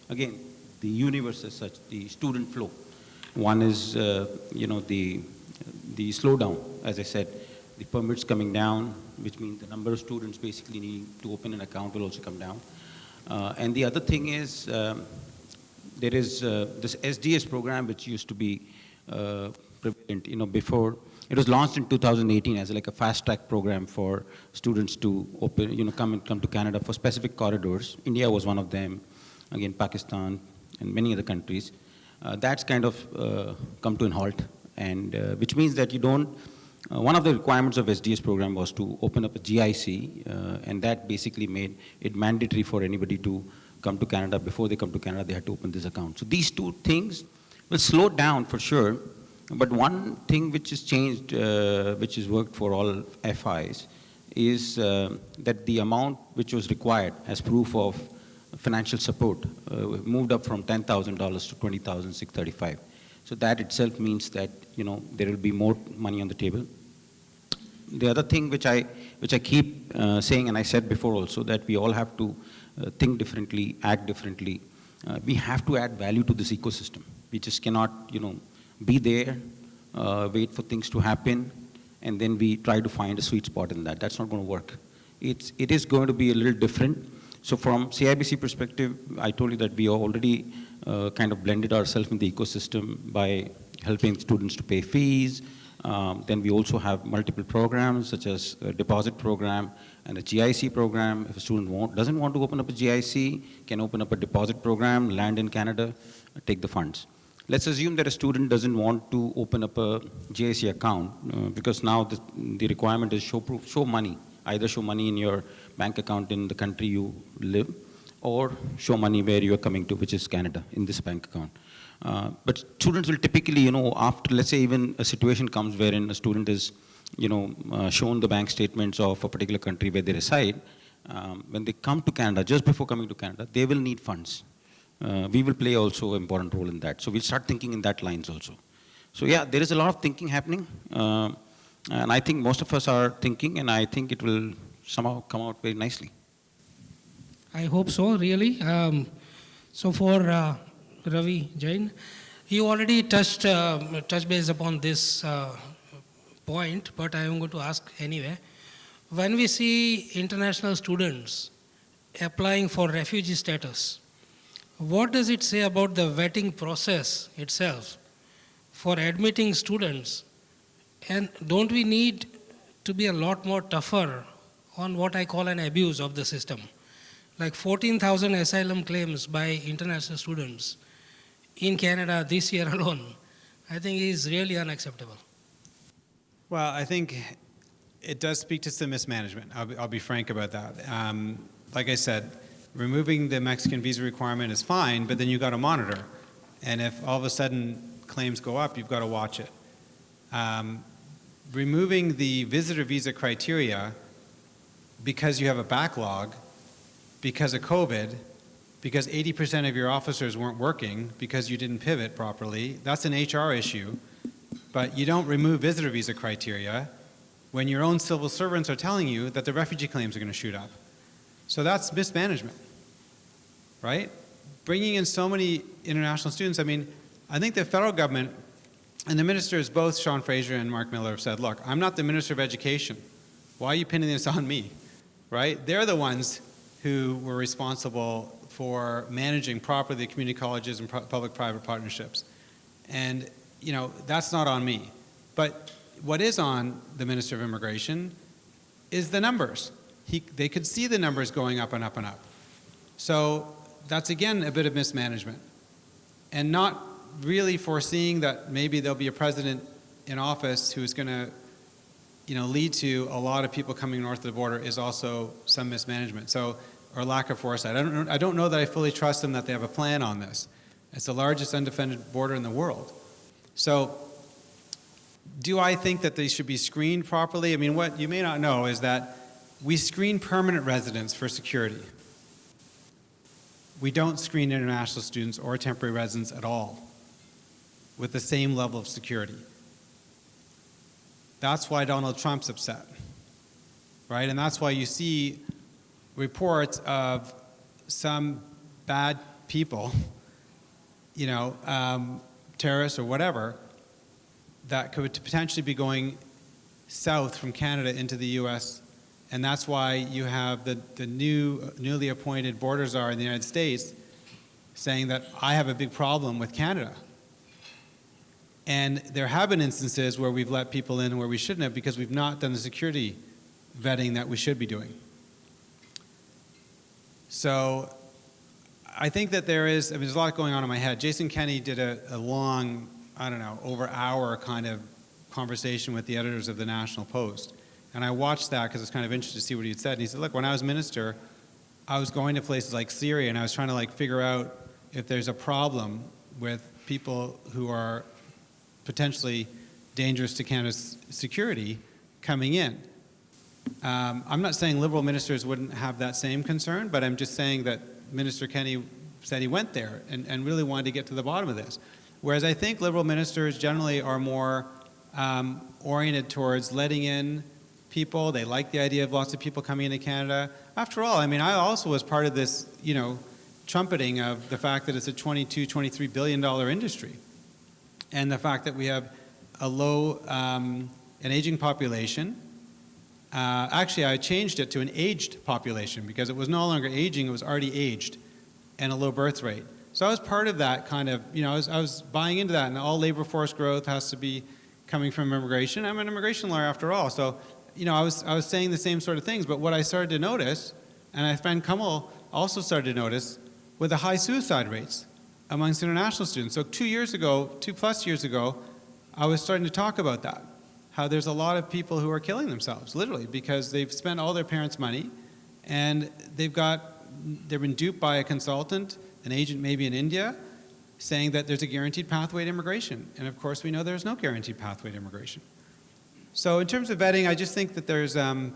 again, the universe as such, the student flow. One is, you know, the slowdown, as I said, the permits coming down, which means the number of students basically needing to open an account will also come down. And the other thing is, there is this SDS program, which used to be prevalent, you know, before. It was launched in 2018 as like a fast-track program for students to open, you know, come to Canada for specific corridors. India was one of them, again, Pakistan, and many other countries. That's kind of come to an halt, and which means that you don't. One of the requirements of SDS program was to open up a GIC, and that basically made it mandatory for anybody to come to Canada. Before they come to Canada, they had to open this account. So these two things will slow down for sure. But one thing which has changed, which has worked for all FIs, is that the amount which was required as proof of financial support moved up from $10,000 to $20,635. So that itself means that, you know, there will be more money on the table. the other thing which I keep saying, and I said before also, that we all have to think differently, act differently. We have to add value to this ecosystem. We just cannot, be there, wait for things to happen, and then we try to find a sweet spot in that. That's not going to work. It is going to be a little different. So from CIBC perspective, I told you that we already kind of blended ourselves in the ecosystem by helping students to pay fees. Then we also have multiple programs such as a deposit program and a GIC program. If a student doesn't want to open up a GIC, can open up a deposit program, land in Canada, take the funds. Let's assume that a student doesn't want to open up a GIC account because now the requirement is show money. Either show money in your bank account in the country you live, or show money where you are coming to, which is Canada, in this bank account. But students will typically, after, let's say, even a situation comes wherein a student is, shown the bank statements of a particular country where they reside, when they come to Canada, just before coming to Canada, they will need funds. We will play also an important role in that. So we'll start thinking in that lines also. So yeah, there is a lot of thinking happening. And I think most of us are thinking, and I think it will somehow come out very nicely. I hope so, really. So for Ravi Jain, you already touched base upon this point, but I am going to ask anyway. When we see international students applying for refugee status, what does it say about the vetting process itself for admitting students? And don't we need to be a lot more tougher on what I call an abuse of the system? Like 14,000 asylum claims by international students in Canada this year alone, I think is really unacceptable. Well, I think it does speak to some mismanagement. I'll be frank about that. Like I said, removing the Mexican visa requirement is fine, but then you've got to monitor. And if all of a sudden claims go up, you've got to watch it. Removing the visitor visa criteria because you have a backlog, because of COVID, because 80% of your officers weren't working because you didn't pivot properly, that's an HR issue. But you don't remove visitor visa criteria when your own civil servants are telling you that the refugee claims are going to shoot up. So that's mismanagement, right? Bringing in so many international students, I mean, I think the federal government and the ministers, both Sean Fraser and Mark Miller, have said, look, I'm not the Minister of Education. Why are you pinning this on me, right? They're the ones who were responsible for managing properly the community colleges and public-private partnerships. And, that's not on me. But what is on the Minister of Immigration is the numbers. They could see the numbers going up and up and up. So that's, again, a bit of mismanagement. And not really foreseeing that maybe there'll be a president in office who is going to, lead to a lot of people coming north of the border is also some mismanagement. So, or lack of foresight. I don't know that I fully trust them that they have a plan on this. It's the largest undefended border in the world. So, do I think that they should be screened properly? I mean, what you may not know is that we screen permanent residents for security. We don't screen international students or temporary residents at all with the same level of security. That's why Donald Trump's upset, right? And that's why you see reports of some bad people, terrorists or whatever, that could potentially be going south from Canada into the U.S. And that's why you have the newly appointed border czar in the United States saying that I have a big problem with Canada. And there have been instances where we've let people in where we shouldn't have because we've not done the security vetting that we should be doing. So I think that there's a lot going on in my head. Jason Kenney did a long, over hour kind of conversation with the editors of the National Post. And I watched that because I was kind of interested to see what he had said. And he said, look, when I was minister, I was going to places like Syria and I was trying to figure out if there's a problem with people who are potentially dangerous to Canada's security coming in. I'm not saying Liberal ministers wouldn't have that same concern, but I'm just saying that Minister Kenney said he went there and really wanted to get to the bottom of this. Whereas I think Liberal ministers generally are more oriented towards letting in people. They like the idea of lots of people coming into Canada. After all, I mean, I also was part of this, trumpeting of the fact that it's a $22, $23 billion industry. And the fact that we have a low, an aging population. Actually, I changed it to an aged population because it was no longer aging, it was already aged, and a low birth rate. So I was part of that kind of, I was buying into that, and all labor force growth has to be coming from immigration. I'm an immigration lawyer after all, so I was saying the same sort of things. But what I started to notice, and my friend Kamal also started to notice, were the high suicide rates amongst international students. So 2+ years ago, I was starting to talk about that, how there's a lot of people who are killing themselves, literally, because they've spent all their parents' money, and they've been duped by a consultant, an agent maybe in India, saying that there's a guaranteed pathway to immigration. And of course, we know there's no guaranteed pathway to immigration. So in terms of vetting, I just think that there's, I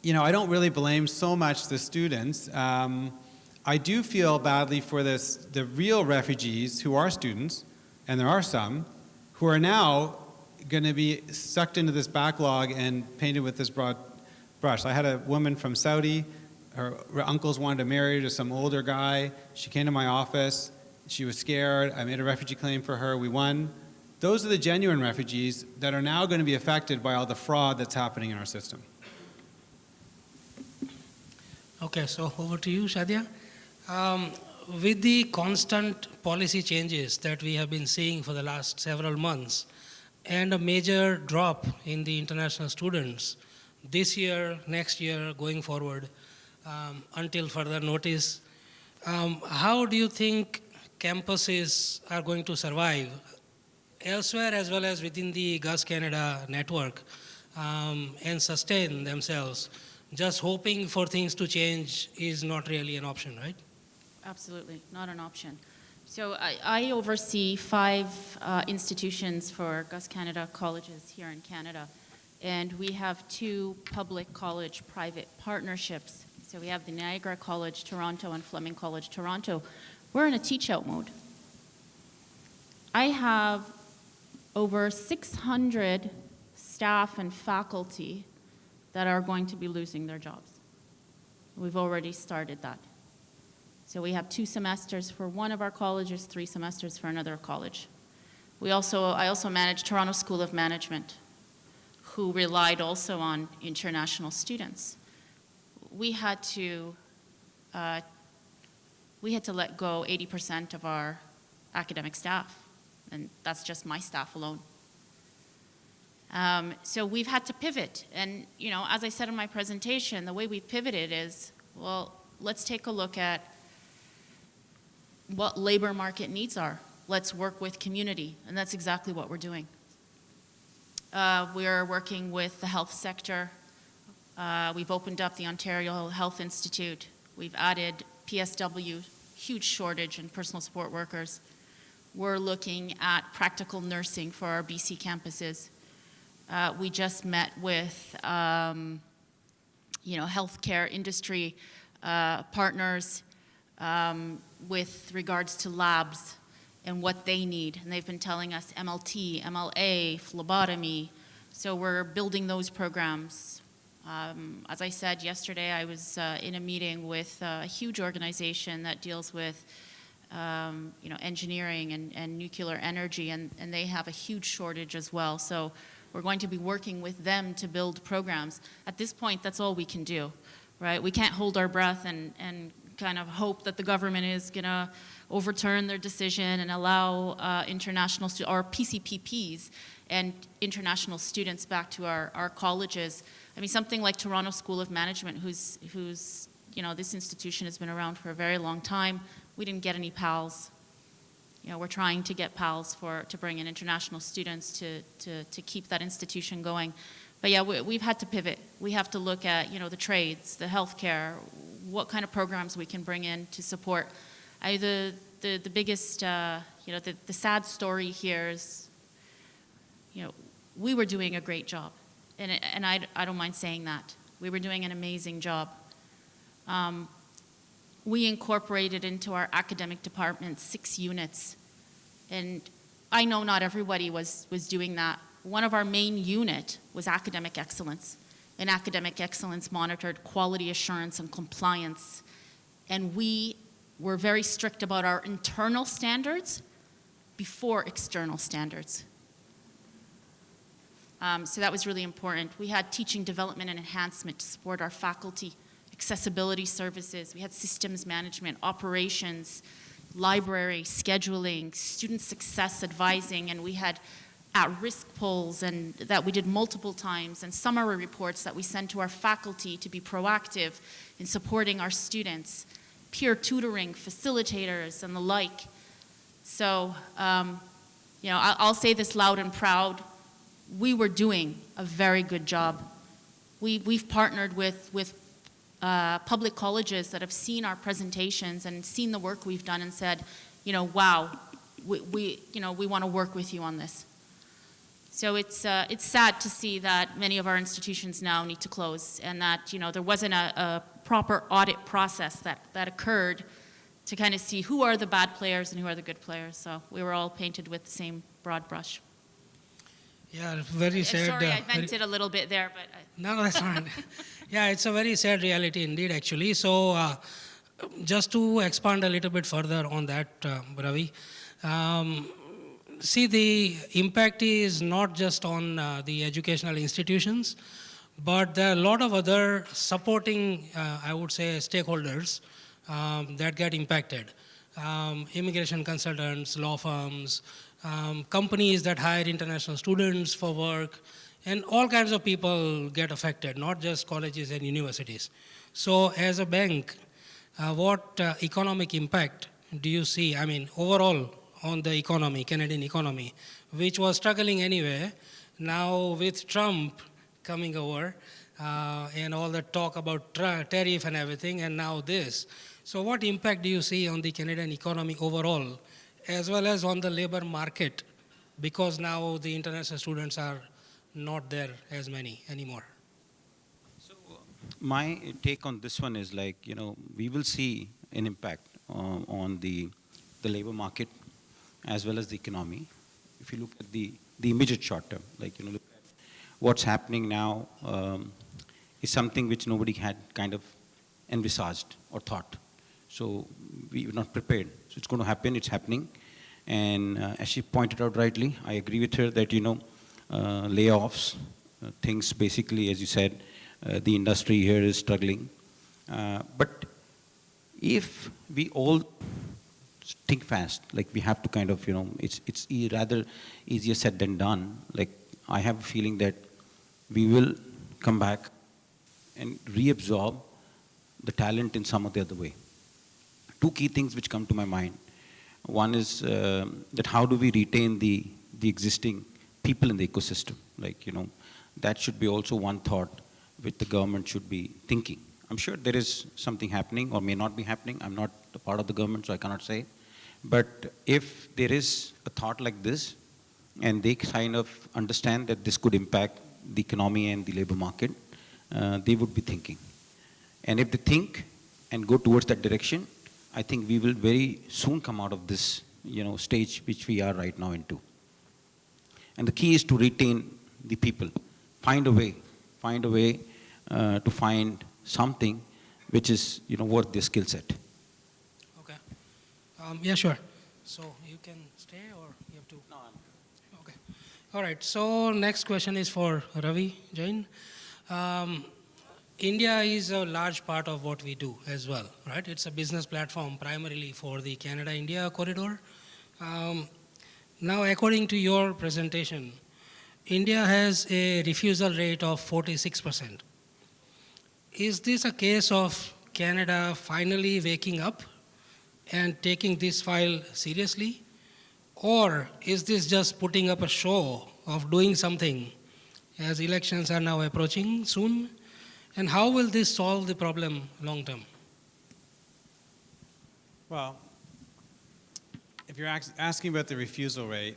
don't really blame so much the students. I do feel badly for the real refugees who are students, and there are some, who are now going to be sucked into this backlog and painted with this broad brush. I had a woman from Saudi, her uncles wanted to marry her to some older guy. She came to my office. She was scared. I made a refugee claim for her. We won. Those are the genuine refugees that are now going to be affected by all the fraud that's happening in our system. Okay, so over to you, Shadia. With the constant policy changes that we have been seeing for the last several months, and a major drop in the international students this year, next year, going forward, until further notice, how do you think campuses are going to survive elsewhere as well as within the GUS Canada network and sustain themselves? Just hoping for things to change is not really an option, right? Absolutely, not an option. So I oversee 5 institutions for GUS Canada colleges here in Canada, and we have 2 public college private partnerships. So we have the Niagara College Toronto and Fleming College Toronto. We're in a teach-out mode. I have over 600 staff and faculty that are going to be losing their jobs. We've already started that. So we have 2 semesters for one of our colleges, 3 semesters for another college. I also manage Toronto School of Management, who relied also on international students. We had to let go 80% of our academic staff, and that's just my staff alone. So we've had to pivot, and as I said in my presentation, the way we pivoted is, well, let's take a look at what labor market needs are. Let's work with community, and that's exactly what we're doing. We're working with the health sector. We've opened up the Ontario Health Institute. We've added PSW, huge shortage in personal support workers. We're looking at practical nursing for our BC campuses. We just met with healthcare industry partners with regards to labs and what they need. And they've been telling us MLT, MLA, phlebotomy. So we're building those programs. As I said yesterday, I was in a meeting with a huge organization that deals with engineering and nuclear energy, and they have a huge shortage as well. So we're going to be working with them to build programs. At this point, that's all we can do, right? We can't hold our breath and kind of hope that the government is going to overturn their decision and allow international or PCPPs and international students back to our colleges. I mean, something like Toronto School of Management, who's this institution has been around for a very long time. We didn't get any PALs. We're trying to get PALs to bring in international students to keep that institution going. But yeah, we've had to pivot. We have to look at, the trades, the healthcare, what kind of programs we can bring in to support. The biggest, the sad story here is, we were doing a great job. And I don't mind saying that. We were doing an amazing job. We incorporated into our academic department 6 units. And I know not everybody was doing that. One of our main unit was academic excellence. and academic excellence monitored quality assurance and compliance. And we were very strict about our internal standards before external standards. So that was really important. We had teaching development and enhancement to support our faculty, accessibility services. We had systems management, operations, library, scheduling, student success advising, and we had at-risk polls and that we did multiple times, and summary reports that we sent to our faculty to be proactive in supporting our students, peer tutoring, facilitators, and the like. So, you know, I'll say this loud and proud. We were doing a very good job. We've partnered with public colleges that have seen our presentations and seen the work we've done and said, you know, wow, we want to work with you on this. So it's sad to see that many of our institutions now need to close, and that, you know, there wasn't a proper audit process that occurred to kind of see who are the bad players and who are the good players. So we were all painted with the same broad brush. Yeah, very sad. Sorry, I vented a little bit there, but... No, that's fine. Yeah, it's a very sad reality indeed, actually. So just to expand a little bit further on that, Ravi, see, the impact is not just on the educational institutions, but there are a lot of other supporting, I would say, stakeholders that get impacted. Immigration consultants, law firms, companies that hire international students for work, and all kinds of people get affected, not just colleges and universities. So as a bank, what economic impact do you see, I mean, overall on the economy, Canadian economy, which was struggling anyway, now with Trump coming over, and all the talk about tariff and everything, and now this. So what impact do you see on the Canadian economy overall, as well as on the labor market, because now the international students are not there as many anymore? So my take on this one is, like, you know, we will see an impact on the labor market as well as the economy. If you look at the immediate short term, like, you know, look at what's happening now is something which nobody had kind of envisaged or thought. So we were not prepared. So it's going to happen, it's happening. And as she pointed out rightly, I agree with her that, you know, layoffs, things basically, as you said, the industry here is struggling. But if we all think fast, like we have to kind of, you know, it's rather easier said than done. Like, I have a feeling that we will come back and reabsorb the talent in some or the other way. Two key things which come to my mind. One is that how do we retain the existing people in the ecosystem? Like, you know, that should be also one thought which the government should be thinking. I'm sure there is something happening or may not be happening. I'm not a part of the government, so I cannot say. But if there is a thought like this, and they kind of understand that this could impact the economy and the labor market, they would be thinking. And if they think and go towards that direction, I think we will very soon come out of this, you know, stage which we are right now into. And the key is to retain the people. Find a way to find something which is, you know, worth their skill set. Okay. Yeah, sure. So you can stay or you have to? No, okay. All right. So next question is for Ravi Jain. India is a large part of what we do as well, right? It's a business platform primarily for the Canada-India corridor. Now, according to your presentation, India has a refusal rate of 46%. Is this a case of Canada finally waking up and taking this file seriously? Or is this just putting up a show of doing something as elections are now approaching soon? And how will this solve the problem long term? Well, if you're asking about the refusal rate,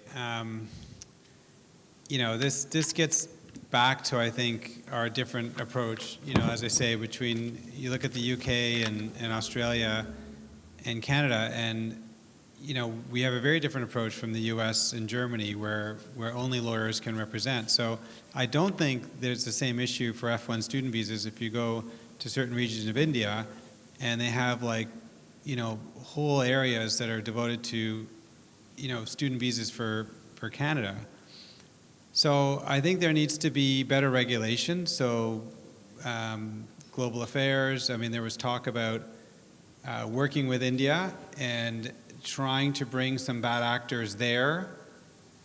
you know, this gets back to, I think, our different approach, you know, as I say, between, you look at the UK and Australia and Canada, and we have a very different approach from the US and Germany where only lawyers can represent. So I don't think there's the same issue for F1 student visas if you go to certain regions of India and they have whole areas that are devoted to, student visas for Canada. So I think there needs to be better regulation. So global affairs, there was talk about working with India and trying to bring some bad actors there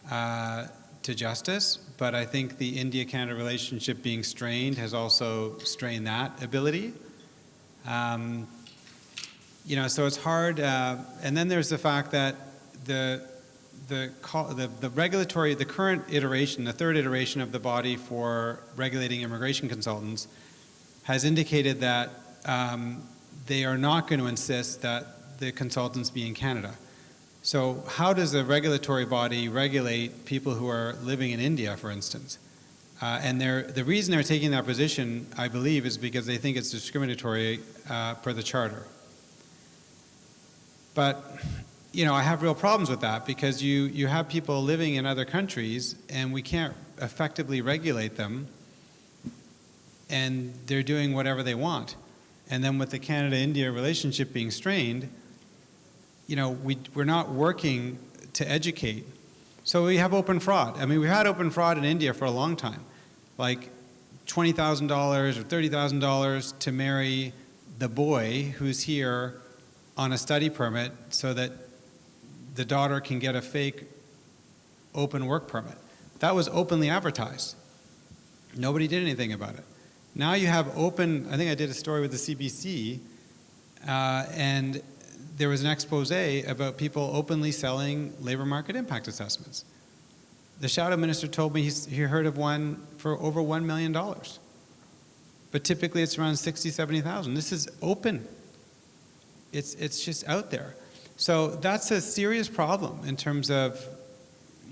to justice, but I think the India-Canada relationship being strained has also strained that ability. So it's hard, and then there's the fact that the regulatory, the current iteration, the third iteration of the body for regulating immigration consultants has indicated that they are not going to insist that the consultants be in Canada. So how does the regulatory body regulate people who are living in India, for instance? And the reason they're taking that position, I believe, is because they think it's discriminatory per the charter. But, I have real problems with that because you have people living in other countries and we can't effectively regulate them and they're doing whatever they want. And then with the Canada-India relationship being strained, we're not working to educate. So we have open fraud. We've had open fraud in India for a long time, like $20,000 or $30,000 to marry the boy who's here on a study permit so that the daughter can get a fake open work permit. That was openly advertised. Nobody did anything about it. Now you have open, I think I did a story with the CBC, and there was an expose about people openly selling labor market impact assessments. The shadow minister told me he heard of one for over $1 million. But typically it's around 60, 70,000. This is open. It's just out there. So that's a serious problem in terms of,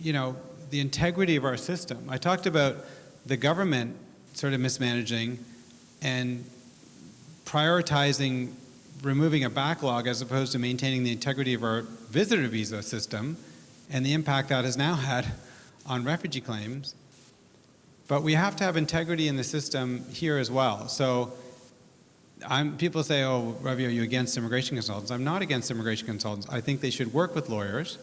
the integrity of our system. I talked about the government sort of mismanaging and prioritizing removing a backlog as opposed to maintaining the integrity of our visitor visa system and the impact that has now had on refugee claims. But we have to have integrity in the system here as well. So people say, oh, Ravi, are you against immigration consultants? I'm not against immigration consultants. I think they should work with lawyers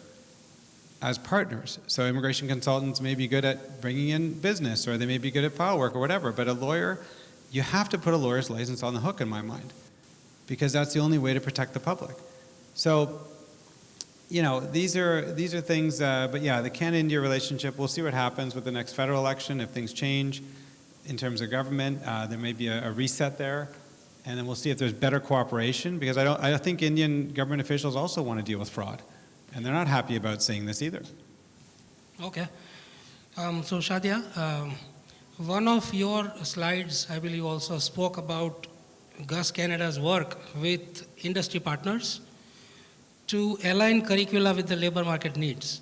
as partners. So immigration consultants may be good at bringing in business, or they may be good at file work or whatever, but a lawyer, you have to put a lawyer's license on the hook in my mind, because that's the only way to protect the public. So, these are things, but yeah, the Canada-India relationship, we'll see what happens with the next federal election. If things change in terms of government, there may be a reset there, and then we'll see if there's better cooperation, because I think Indian government officials also want to deal with fraud, and they're not happy about seeing this either. Okay. So Shadia, one of your slides, I believe, also spoke about GUS Canada's work with industry partners to align curricula with the labor market needs.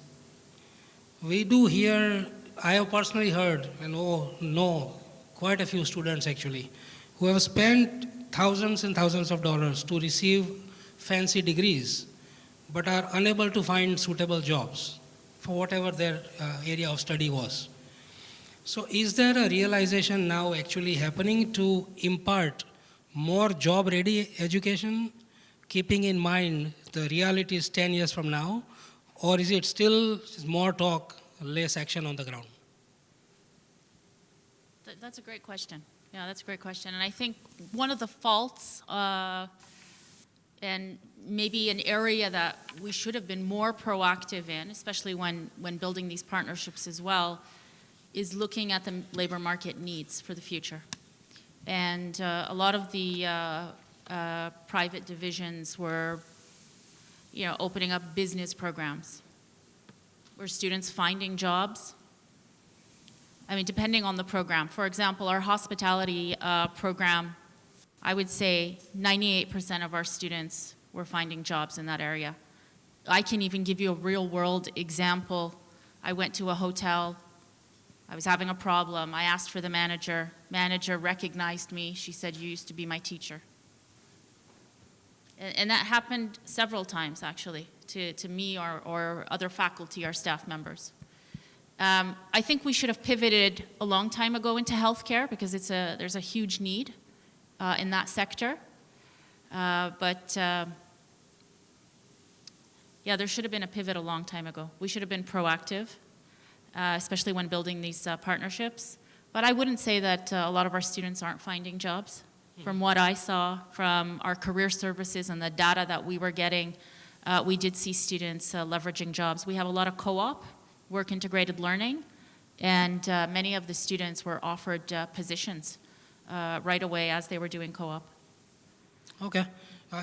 We do hear, I have personally heard and know quite a few students actually who have spent thousands and thousands of dollars to receive fancy degrees but are unable to find suitable jobs for whatever their area of study was. So is there a realization now actually happening to impart more job-ready education, keeping in mind the realities 10 years from now, or is it still more talk, less action on the ground? That's a great question. Yeah, that's a great question. And I think one of the faults and maybe an area that we should have been more proactive in, especially when building these partnerships as well, is looking at the labor market needs for the future. And a lot of the private divisions were, opening up business programs. Were students finding jobs? Depending on the program. For example, our hospitality program, I would say 98% of our students were finding jobs in that area. I can even give you a real-world example. I went to a hotel. I was having a problem. I asked for the manager. Manager recognized me. She said, "You used to be my teacher." And that happened several times, actually. to me or other faculty or staff members. I think we should have pivoted a long time ago into healthcare because there's a huge need in that sector. Yeah, there should have been a pivot a long time ago. We should have been proactive, especially when building these partnerships. But I wouldn't say that a lot of our students aren't finding jobs. From what I saw from our career services and the data that we were getting, we did see students leveraging jobs. We have a lot of co-op, work integrated learning, and many of the students were offered positions right away as they were doing co-op. Okay.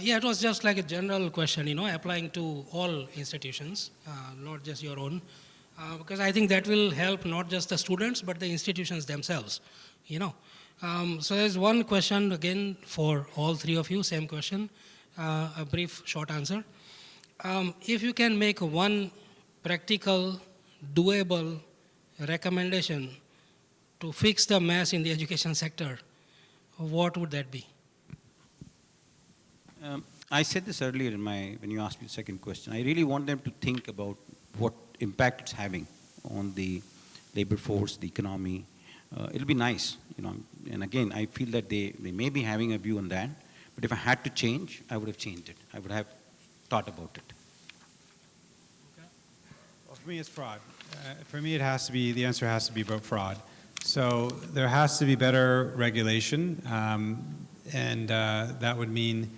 Yeah, it was just like a general question, applying to all institutions, not just your own, because I think that will help not just the students, but the institutions themselves, So there's one question again for all three of you, same question, a brief, short answer. If you can make one practical, doable recommendation to fix the mess in the education sector, what would that be? I said this earlier when you asked me the second question. I really want them to think about what impact it's having on the labor force, the economy. It'll be nice, And again, I feel that they may be having a view on that. But if I had to change, I would have changed it. I would have thought about it. Okay. Well, for me, it's fraud. For me, the answer has to be about fraud. So there has to be better regulation, and that would mean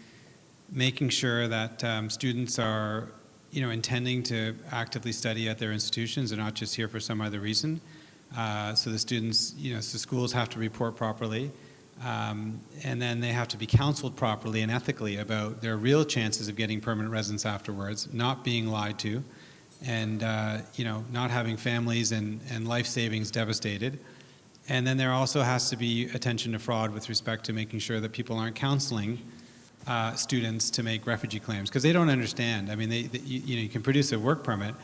making sure that students are, intending to actively study at their institutions and not just here for some other reason. So the students, so schools have to report properly, and then they have to be counseled properly and ethically about their real chances of getting permanent residence afterwards, not being lied to, and not having families and life savings devastated. And then there also has to be attention to fraud with respect to making sure that people aren't counseling students to make refugee claims, because they don't understand. I mean, you can produce a work permit,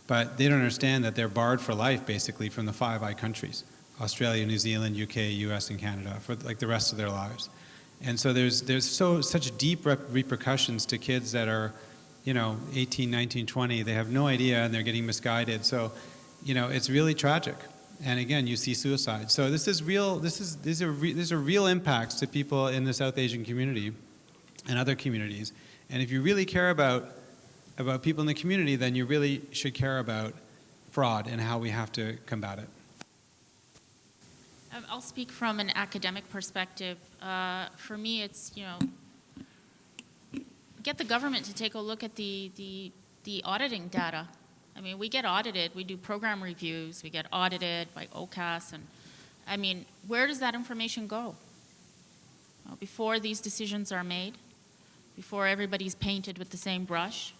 but they don't understand that they're barred for life, basically, from the 5 I countries: Australia, New Zealand, UK, US, and Canada, for like the rest of their lives. And so there's such deep repercussions to kids that are, 18, 19, 20. They have no idea, and they're getting misguided. So, it's really tragic. And again, you see suicide. So these are real impacts to people in the South Asian community and other communities. And if you really care about people in the community, then you really should care about fraud and how we have to combat it. I'll speak from an academic perspective. For me, it's, get the government to take a look at the auditing data. I mean, we get audited, we do program reviews, we get audited by OCAS, and I mean, where does that information go? Before these decisions are made, before everybody's painted with the same brush,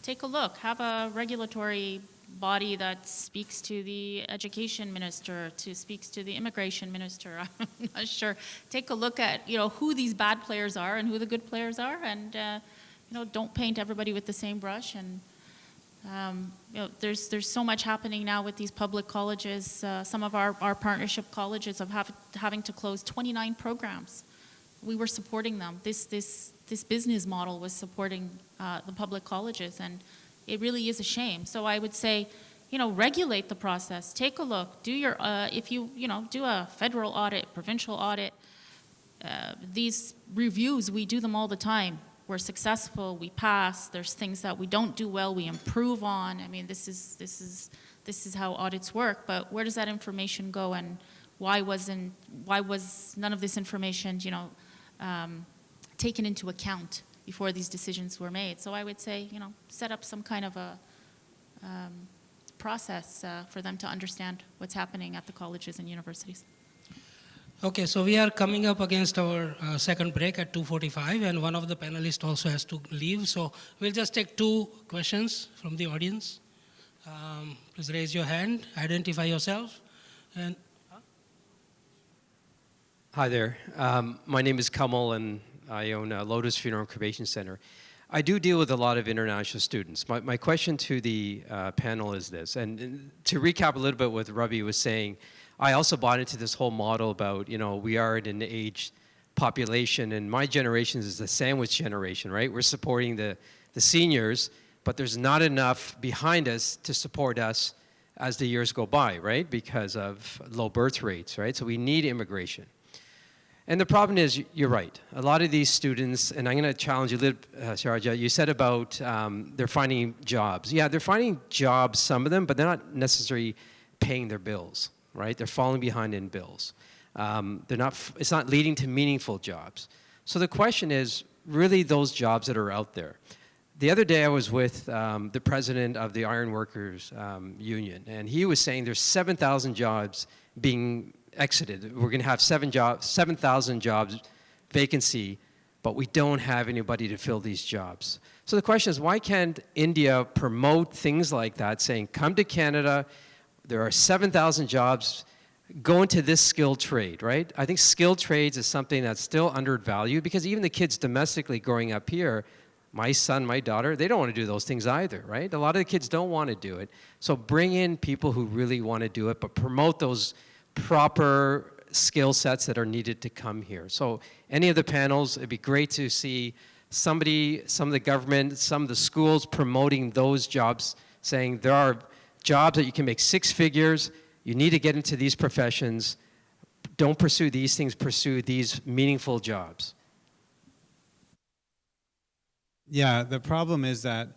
take a look. Have a regulatory body that speaks to the education minister, speaks to the immigration minister. I'm not sure. Take a look at who these bad players are and who the good players are, and don't paint everybody with the same brush. And there's so much happening now with these public colleges. Some of our partnership colleges of having to close 29 programs. We were supporting them. This business model was supporting the public colleges, and it really is a shame. So I would say, regulate the process. Take a look. Do your if you do a federal audit, provincial audit. These reviews, we do them all the time. We're successful. We pass. There's things that we don't do well. We improve on. I mean, this is how audits work. But where does that information go, and why was none of this information taken into account before these decisions were made? So I would say, set up some kind of a process for them to understand what's happening at the colleges and universities. Okay, so we are coming up against our second break at 2:45, and one of the panelists also has to leave. So we'll just take 2 questions from the audience. Please raise your hand, identify yourself, and Hi there. My name is Kamal, and I own Lotus Funeral Cremation Center. I do deal with a lot of international students. My question to the panel is this, and to recap a little bit what Ravi was saying, I also bought into this whole model about, we are in an age population, and my generation is the sandwich generation, right? We're supporting the seniors, but there's not enough behind us to support us as the years go by, right? Because of low birth rates, right? So we need immigration. And the problem is, you're right, a lot of these students, and I'm going to challenge you a little, Sharja, you said about they're finding jobs. Yeah, they're finding jobs, some of them, but they're not necessarily paying their bills, right? They're falling behind in bills. It's not leading to meaningful jobs. So the question is, really those jobs that are out there. The other day I was with the president of the Iron Workers Union, and he was saying there's 7,000 jobs being exited. We're going to have 7,000 jobs vacancy, but we don't have anybody to fill these jobs. So the question is, why can't India promote things like that, saying, come to Canada, there are 7,000 jobs, go into this skilled trade, right? I think skilled trades is something that's still undervalued, because even the kids domestically growing up here, my son, my daughter, they don't want to do those things either, right? A lot of the kids don't want to do it. So bring in people who really want to do it, but promote those proper skill sets that are needed to come here. So any of the panels, it'd be great to see some of the government, some of the schools promoting those jobs, saying there are jobs that you can make 6 figures, you need to get into these professions, don't pursue these things, pursue these meaningful jobs. Yeah, the problem is that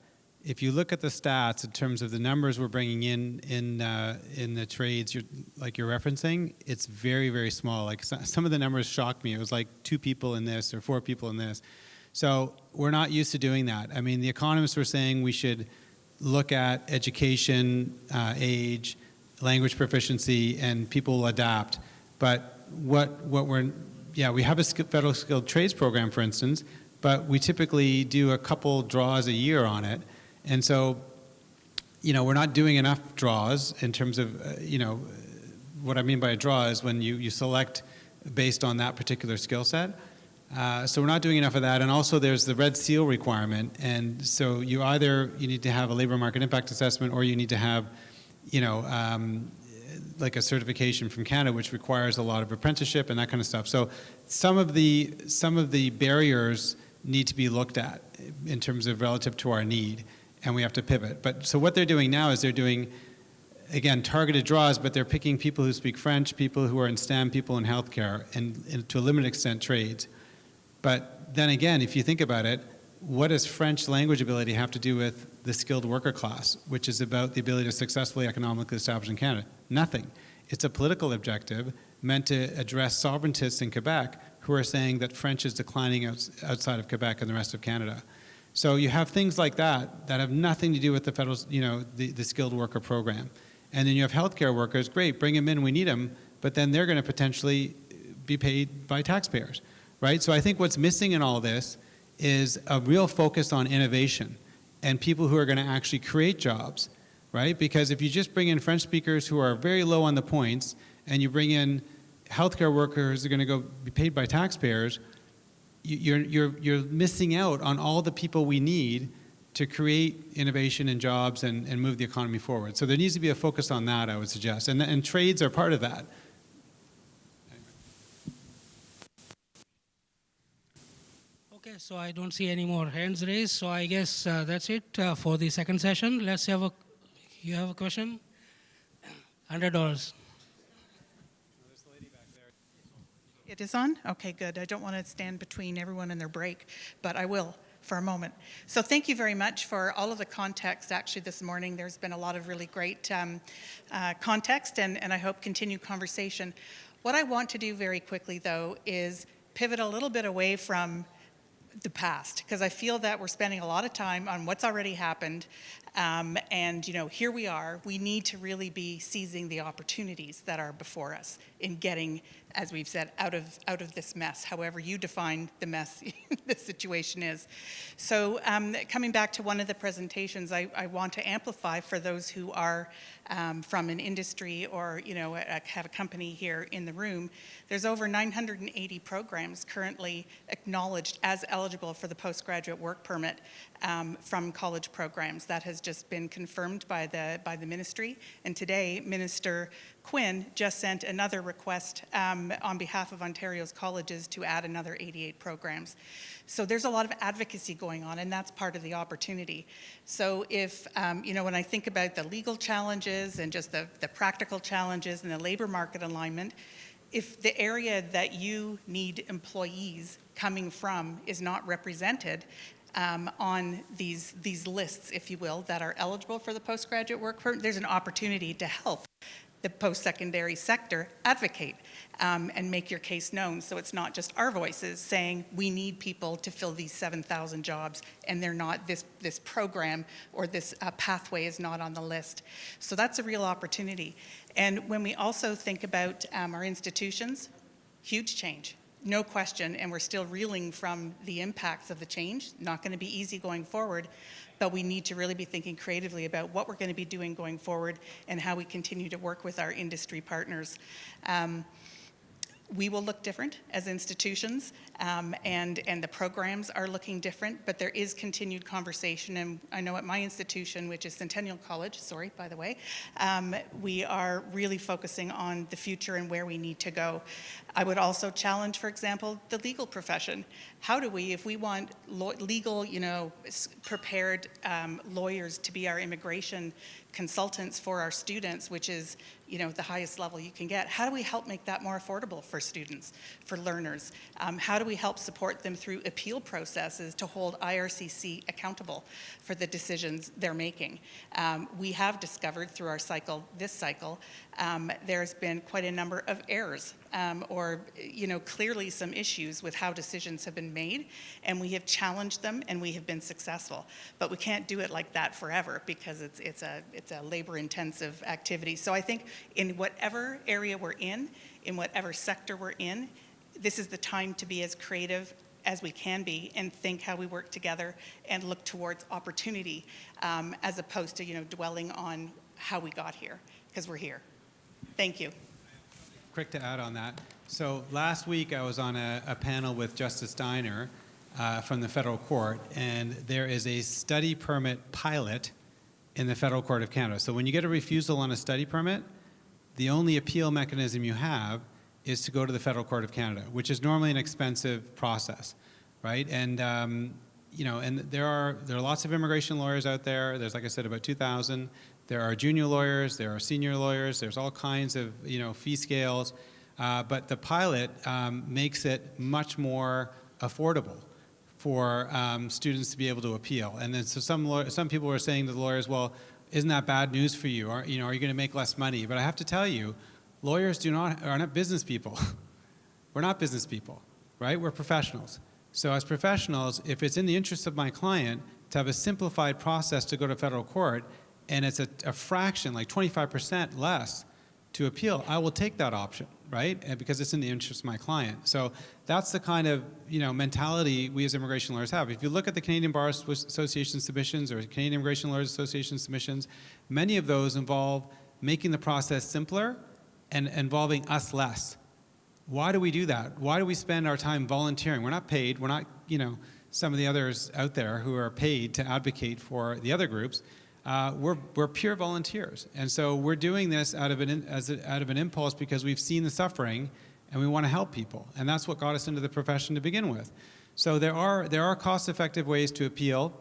if you look at the stats in terms of the numbers we're bringing in the trades you're referencing, it's very, very small. Like some of the numbers shocked me. It was like 2 people in this or 4 people in this. So we're not used to doing that. I mean, the economists were saying we should look at education, age, language proficiency, and people will adapt. But we have a federal skilled trades program, for instance, but we typically do a couple draws a year on it. And so, we're not doing enough draws in terms of, what I mean by a draw is when you select based on that particular skill set. So we're not doing enough of that. And also there's the red seal requirement. And so you need to have a labor market impact assessment, or you need to have, like a certification from Canada, which requires a lot of apprenticeship and that kind of stuff. So some of the barriers need to be looked at in terms of relative to our need, and we have to pivot. But so what they're doing now is they're doing, again, targeted draws, but they're picking people who speak French, people who are in STEM, people in healthcare, and to a limited extent trades. But then again, if you think about it, what does French language ability have to do with the skilled worker class, which is about the ability to successfully economically establish in Canada? Nothing. It's a political objective meant to address sovereigntists in Quebec who are saying that French is declining outside of Quebec and the rest of Canada. So you have things like that have nothing to do with the federal, the skilled worker program. And then you have healthcare workers, great, bring them in, we need them, but then they're going to potentially be paid by taxpayers, right? So I think what's missing in all this is a real focus on innovation and people who are going to actually create jobs, right? Because if you just bring in French speakers who are very low on the points, and you bring in healthcare workers who are going to go be paid by taxpayers, you're missing out on all the people we need to create innovation and jobs and move the economy forward. So there needs to be a focus on that, I would suggest. And trades are part of that. Okay, so I don't see any more hands raised. So I guess that's it for the second session. You have a question? $100. It is on? Okay, good. I don't want to stand between everyone and their break, but I will for a moment. So thank you very much for all of the context actually this morning. There's been a lot of really great context and I hope continued conversation. What I want to do very quickly though is pivot a little bit away from the past, because I feel that we're spending a lot of time on what's already happened, and here we are. We need to really be seizing the opportunities that are before us in getting, as we've said, out of this mess, however you define the mess the situation is. So coming back to one of the presentations, I want to amplify for those who are from an industry or have a company here in the room. There's over 980 programs currently acknowledged as eligible eligible for the postgraduate work permit from college programs. That has just been confirmed by the ministry. And today, Minister Quinn just sent another request on behalf of Ontario's colleges to add another 88 programs. So there's a lot of advocacy going on, and that's part of the opportunity. So if, when I think about the legal challenges and just the practical challenges and the labor market alignment, if the area that you need employees coming from is not represented on these lists, if you will, that are eligible for the postgraduate work permit, there's an opportunity to help the post-secondary sector advocate and make your case known. So it's not just our voices saying we need people to fill these 7,000 jobs and they're not, this program or this pathway is not on the list. So that's a real opportunity. And when we also think about our institutions, huge change. No question, and we're still reeling from the impacts of the change. Not going to be easy going forward, but we need to really be thinking creatively about what we're going to be doing going forward and how we continue to work with our industry partners. We will look different as institutions, and the programs are looking different, but there is continued conversation. And I know at my institution, which is Centennial College, sorry, by the way, we are really focusing on the future and where we need to go. I would also challenge, for example, the legal profession. How do we, if we want legal, prepared lawyers to be our immigration consultants for our students, which is, the highest level you can get, how do we help make that more affordable for students, for learners? How do we help support them through appeal processes to hold IRCC accountable for the decisions they're making? We have discovered through our cycle, this cycle, there's been quite a number of errors or clearly some issues with how decisions have been made, and we have challenged them and we have been successful. But we can't do it like that forever because it's a labor-intensive activity. So I think in whatever area we're in whatever sector we're in, this is the time to be as creative as we can be and think how we work together and look towards opportunity as opposed to dwelling on how we got here, because we're here. Thank you. Quick to add on that. So last week I was on a panel with Justice Steiner from the federal court, and there is a study permit pilot in the Federal Court of Canada. So when you get a refusal on a study permit, the only appeal mechanism you have is to go to the Federal Court of Canada, which is normally an expensive process, right? And and there are lots of immigration lawyers out there. There's, like I said, about 2,000. There are junior lawyers, there are senior lawyers, there's all kinds of fee scales, but the pilot makes it much more affordable for students to be able to appeal. And then so some people were saying to the lawyers, well, isn't that bad news for you? Are you going to make less money? But I have to tell you, lawyers are not business people. We're not business people, right? We're professionals. So as professionals, if it's in the interest of my client to have a simplified process to go to federal court, and it's a fraction, like 25% less to appeal, I will take that option, right? And because it's in the interest of my client. So that's the kind of mentality we as immigration lawyers have. If you look at the Canadian Bar Association submissions or Canadian Immigration Lawyers Association submissions, many of those involve making the process simpler and involving us less. Why do we do that? Why do we spend our time volunteering? We're not paid. We're not, some of the others out there who are paid to advocate for the other groups. We're pure volunteers, and so we're doing this out of an impulse because we've seen the suffering, and we want to help people, and that's what got us into the profession to begin with. So there are cost-effective ways to appeal,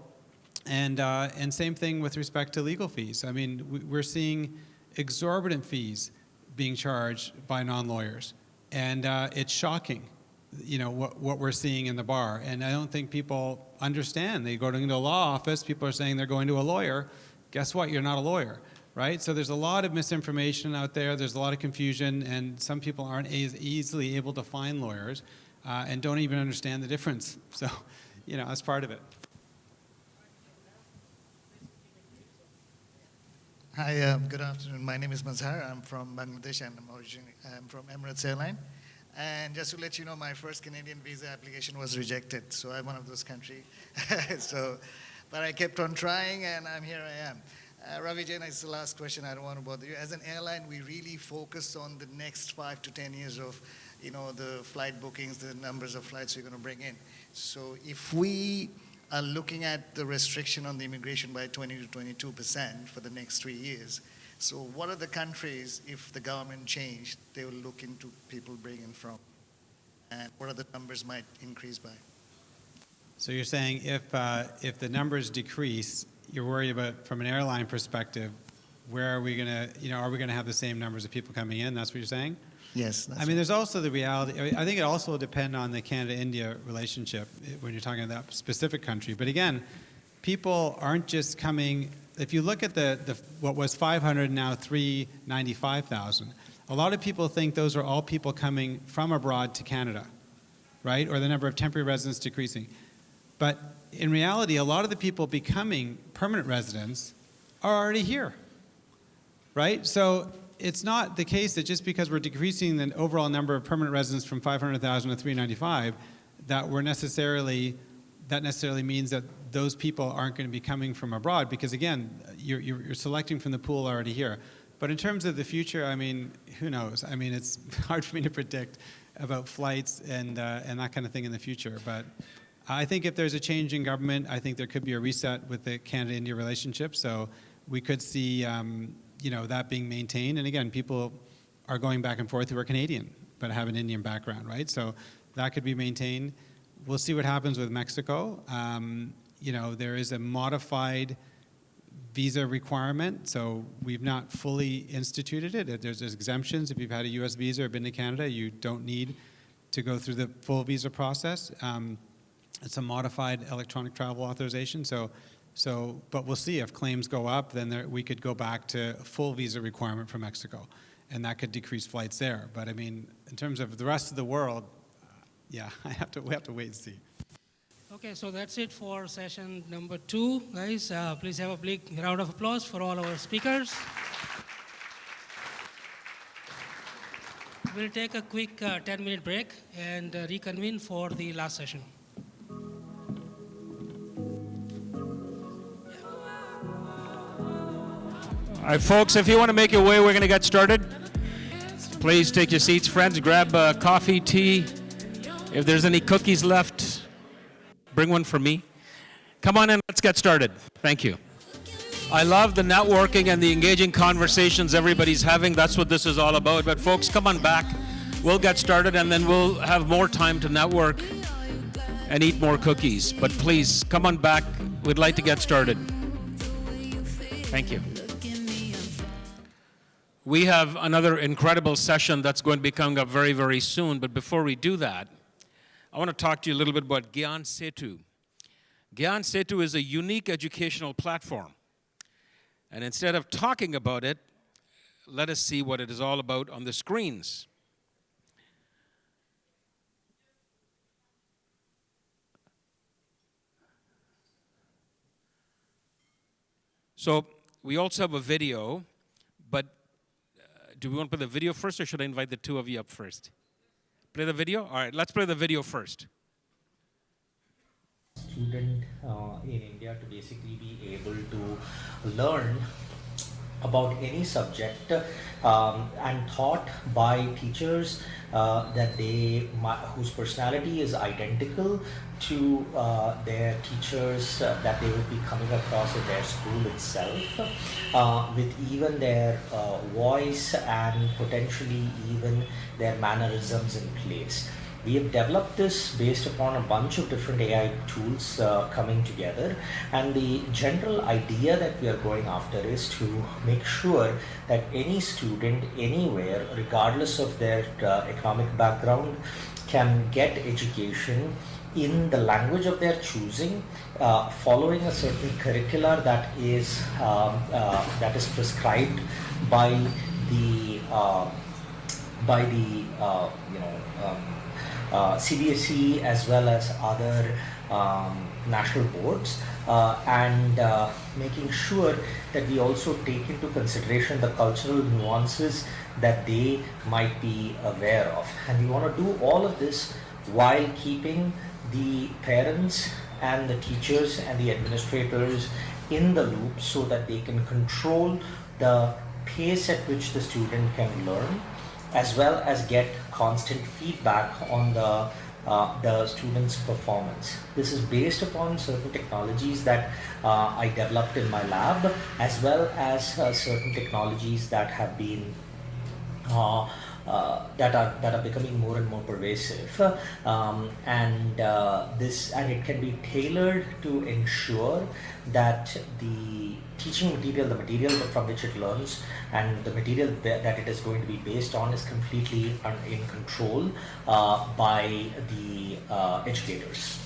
and same thing with respect to legal fees. I mean, we're seeing exorbitant fees being charged by non-lawyers, and it's shocking, what we're seeing in the bar. And I don't think people understand. They go into a law office, people are saying they're going to a lawyer. Guess what? You're not a lawyer, right? So there's a lot of misinformation out there. There's a lot of confusion, and some people aren't as easily able to find lawyers and don't even understand the difference. So, that's part of it. Hi, good afternoon. My name is Mazhar. I'm from Bangladesh, and I'm from Emirates Airline. And just to let you know, my first Canadian visa application was rejected, so I'm one of those countries. But I kept on trying, and here I am. Ravi Jain, it's the last question. I don't want to bother you. As an airline, we really focus on the next 5 to 10 years of, the flight bookings, the numbers of flights we're going to bring in. So if we are looking at the restriction on the immigration by 20 to 22% for the next 3 years, so what are the countries, if the government changed, they will look into people bringing from? And what are the numbers might increase by? So you're saying if the numbers decrease, you're worried about, from an airline perspective, where are we going to, are we going to have the same numbers of people coming in? That's what you're saying? Yes. I mean, there's also the reality. I think it also will depend on the Canada-India relationship when you're talking about that specific country. But again, people aren't just coming. If you look at the what was 500, now 395,000, a lot of people think those are all people coming from abroad to Canada, right? Or the number of temporary residents decreasing. But in reality, a lot of the people becoming permanent residents are already here, right? So it's not the case that just because we're decreasing the overall number of permanent residents from 500,000 to 395, that necessarily means that those people aren't going to be coming from abroad, because again, you're selecting from the pool already here. But in terms of the future, I mean, who knows? I mean, it's hard for me to predict about flights and that kind of thing in the future. But I think if there's a change in government, I think there could be a reset with the Canada-India relationship. So we could see, that being maintained. And again, people are going back and forth who are Canadian but have an Indian background, right? So that could be maintained. We'll see what happens with Mexico. There is a modified visa requirement, so we've not fully instituted it. There's exemptions. If you've had a U.S. visa or been to Canada, you don't need to go through the full visa process. It's a modified electronic travel authorization. But we'll see. If claims go up, then we could go back to a full visa requirement for Mexico, and that could decrease flights there. But I mean, in terms of the rest of the world, we have to wait and see. Okay, so that's it for session number 2, guys. Please have a big round of applause for all our speakers. We'll take a quick 10-minute break and reconvene for the last session. All right, folks, if you want to make your way, we're going to get started. Please take your seats, friends. Grab coffee, tea. If there's any cookies left, bring one for me. Come on in, let's get started. Thank you. I love the networking and the engaging conversations everybody's having. That's what this is all about. But folks, come on back. We'll get started, and then we'll have more time to network and eat more cookies. But please, come on back. We'd like to get started. Thank you. We have another incredible session that's going to be coming up very, very soon. But before we do that, I want to talk to you a little bit about Gyan Setu. Gyan Setu is a unique educational platform. And instead of talking about it, let us see what it is all about on the screens. So we also have a video, but do we want to play the video first, or should I invite the two of you up first? Play the video? All right, let's play the video first. Student in India to basically be able to learn about any subject and taught by teachers whose personality is identical to their teachers that they would be coming across in their school itself, with even their voice and potentially even their mannerisms in place. We have developed this based upon a bunch of different AI tools coming together, and the general idea that we are going after is to make sure that any student anywhere, regardless of their economic background, can get education in the language of their choosing, following a certain curricula that is prescribed by the CBSE as well as other national boards, and making sure that we also take into consideration the cultural nuances that they might be aware of. And we want to do all of this while keeping the parents and the teachers and the administrators in the loop so that they can control the pace at which the student can learn, as well as get constant feedback on the student's performance. This is based upon certain technologies that I developed in my lab, as well as certain technologies that have been that are becoming more and more pervasive, and it can be tailored to ensure that the teaching material, the material from which it learns, and the material that it is going to be based on is completely in control by the educators.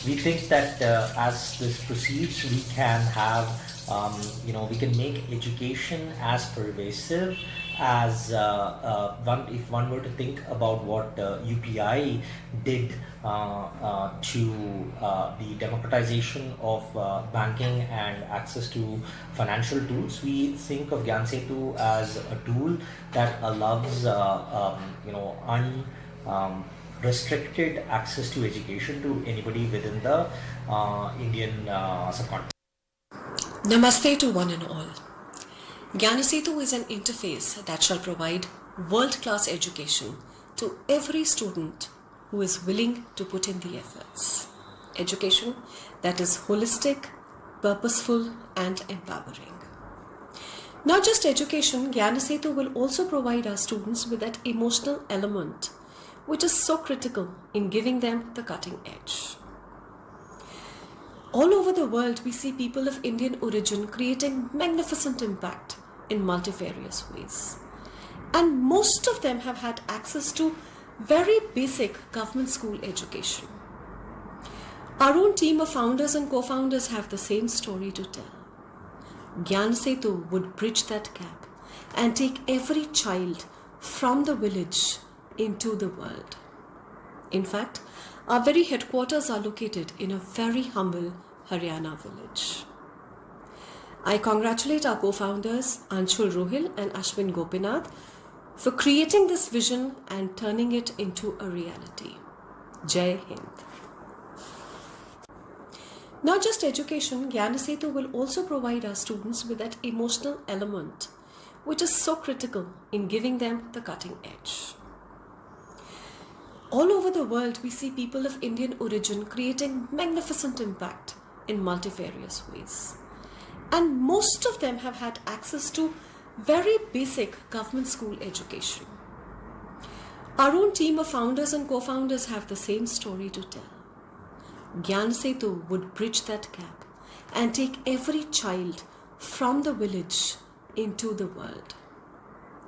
We think that as this proceeds, we can have, we can make education as pervasive as if one were to think about what UPI did to the democratization of banking and access to financial tools. We think of Gyan Setu as a tool that allows restricted access to education to anybody within the Indian subcontinent. Namaste to one and all. Gyanasetu is an interface that shall provide world-class education to every student who is willing to put in the efforts. Education that is holistic, purposeful, and empowering. Not just education, Gyanasetu will also provide our students with that emotional element which is so critical in giving them the cutting edge. All over the world, we see people of Indian origin creating magnificent impact in multifarious ways. And most of them have had access to very basic government school education. Our own team of founders and co-founders have the same story to tell. Gyan Setu would bridge that gap and take every child from the village into the world. In fact, our very headquarters are located in a very humble Haryana village. I congratulate our co-founders Anshul Rohil and Ashwin Gopinath for creating this vision and turning it into a reality. Jai Hind. Not just education, Gyanasetu will also provide our students with that emotional element which is so critical in giving them the cutting edge. All over the world, we see people of Indian origin creating magnificent impact in multifarious ways. And most of them have had access to very basic government school education. Our own team of founders and co-founders have the same story to tell. Gyan Setu would bridge that gap and take every child from the village into the world.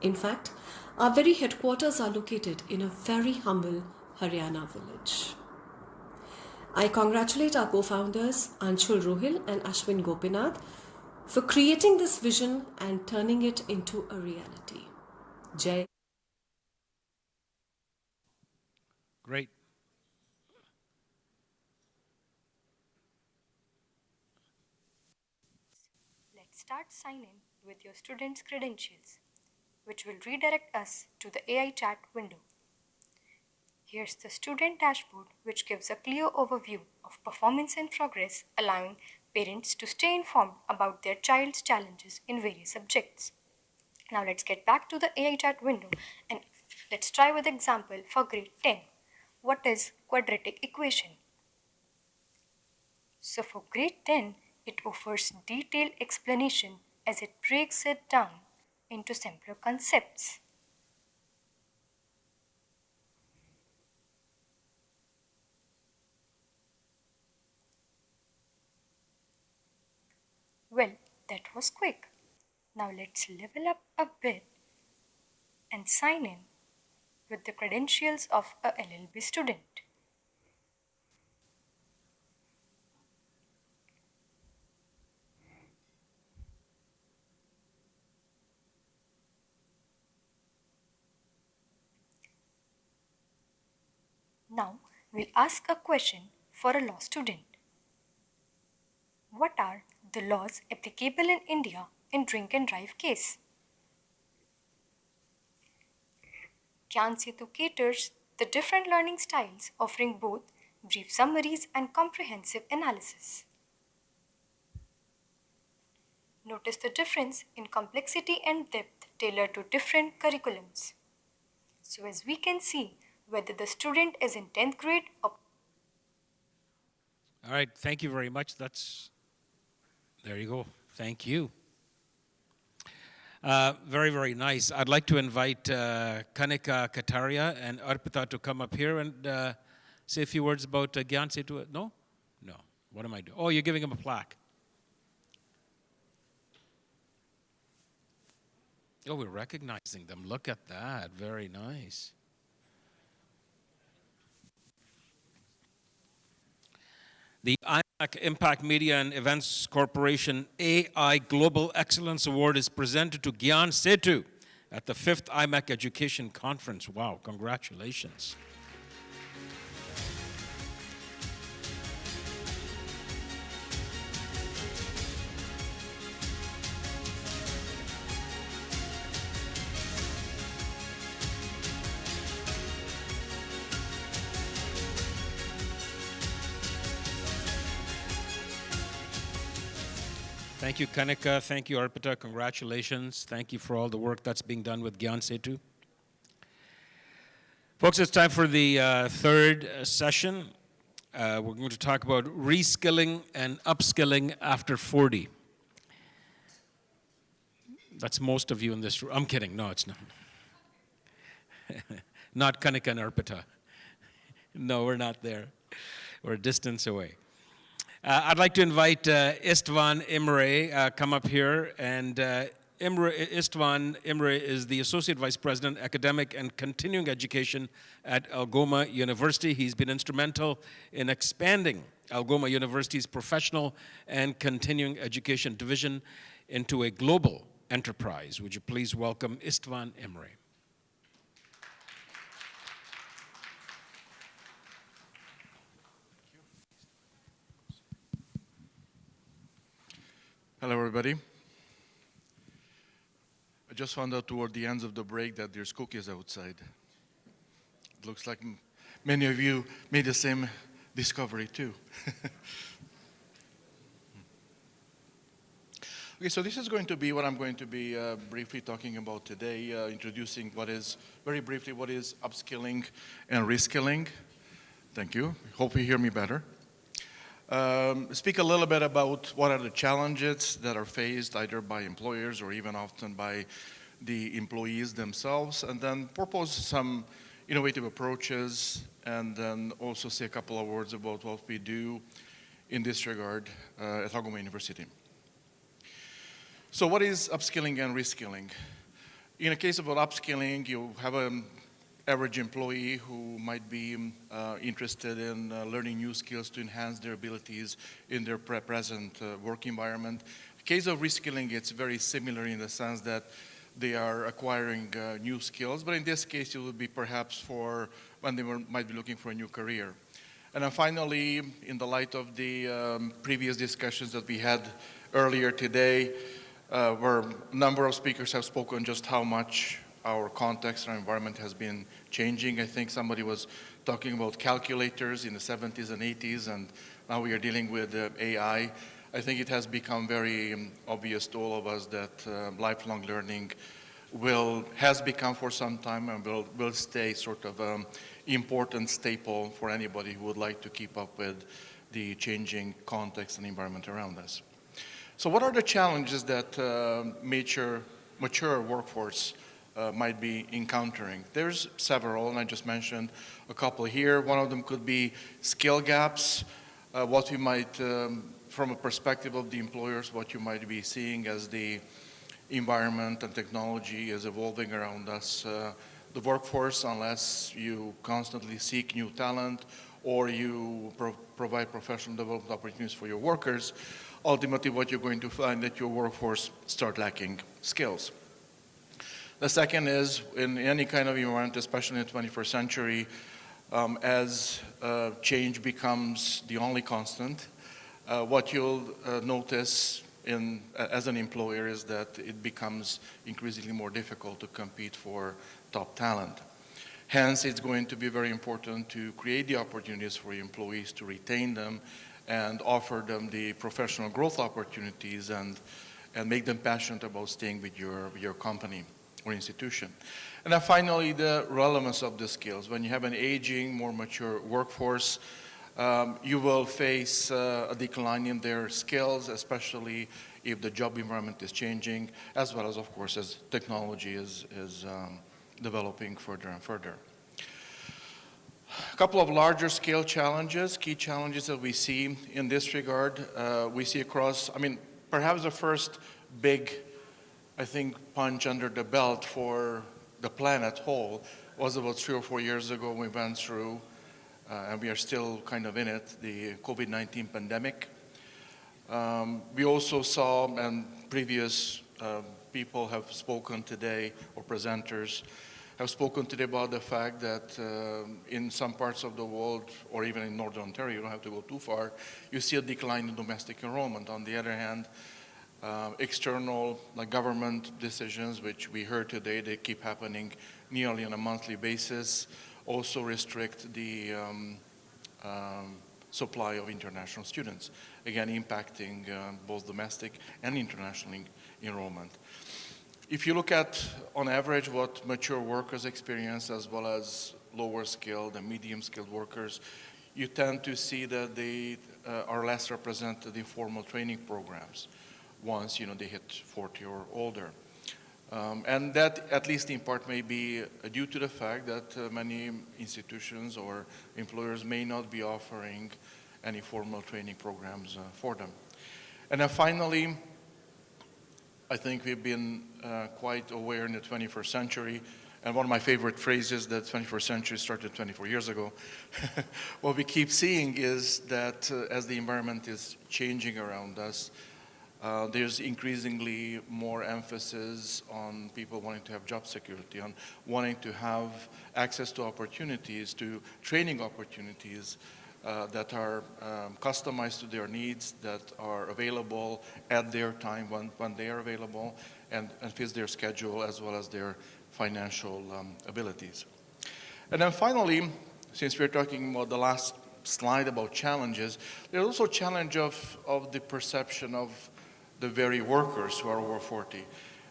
In fact, our very headquarters are located in a very humble Haryana village. I congratulate our co-founders Anshul Rohil and Ashwin Gopinath for creating this vision and turning it into a reality. Jai. Great. Let's start sign-in with your student's credentials, which will redirect us to the AI chat window. Here's the student dashboard, which gives a clear overview of performance and progress, allowing parents to stay informed about their child's challenges in various subjects. Now let's get back to the AI chat window and let's try with example for grade 10. What is quadratic equation? So for grade 10, it offers detailed explanation as it breaks it down into simpler concepts. Well, that was quick. Now let's level up a bit and sign in with the credentials of a LLB student. Now we'll ask a question for a law student. What are the laws applicable in India in drink and drive case? Gyan Setu caters the different learning styles, offering both brief summaries and comprehensive analysis. Notice the difference in complexity and depth tailored to different curriculums. So as we can see whether the student is in 10th grade or All right, thank you very much. There you go. Thank you. Very, very nice. I'd like to invite Kanika Kataria and Arpita to come up here and say a few words about Gyan Setu. No? No. What am I doing? Oh, you're giving him a plaque. Oh, we're recognizing them. Look at that. Very nice. The IMEC Impact Media and Events Corporation AI Global Excellence Award is presented to Gyan Setu at the 5th IMEC Education Conference. Wow, congratulations. Thank you, Kanika. Thank you, Arpita. Congratulations. Thank you for all the work that's being done with Gyan Setu. Folks, it's time for the third session. We're going to talk about reskilling and upskilling after 40. That's most of you in this room. I'm kidding. No, it's not. Not Kanika and Arpita. No, we're not there. We're a distance away. I'd like to invite Istvan Imre come up here. And Istvan Imre is the Associate Vice President, Academic and Continuing Education at Algoma University. He's been instrumental in expanding Algoma University's professional and continuing education division into a global enterprise. Would you please welcome Istvan Imre? Hello, everybody. I just found out toward the ends of the break that there's cookies outside. It looks like many of you made the same discovery too. Okay, so this is going to be what I'm going to be briefly talking about today, introducing very briefly, what is upskilling and reskilling. Thank you. Hope you hear me better. Speak a little bit about what are the challenges that are faced either by employers or even often by the employees themselves, and then propose some innovative approaches, and then also say a couple of words about what we do in this regard at Algoma University. So what is upskilling and reskilling? In a case of upskilling, you have an average employee who might be interested in learning new skills to enhance their abilities in their present work environment. In the case of reskilling, it's very similar in the sense that they are acquiring new skills, but in this case, it would be perhaps for when they might be looking for a new career. And then finally, in the light of the previous discussions that we had earlier today, where a number of speakers have spoken just how much our context, our environment has been changing. I think somebody was talking about calculators in the 70s and 80s, and now we are dealing with AI. I think it has become very obvious to all of us that lifelong learning has become for some time and will stay sort of important staple for anybody who would like to keep up with the changing context and environment around us. So what are the challenges that mature workforce might be encountering? There's several, and I just mentioned a couple here. One of them could be skill gaps, what we might, from a perspective of the employers, what you might be seeing as the environment and technology is evolving around us. The workforce, unless you constantly seek new talent or you provide professional development opportunities for your workers, ultimately what you're going to find that your workforce start lacking skills. The second is, in any kind of environment, especially in the 21st century, as change becomes the only constant, what you'll notice as an employer is that it becomes increasingly more difficult to compete for top talent. Hence, it's going to be very important to create the opportunities for employees to retain them and offer them the professional growth opportunities and and make them passionate about staying with your company or institution. And then finally, the relevance of the skills. When you have an aging, more mature workforce, you will face a decline in their skills, especially if the job environment is changing, as well as, of course, as technology is developing further and further. A couple of larger scale challenges, key challenges that we see in this regard. We see across, perhaps the first big, I think, punch under the belt for the planet whole was about 3 or 4 years ago. We went through, and we are still kind of in it, the COVID-19 pandemic. We also saw, and previous people have spoken today, or presenters have spoken today about the fact that in some parts of the world, or even in Northern Ontario, you don't have to go too far, you see a decline in domestic enrollment. On the other hand, external government decisions, which we heard today, they keep happening nearly on a monthly basis, also restrict the supply of international students, again impacting both domestic and international enrollment. If you look at, on average, what mature workers experience, as well as lower skilled and medium skilled workers, you tend to see that they are less represented in formal training programs once they hit 40 or older. And that, at least in part, may be due to the fact that many institutions or employers may not be offering any formal training programs for them. And then finally, I think we've been quite aware in the 21st century, and one of my favorite phrases, that 21st century started 24 years ago. What we keep seeing is that as the environment is changing around us, there's increasingly more emphasis on people wanting to have job security, on wanting to have access to opportunities, to training opportunities that are customized to their needs, that are available at their time when they are available, and fits their schedule as well as their financial abilities. And then finally, since we're talking about the last slide about challenges, there's also a challenge of the perception of the very workers who are over 40.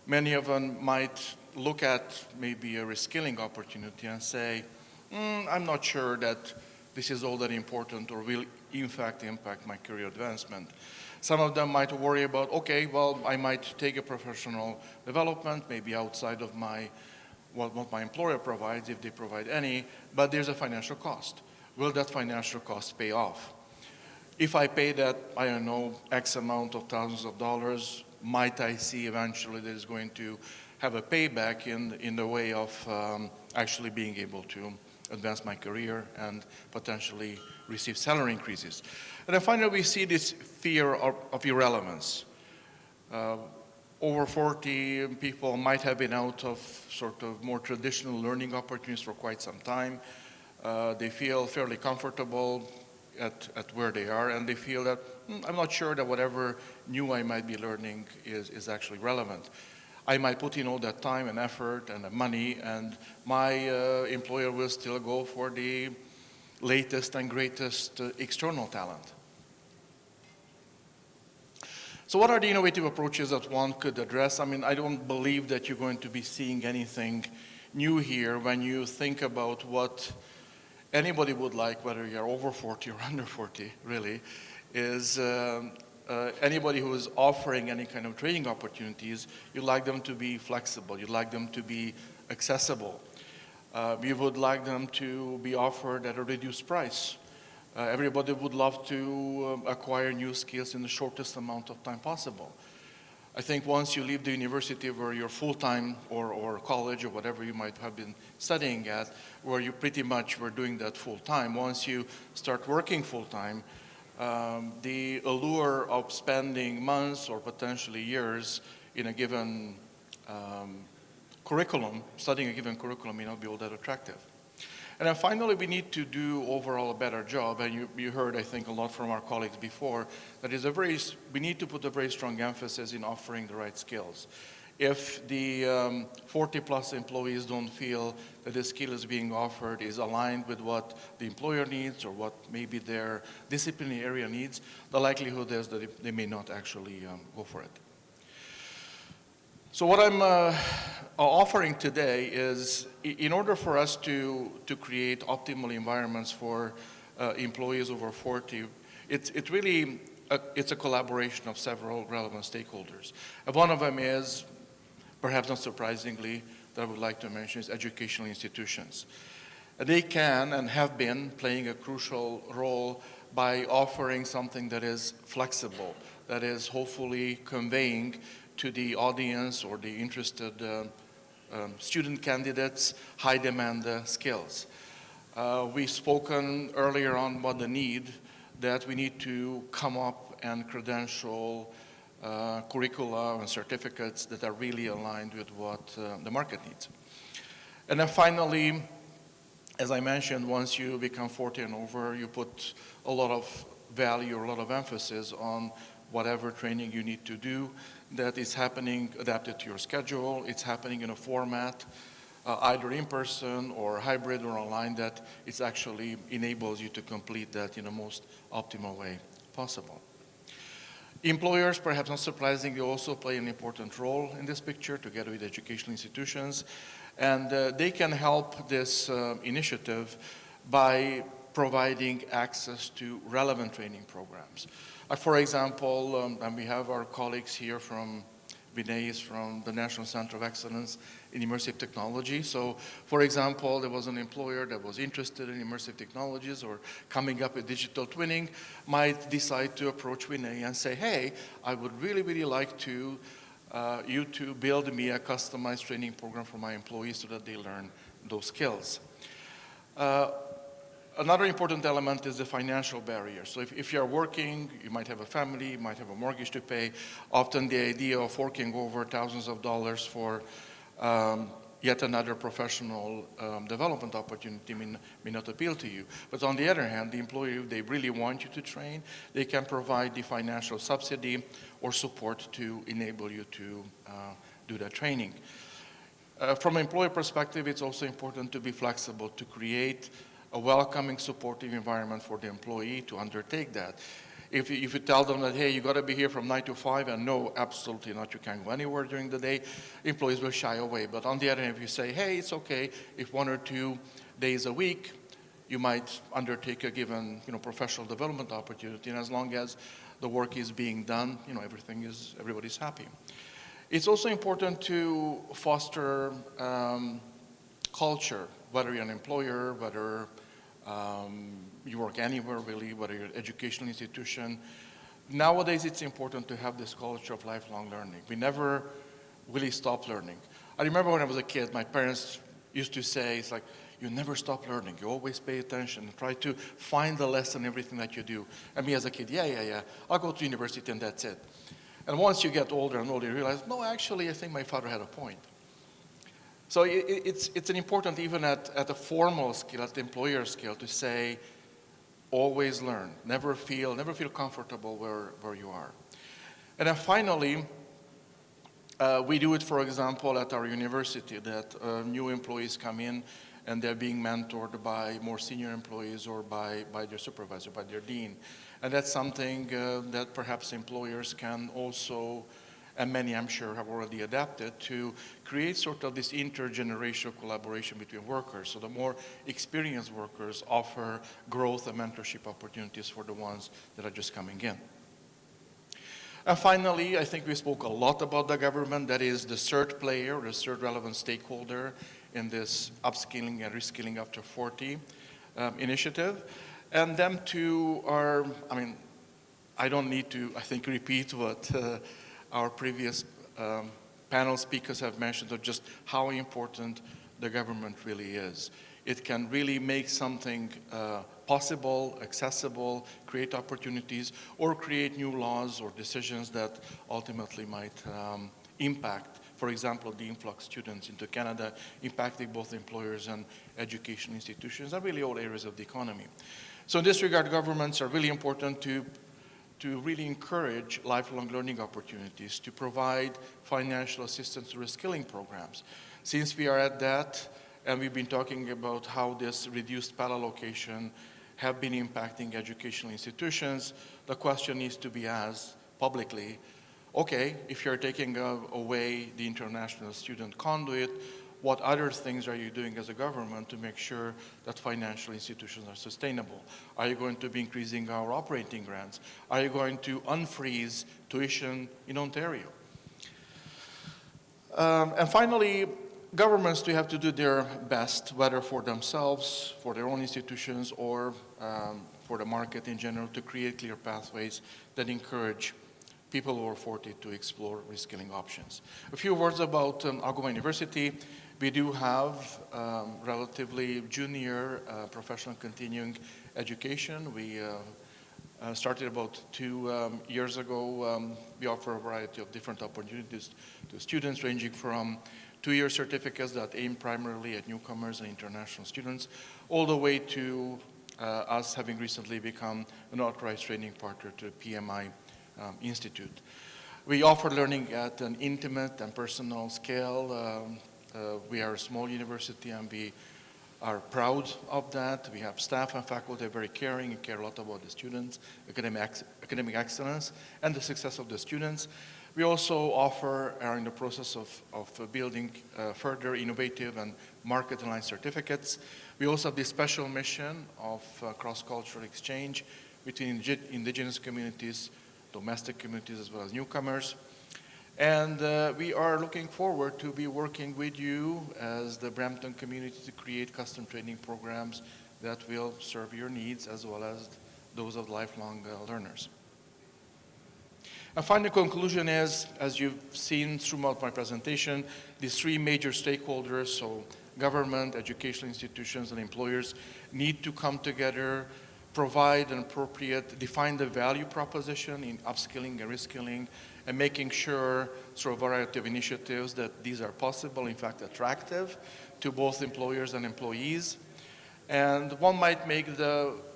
Many of them might look at maybe a reskilling opportunity and say, I'm not sure that this is all that important or will in fact impact my career advancement. Some of them might worry about, okay, well, I might take a professional development, maybe outside of what my employer provides, if they provide any, but there's a financial cost. Will that financial cost pay off? If I pay that, I don't know, X amount of thousands of dollars, might I see eventually that it's going to have a payback in the way of actually being able to advance my career and potentially receive salary increases? And then finally, we see this fear of irrelevance. Over 40 people might have been out of sort of more traditional learning opportunities for quite some time. They feel fairly comfortable at where they are, and they feel that I'm not sure that whatever new I might be learning is actually relevant. I might put in all that time and effort and money, and my employer will still go for the latest and greatest external talent. So what are the innovative approaches that one could address? I don't believe that you're going to be seeing anything new here when you think about what anybody would like, whether you're over 40 or under 40, really, is anybody who is offering any kind of training opportunities, you'd like them to be flexible, you'd like them to be accessible. We would like them to be offered at a reduced price. Everybody would love to acquire new skills in the shortest amount of time possible. I think once you leave the university where you're full-time or college or whatever you might have been studying at, where you pretty much were doing that full-time, once you start working full-time, the allure of spending months or potentially years in a given curriculum, studying a given curriculum, may not be all that attractive. And then finally, we need to do overall a better job, and you heard, I think, a lot from our colleagues before, that is we need to put a very strong emphasis in offering the right skills. If the 40-plus employees don't feel that the skill is being offered is aligned with what the employer needs or what maybe their disciplinary area needs, the likelihood is that they may not actually go for it. So what I'm offering today is, in order for us to create optimal environments for employees over 40, it's really it's a collaboration of several relevant stakeholders. And one of them is, perhaps not surprisingly, that I would like to mention is educational institutions. They can and have been playing a crucial role by offering something that is flexible, that is hopefully conveying to the audience or the interested student candidates high demand skills. We've spoken earlier on about the need that we need to come up and credential curricula and certificates that are really aligned with what the market needs. And then finally, as I mentioned, once you become 40 and over, you put a lot of value or a lot of emphasis on whatever training you need to do that is happening adapted to your schedule. It's happening in a format, either in person or hybrid or online, that it actually enables you to complete that in the most optimal way possible. Employers, perhaps not surprisingly, also play an important role in this picture together with educational institutions. And they can help this initiative by providing access to relevant training programs. For example, and we have our colleagues here from Vinay from the National Center of Excellence in Immersive Technology. So, for example, there was an employer that was interested in immersive technologies or coming up with digital twinning, might decide to approach Vinay and say, hey, I would really, really like to you to build me a customized training program for my employees so that they learn those skills. Another important element is the financial barrier. So if you're working, you might have a family, you might have a mortgage to pay. Often the idea of forking over thousands of dollars for yet another professional development opportunity may not appeal to you. But on the other hand, the employer, if they really want you to train, they can provide the financial subsidy or support to enable you to do that training. From an employer perspective, it's also important to be flexible, to create a welcoming, supportive environment for the employee to undertake that. If you tell them that, hey, you got to be here from 9 to 5, and no, absolutely not, you can't go anywhere during the day, employees will shy away. But on the other hand, if you say, hey, it's okay, if 1 or 2 days a week, you might undertake a given, professional development opportunity, and as long as the work is being done, everybody's happy. It's also important to foster culture, whether you're an employer, whether you work anywhere really, whether you're an educational institution. Nowadays, it's important to have this culture of lifelong learning. We never really stop learning. I remember when I was a kid, my parents used to say, it's like, you never stop learning. You always pay attention. Try to find the lesson in everything that you do. And me as a kid, yeah. I'll go to university and that's it. And once you get older and older, you realize, no, actually, I think my father had a point. So it's an important, even at a formal skill, at the employer skill, to say, always learn. Never feel comfortable where you are. And then finally, we do it, for example, at our university, that new employees come in and they're being mentored by more senior employees or by their supervisor, by their dean. And that's something that perhaps employers can also, and many I'm sure have already adapted, to create sort of this intergenerational collaboration between workers. So the more experienced workers offer growth and mentorship opportunities for the ones that are just coming in. And finally, I think we spoke a lot about the government. That is the third player, the third relevant stakeholder in this upskilling and reskilling after 40 initiative. And them two are, I don't need to, I think, repeat what our previous panel speakers have mentioned of just how important the government really is. It can really make something possible, accessible, create opportunities, or create new laws or decisions that ultimately might impact, for example, the influx of students into Canada, impacting both employers and education institutions, and really all areas of the economy. So in this regard, governments are really important to really encourage lifelong learning opportunities, to provide financial assistance to reskilling programs. Since we are at that, and we've been talking about how this reduced Pell allocation have been impacting educational institutions, the question needs to be asked publicly, okay, if you're taking away the international student conduit, what other things are you doing as a government to make sure that financial institutions are sustainable? Are you going to be increasing our operating grants? Are you going to unfreeze tuition in Ontario? And finally, governments do have to do their best, whether for themselves, for their own institutions, or for the market in general, to create clear pathways that encourage people over 40 to explore reskilling options. A few words about Algoma University. We do have relatively junior professional continuing education. We started about 2 years ago. We offer a variety of different opportunities to students, ranging from 2-year certificates that aim primarily at newcomers and international students, all the way to us having recently become an authorized training partner to the PMI Institute. We offer learning at an intimate and personal scale. We are a small university, and we are proud of that. We have staff and faculty very caring and care a lot about the students, academic excellence, and the success of the students. We also are in the process of building further innovative and market-aligned certificates. We also have this special mission of cross-cultural exchange between indigenous communities, domestic communities, as well as newcomers. And we are looking forward to be working with you as the Brampton community to create custom training programs that will serve your needs as well as those of lifelong learners. And final conclusion is, as you've seen throughout my presentation, these 3 major stakeholders, so government, educational institutions, and employers, need to come together, provide an appropriate, define the value proposition in upskilling and reskilling, and making sure through a variety of initiatives that these are possible, in fact attractive to both employers and employees. And one might make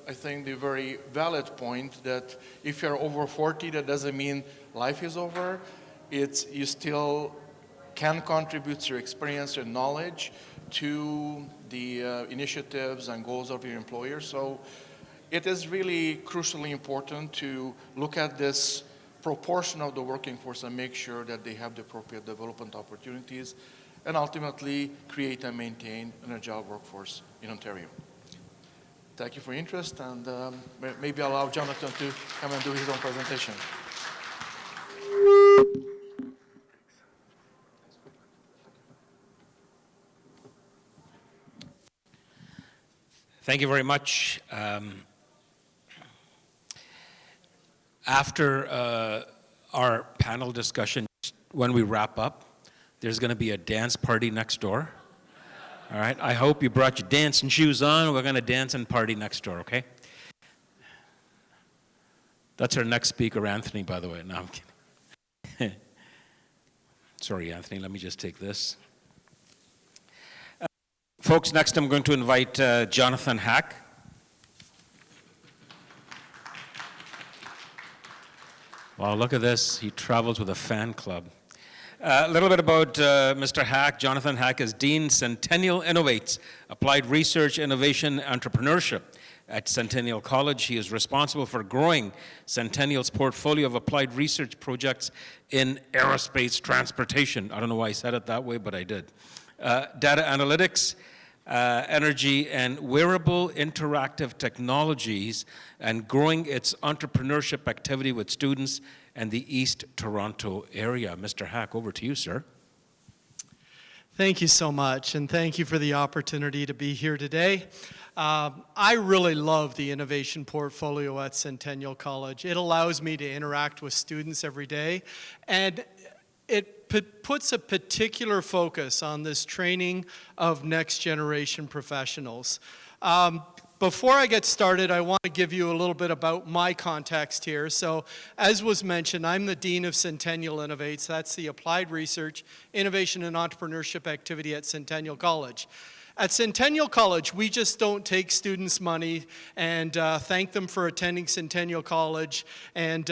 I think the very valid point that if you're over 40, that doesn't mean life is over. You still can contribute your experience, your knowledge to the initiatives and goals of your employer. So it is really crucially important to look at this proportion of the working force and make sure that they have the appropriate development opportunities, and ultimately create and maintain an agile workforce in Ontario. Thank you for your interest, and maybe I'll allow Jonathan to come and do his own presentation. Thank you very much. After our panel discussion, when we wrap up, there's going to be a dance party next door. All right, I hope you brought your dancing shoes on. We're going to dance and party next door, okay? That's our next speaker, Anthony, by the way. No, I'm kidding. Sorry, Anthony, let me just take this. Folks, next I'm going to invite Jonathan Hack. Wow, look at this. He travels with a fan club. A little bit about Mr. Hack. Jonathan Hack is Dean Centennial Innovates, Applied Research, Innovation, Entrepreneurship at Centennial College. He is responsible for growing Centennial's portfolio of applied research projects in aerospace transportation. I don't know why I said it that way, but I did. Data analytics, energy and wearable interactive technologies, and growing its entrepreneurship activity with students and the East Toronto area. Mr. Hack, over to you, sir. Thank you so much, and thank you for the opportunity to be here today. I really love the innovation portfolio at Centennial College. It allows me to interact with students every day, and it puts a particular focus on this training of next generation professionals. Before I get started, I want to give you a little bit about my context here. So, as was mentioned, I'm the Dean of Centennial Innovates. That's the applied research, innovation, and entrepreneurship activity at Centennial College. At Centennial College, we just don't take students' money and thank them for attending Centennial College and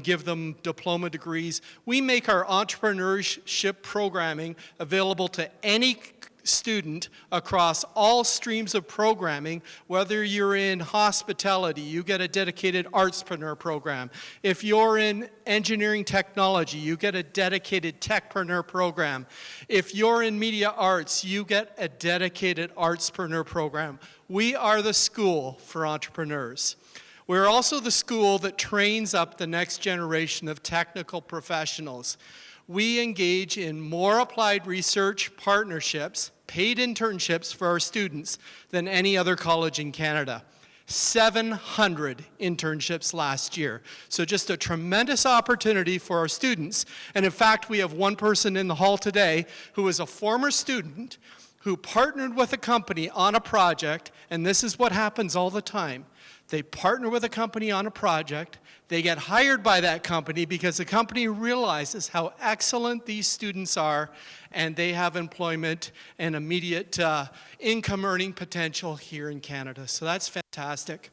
give them diploma degrees. We make our entrepreneurship programming available to any student across all streams of programming. Whether you're in hospitality, you get a dedicated artspreneur program. If you're in engineering technology, you get a dedicated techpreneur program. If you're in media arts, you get a dedicated artspreneur program. We are the school for entrepreneurs. We're also the school that trains up the next generation of technical professionals. We engage in more applied research partnerships, paid internships for our students than any other college in Canada. 700 internships last year. So just a tremendous opportunity for our students. And in fact, we have one person in the hall today who is a former student who partnered with a company on a project, and this is what happens all the time. They partner with a company on a project, they get hired by that company because the company realizes how excellent these students are, and they have employment and immediate income earning potential here in Canada. So that's fantastic.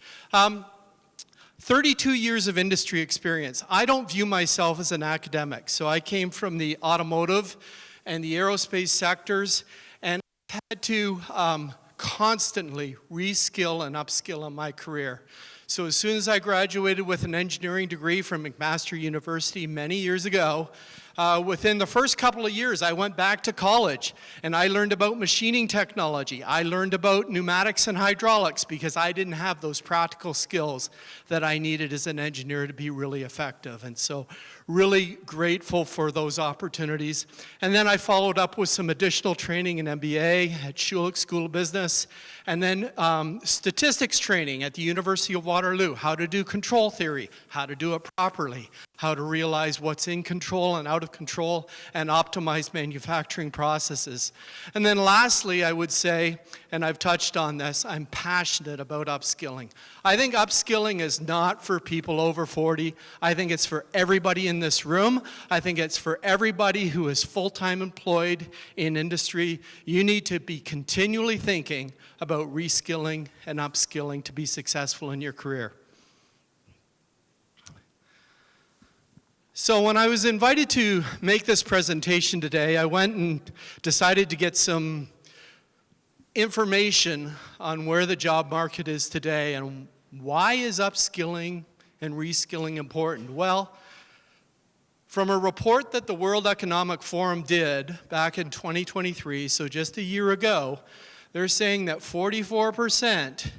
32 years of industry experience. I don't view myself as an academic, so I came from the automotive and the aerospace sectors, and I've had to constantly reskill and upskill in my career. So as soon as I graduated with an engineering degree from McMaster University many years ago, within the first couple of years, I went back to college and I learned about machining technology. I learned about pneumatics and hydraulics because I didn't have those practical skills that I needed as an engineer to be really effective. And so really grateful for those opportunities. And then I followed up with some additional training in MBA at Schulich School of Business, and then statistics training at the University of Waterloo, how to do control theory, how to do it properly, how to realize what's in control and out of control, and optimize manufacturing processes. And then lastly, I would say, and I've touched on this, I'm passionate about upskilling. I think upskilling is not for people over 40. I think it's for everybody in this room. I think it's for everybody who is full-time employed in industry. You need to be continually thinking about reskilling and upskilling to be successful in your career. So when I was invited to make this presentation today, I went and decided to get some information on where the job market is today and why is upskilling and reskilling important. Well, from a report that the World Economic Forum did back in 2023, so just a year ago, they're saying that 44%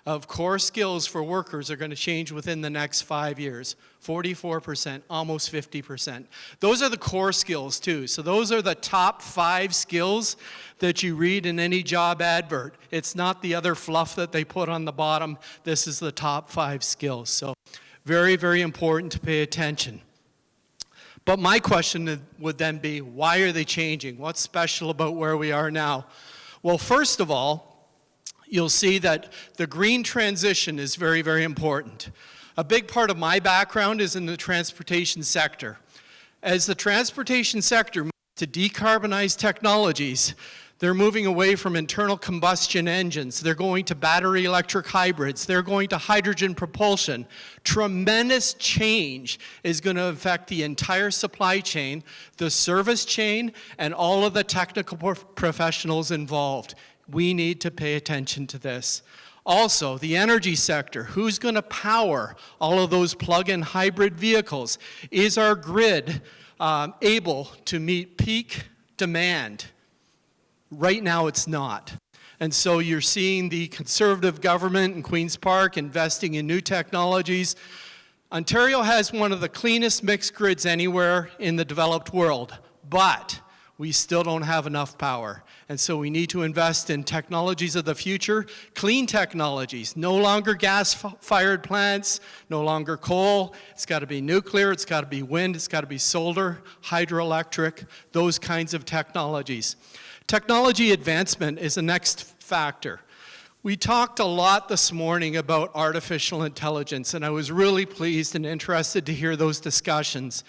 of core skills for workers are going to change within the next 5 years. 44%, almost 50%. Those are the core skills too. So those are the top 5 skills that you read in any job advert. It's not the other fluff that they put on the bottom. This is the top 5 skills. So very, very important to pay attention. But my question would then be, why are they changing? What's special about where we are now? Well, first of all, you'll see that the green transition is very, very important. A big part of my background is in the transportation sector. As the transportation sector moves to decarbonize technologies, they're moving away from internal combustion engines. They're going to battery electric hybrids. They're going to hydrogen propulsion. Tremendous change is going to affect the entire supply chain, the service chain, and all of the technical professionals involved. We need to pay attention to this. Also, the energy sector. Who's going to power all of those plug-in hybrid vehicles? Is our grid able to meet peak demand? Right now, it's not. And so you're seeing the Conservative government in Queen's Park investing in new technologies. Ontario has one of the cleanest mixed grids anywhere in the developed world, but we still don't have enough power. And so we need to invest in technologies of the future, clean technologies, no longer gas-fired plants, no longer coal. It's got to be nuclear, it's got to be wind, it's got to be solar, hydroelectric, those kinds of technologies. Technology advancement is the next factor. We talked a lot this morning about artificial intelligence, and I was really pleased and interested to hear those discussions.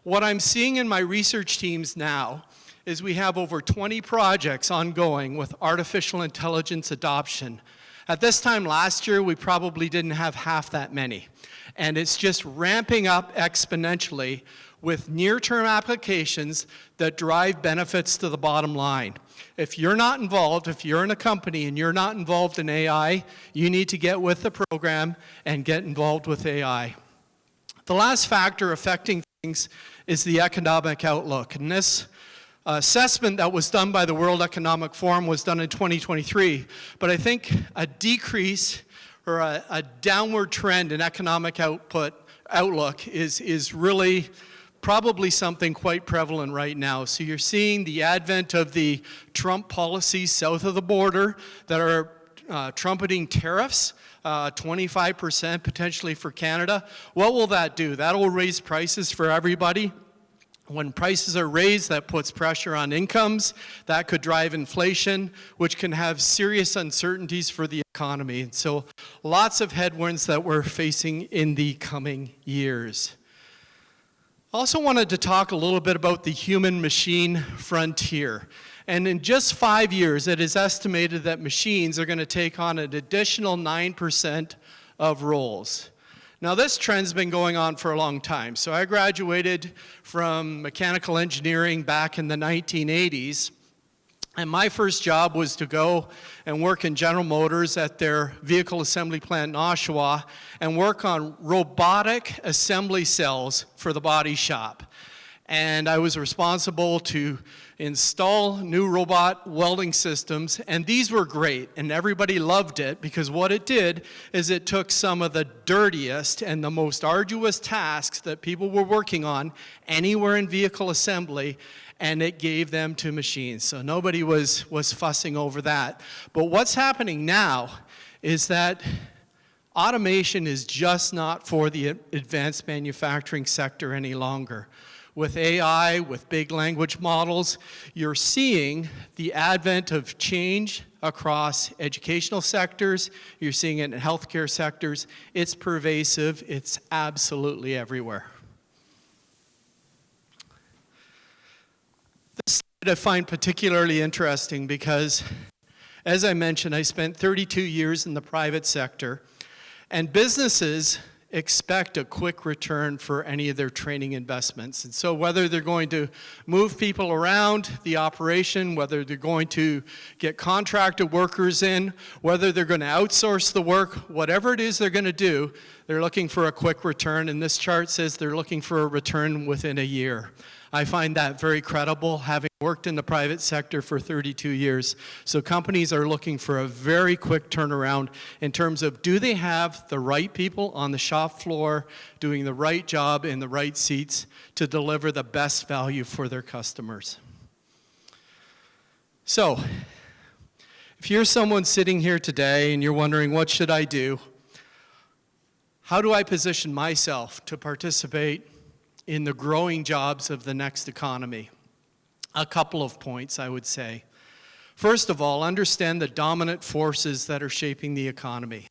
What I'm seeing in my research teams now is we have over 20 projects ongoing with artificial intelligence adoption. At this time last year, we probably didn't have half that many. And it's just ramping up exponentially with near-term applications that drive benefits to the bottom line. If you're not involved, if you're in a company and you're not involved in AI, you need to get with the program and get involved with AI. The last factor affecting things is the economic outlook. And this assessment that was done by the World Economic Forum was done in 2023. But I think a decrease or a downward trend in economic outlook is really probably something quite prevalent right now. So you're seeing the advent of the Trump policies south of the border that are trumpeting tariffs, 25% potentially for Canada. What will that do? That will raise prices for everybody. When prices are raised, that puts pressure on incomes. That could drive inflation, which can have serious uncertainties for the economy. And so lots of headwinds that we're facing in the coming years. I also wanted to talk a little bit about the human-machine frontier. And in just 5 years, it is estimated that machines are going to take on an additional 9% of roles. Now, this trend's been going on for a long time. So I graduated from mechanical engineering back in the 1980s. And my first job was to go and work in General Motors at their vehicle assembly plant in Oshawa and work on robotic assembly cells for the body shop. And I was responsible to install new robot welding systems, and these were great, and everybody loved it because what it did is it took some of the dirtiest and the most arduous tasks that people were working on anywhere in vehicle assembly, and it gave them to machines. So nobody was fussing over that. But what's happening now is that automation is just not for the advanced manufacturing sector any longer. With AI, with big language models, you're seeing the advent of change across educational sectors. You're seeing it in healthcare sectors. It's pervasive. It's absolutely everywhere. This slide I find particularly interesting because, as I mentioned, I spent 32 years in the private sector, and businesses expect a quick return for any of their training investments. And so whether they're going to move people around the operation, whether they're going to get contracted workers in, whether they're going to outsource the work, whatever it is they're going to do, they're looking for a quick return. And this chart says they're looking for a return within a year. I find that very credible, having worked in the private sector for 32 years. So companies are looking for a very quick turnaround in terms of, do they have the right people on the shop floor doing the right job in the right seats to deliver the best value for their customers? So, if you're someone sitting here today and you're wondering, what should I do? How do I position myself to participate in the growing jobs of the next economy? A couple of points, I would say. First of all, understand the dominant forces that are shaping the economy.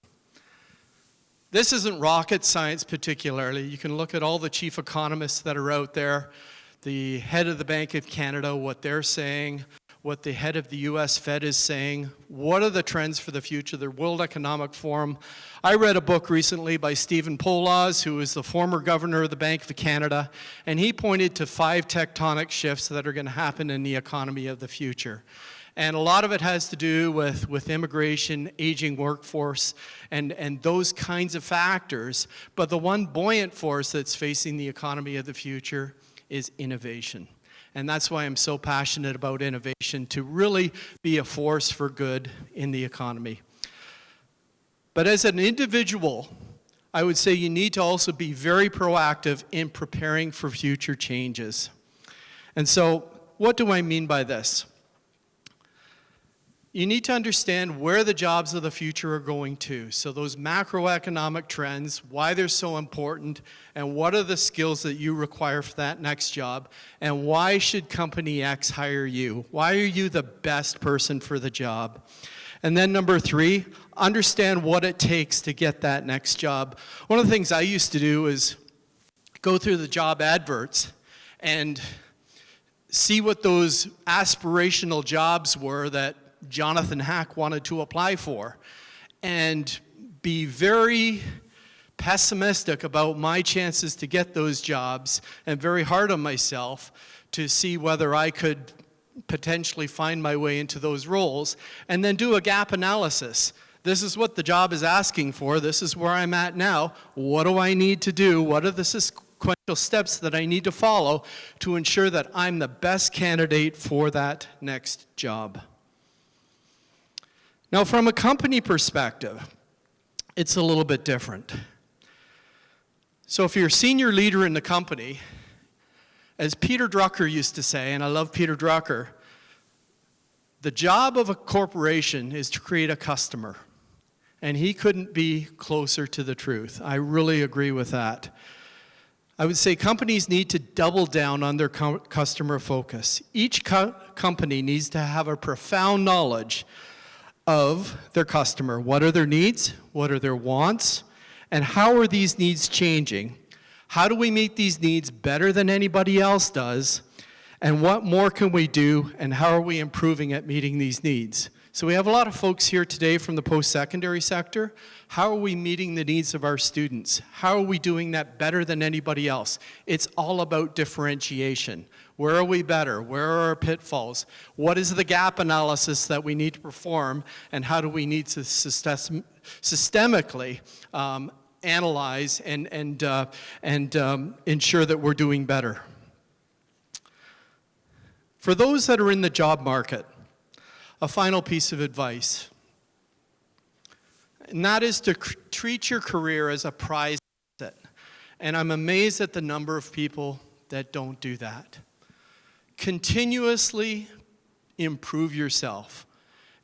This isn't rocket science particularly. You can look at all the chief economists that are out there, the head of the Bank of Canada, what they're saying, what the head of the US Fed is saying. What are the trends for the future? The World Economic Forum. I read a book recently by Stephen Poloz, who is the former governor of the Bank of Canada, and he pointed to 5 tectonic shifts that are going to happen in the economy of the future. And a lot of it has to do with immigration, aging workforce, and those kinds of factors. But the one buoyant force that's facing the economy of the future is innovation. And that's why I'm so passionate about innovation, to really be a force for good in the economy. But as an individual, I would say you need to also be very proactive in preparing for future changes. And so, what do I mean by this? You need to understand where the jobs of the future are going to. So those macroeconomic trends, why they're so important, and what are the skills that you require for that next job, and why should company X hire you? Why are you the best person for the job? And then number 3, understand what it takes to get that next job. One of the things I used to do is go through the job adverts and see what those aspirational jobs were that Jonathan Hack wanted to apply for, and be very pessimistic about my chances to get those jobs and very hard on myself to see whether I could potentially find my way into those roles, and then do a gap analysis. This is what the job is asking for. This is where I'm at now. What do I need to do? What are the sequential steps that I need to follow to ensure that I'm the best candidate for that next job? Now, from a company perspective, it's a little bit different. So if you're a senior leader in the company, as Peter Drucker used to say, and I love Peter Drucker, the job of a corporation is to create a customer. And he couldn't be closer to the truth. I really agree with that. I would say companies need to double down on their customer focus. Each company needs to have a profound knowledge of their customer. What are their needs? What are their wants? And how are these needs changing? How do we meet these needs better than anybody else does? And what more can we do? And how are we improving at meeting these needs? So we have a lot of folks here today from the post-secondary sector. How are we meeting the needs of our students? How are we doing that better than anybody else? It's all about differentiation. Where are we better? Where are our pitfalls? What is the gap analysis that we need to perform? And how do we need to systemically analyze and ensure that we're doing better? For those that are in the job market, a final piece of advice, and that is to treat your career as a prize asset. And I'm amazed at the number of people that don't do that. Continuously improve yourself.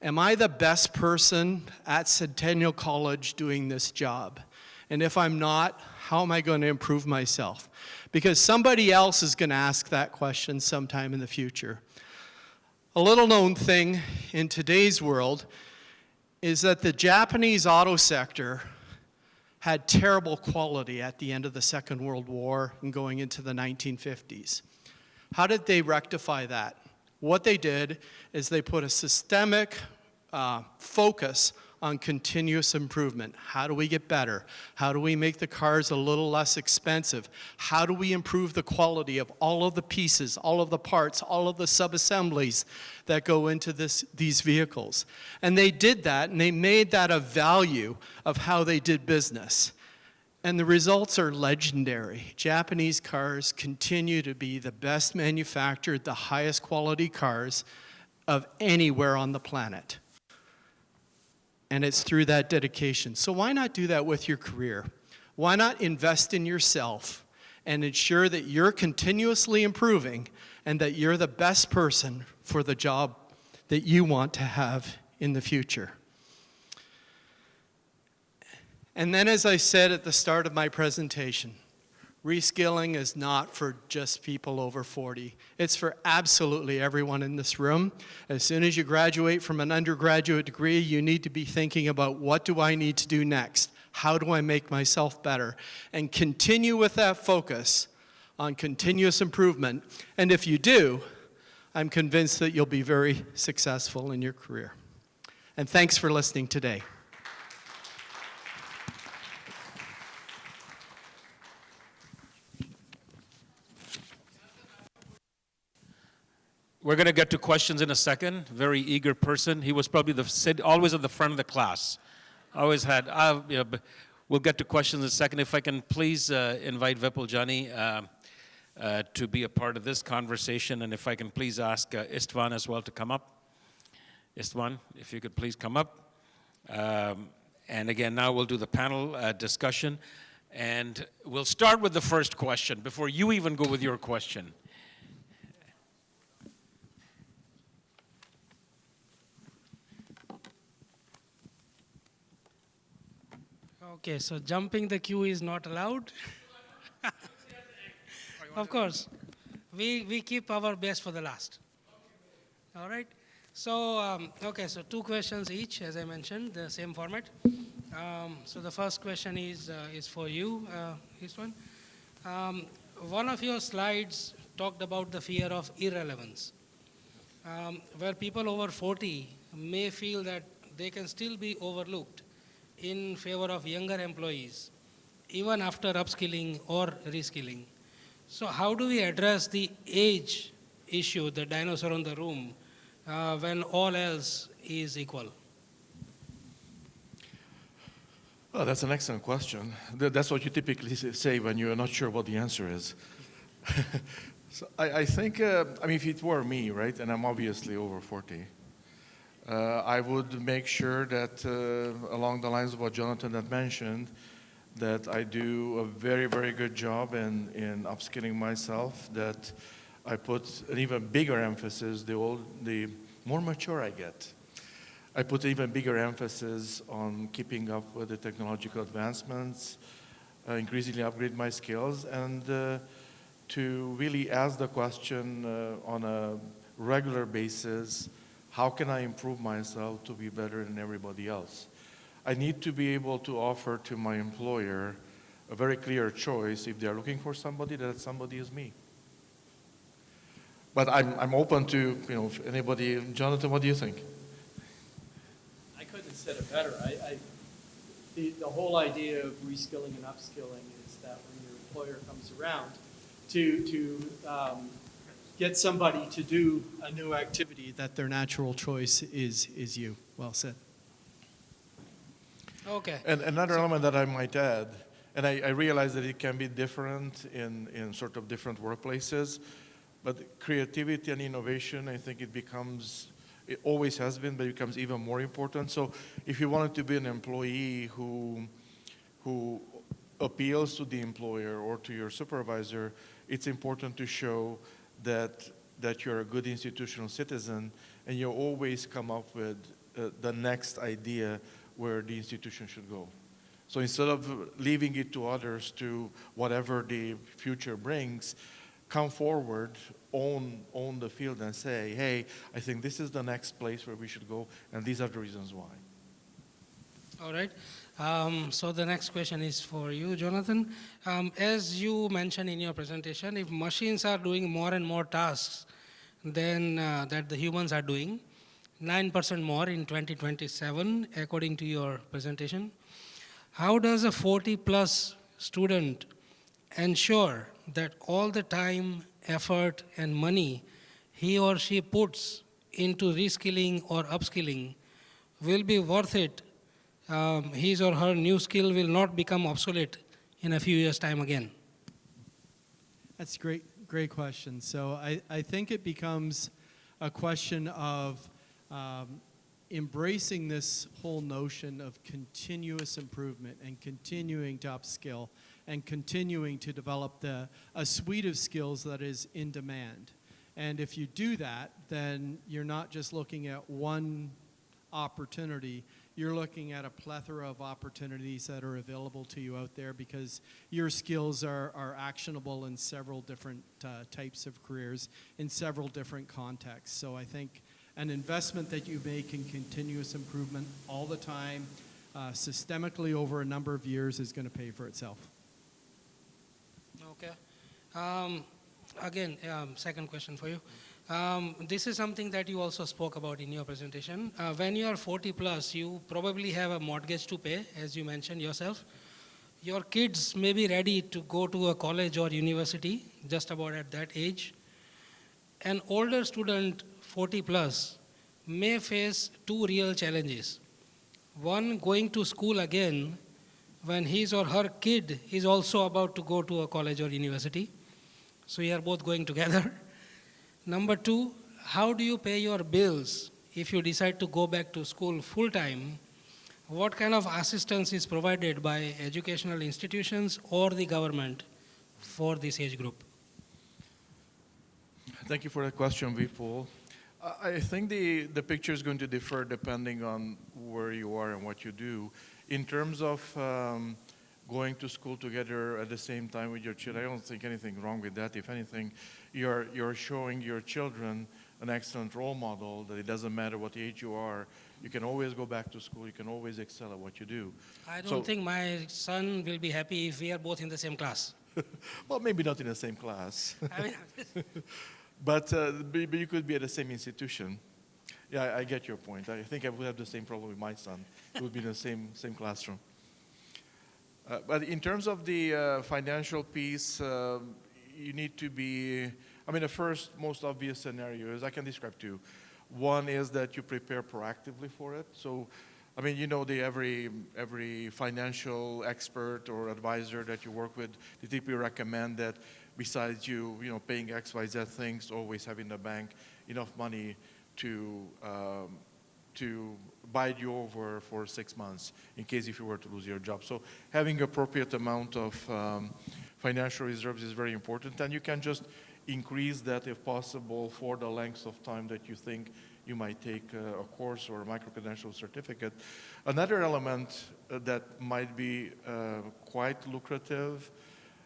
Am I the best person at Centennial College doing this job? And if I'm not, how am I going to improve myself? Because somebody else is going to ask that question sometime in the future. A little known thing in today's world is that the Japanese auto sector had terrible quality at the end of the Second World War and going into the 1950s. How did they rectify that? What they did is they put a systemic focus on continuous improvement. How do we get better? How do we make the cars a little less expensive? How do we improve the quality of all of the pieces, all of the parts, all of the sub-assemblies that go into these vehicles? And they did that, and they made that a value of how they did business. And the results are legendary. Japanese cars continue to be the best manufactured, the highest quality cars of anywhere on the planet. And it's through that dedication. So why not do that with your career? Why not invest in yourself and ensure that you're continuously improving and that you're the best person for the job that you want to have in the future? And then, as I said at the start of my presentation, reskilling is not for just people over 40. It's for absolutely everyone in this room. As soon as you graduate from an undergraduate degree, you need to be thinking about, what do I need to do next? How do I make myself better? And continue with that focus on continuous improvement. And if you do, I'm convinced that you'll be very successful in your career. And thanks for listening today. We're going to get to questions in a second. Very eager person. He was probably always at the front of the class. Always had. We'll get to questions in a second. If I can please invite Vipul Jani to be a part of this conversation, and if I can please ask Istvan as well to come up. Istvan, if you could please come up. And again, now we'll do the panel discussion. And we'll start with the first question before you even go with your question. Okay, so jumping the queue is not allowed. Of course, we keep our best for the last. All right. So okay, so 2 questions each, as I mentioned, the same format. So the first question is for you, Istvan. One of your slides talked about the fear of irrelevance, where people over 40 may feel that they can still be overlooked in favor of younger employees even after upskilling or reskilling. So how do we address the age issue, the dinosaur in the room, when all else is equal? Well, that's an excellent question. That's what you typically say when you're not sure what the answer is. So I think, I mean, if it were me, right, and I'm obviously over 40, I would make sure that along the lines of what Jonathan had mentioned, that I do a very, very good job in upskilling myself, that I put an even bigger emphasis the more mature I get. I put even bigger emphasis on keeping up with the technological advancements, increasingly upgrade my skills, and to really ask the question on a regular basis, how can I improve myself to be better than everybody else? I need to be able to offer to my employer a very clear choice. If they're looking for somebody, that somebody is me. But I'm open to, you know, if anybody. Jonathan, what do you think? I couldn't have said it better. The whole idea of reskilling and upskilling is that when your employer comes around to get somebody to do a new activity, that their natural choice is you. Well said. Okay. And another element that I might add, and I realize that it can be different in sort of different workplaces, but creativity and innovation, I think it always has been, but it becomes even more important. So if you wanted to be an employee who appeals to the employer or to your supervisor, it's important to show that you're a good institutional citizen, and you always come up with the next idea where the institution should go. So instead of leaving it to others to whatever the future brings, come forward, own the field and say, hey, I think this is the next place where we should go, and these are the reasons why. All right. So the next question is for you, Jonathan. As you mentioned in your presentation, if machines are doing more and more tasks than that the humans are doing, 9% more in 2027, according to your presentation, how does a 40-plus student ensure that all the time, effort, and money he or she puts into reskilling or upskilling will be worth it? His or her new skill will not become obsolete in a few years' time again. That's a great question. So I think it becomes a question of embracing this whole notion of continuous improvement and continuing to upskill and continuing to develop a suite of skills that is in demand. And if you do that, then you're not just looking at one opportunity, you're looking at a plethora of opportunities that are available to you out there because your skills are actionable in several different types of careers, in several different contexts. So I think an investment that you make in continuous improvement all the time, systemically over a number of years, is going to pay for itself. Okay. Again, second question for you. This is something that you also spoke about in your presentation. When you are 40 plus, you probably have a mortgage to pay, as you mentioned yourself. Your kids may be ready to go to a college or university, just about at that age. An older student, 40 plus, may face two real challenges. One, going to school again when his or her kid is also about to go to a college or university. So you are both going together. Number two, how do you pay your bills if you decide to go back to school full time? What kind of assistance is provided by educational institutions or the government for this age group? Thank you for that question, Vipul. I think the picture is going to differ depending on where you are and what you do. In terms of going to school together at the same time with your children, I don't think anything wrong with that. If anything, you're showing your children an excellent role model that it doesn't matter what age you are, you can always go back to school, you can always excel at what you do. I don't think my son will be happy if we are both in the same class. Well, maybe not in the same class. I mean, but you could be at the same institution. Yeah, I get your point. I think I would have the same problem with my son. It would be in the same classroom. But in terms of the financial piece, you need to be, I mean, the first most obvious scenario is I can describe two. One is that you prepare proactively for it. So, I mean, you know, every financial expert or advisor that you work with, they typically recommend that besides you know, paying X, Y, Z things, always have in the bank enough money to bide you over for 6 months in case if you were to lose your job. So having appropriate amount of financial reserves is very important, and you can just increase that if possible for the length of time that you think you might take a course or a micro-credential certificate. Another element that might be quite lucrative,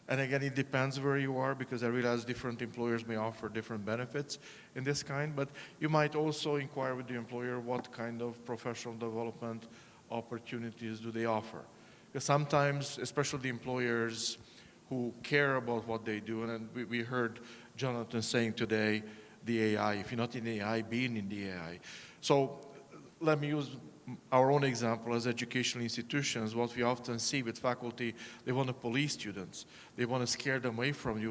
and again, it depends where you are, because I realize different employers may offer different benefits in this kind, but you might also inquire with the employer what kind of professional development opportunities do they offer. Because sometimes, especially the employers who care about what they do, and we heard Jonathan saying today, the AI, if you're not in the AI, being in the AI. So let me use our own example as educational institutions. What we often see with faculty, they want to police students. They want to scare them away from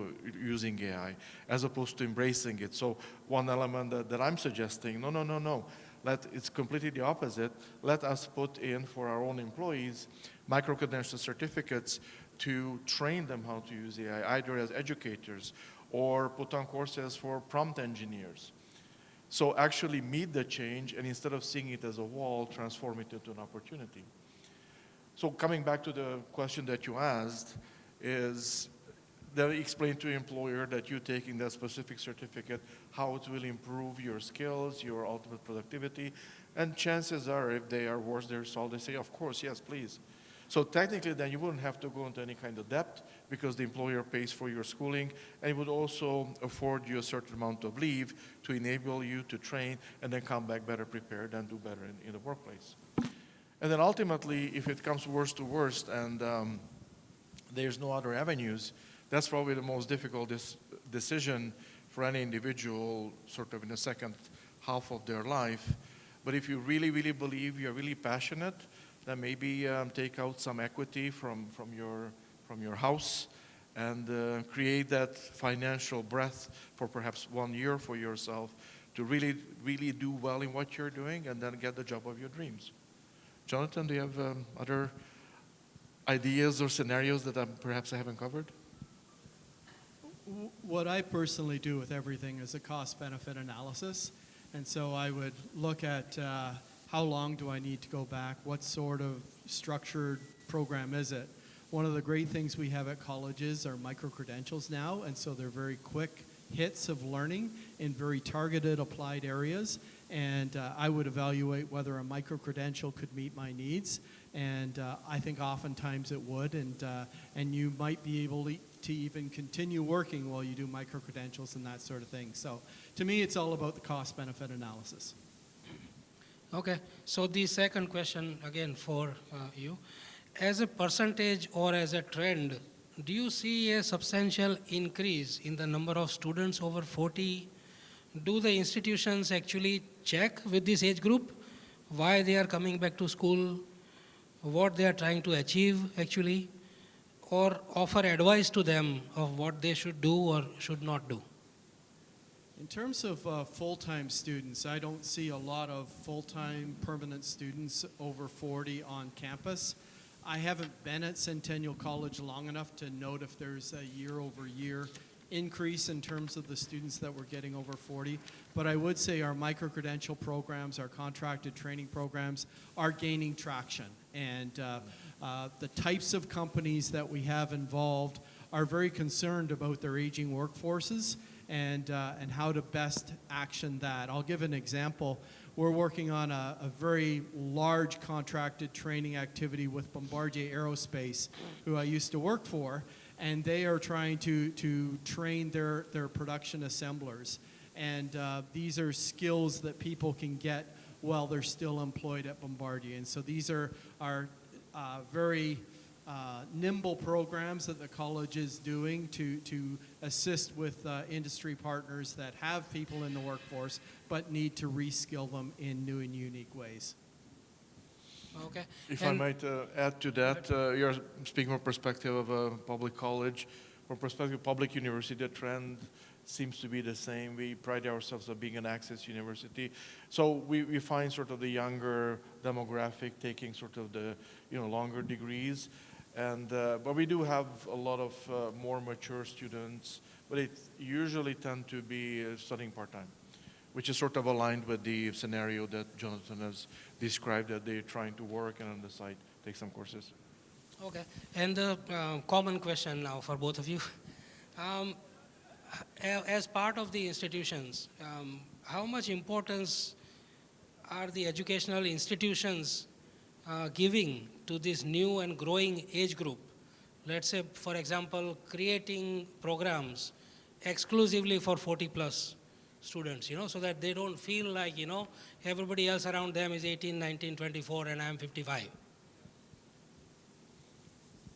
using AI, as opposed to embracing it. So one element that I'm suggesting, no. It's completely the opposite. Let us put in for our own employees micro-credential certificates to train them how to use AI, either as educators or put on courses for prompt engineers. So actually meet the change, and instead of seeing it as a wall, transform it into an opportunity. So coming back to the question that you asked, is that explain to your employer that you're taking that specific certificate, how it will improve your skills, your ultimate productivity, and chances are, if they are worth their salt, they say, of course, yes, please. So technically, then you wouldn't have to go into any kind of debt because the employer pays for your schooling, and it would also afford you a certain amount of leave to enable you to train and then come back better prepared and do better in the workplace. And then ultimately, if it comes worst to worst and there's no other avenues, that's probably the most difficult decision for any individual sort of in the second half of their life. But if you really, really believe, you're really passionate, then maybe take out some equity from your house and create that financial breath for perhaps 1 year for yourself to really, really do well in what you're doing and then get the job of your dreams. Jonathan, do you have other ideas or scenarios that perhaps I haven't covered? What I personally do with everything is a cost-benefit analysis. And so I would look at how long do I need to go back? What sort of structured program is it? One of the great things we have at colleges are micro-credentials now, and so they're very quick hits of learning in very targeted applied areas. And I would evaluate whether a micro-credential could meet my needs. And I think oftentimes it would, and you might be able to even continue working while you do micro-credentials and that sort of thing. So to me, it's all about the cost-benefit analysis. Okay, so the second question again for you. As a percentage or as a trend, do you see a substantial increase in the number of students over 40? Do the institutions actually check with this age group why they are coming back to school, what they are trying to achieve actually, or offer advice to them of what they should do or should not do? In terms of full-time students, I don't see a lot of full-time permanent students over 40 on campus. I haven't been at Centennial College long enough to note if there's a year-over-year increase in terms of the students that we're getting over 40. But I would say our micro-credential programs, our contracted training programs are gaining traction. And the types of companies that we have involved are very concerned about their aging workforces and how to best action that. I'll give an example. We're working on a very large contracted training activity with Bombardier Aerospace, who I used to work for, and they are trying to train their production assemblers. And these are skills that people can get while they're still employed at Bombardier. And so these are very nimble programs that the college is doing to assist with industry partners that have people in the workforce but need to reskill them in new and unique ways. Okay. If I might add to that, you're speaking from perspective of a public college. From perspective of public university, the trend seems to be the same. We pride ourselves on being an access university. So we find sort of the younger demographic taking sort of the longer degrees. And, but we do have a lot of more mature students, but it usually tend to be studying part-time, which is sort of aligned with the scenario that Jonathan has described, that they're trying to work and on the side take some courses. Okay. And the common question now for both of you. As part of the institutions, how much importance are the educational institutions giving to this new and growing age group? Let's say, for example, creating programs exclusively for 40 plus students, so that they don't feel like, everybody else around them is 18, 19, 24, and I'm 55.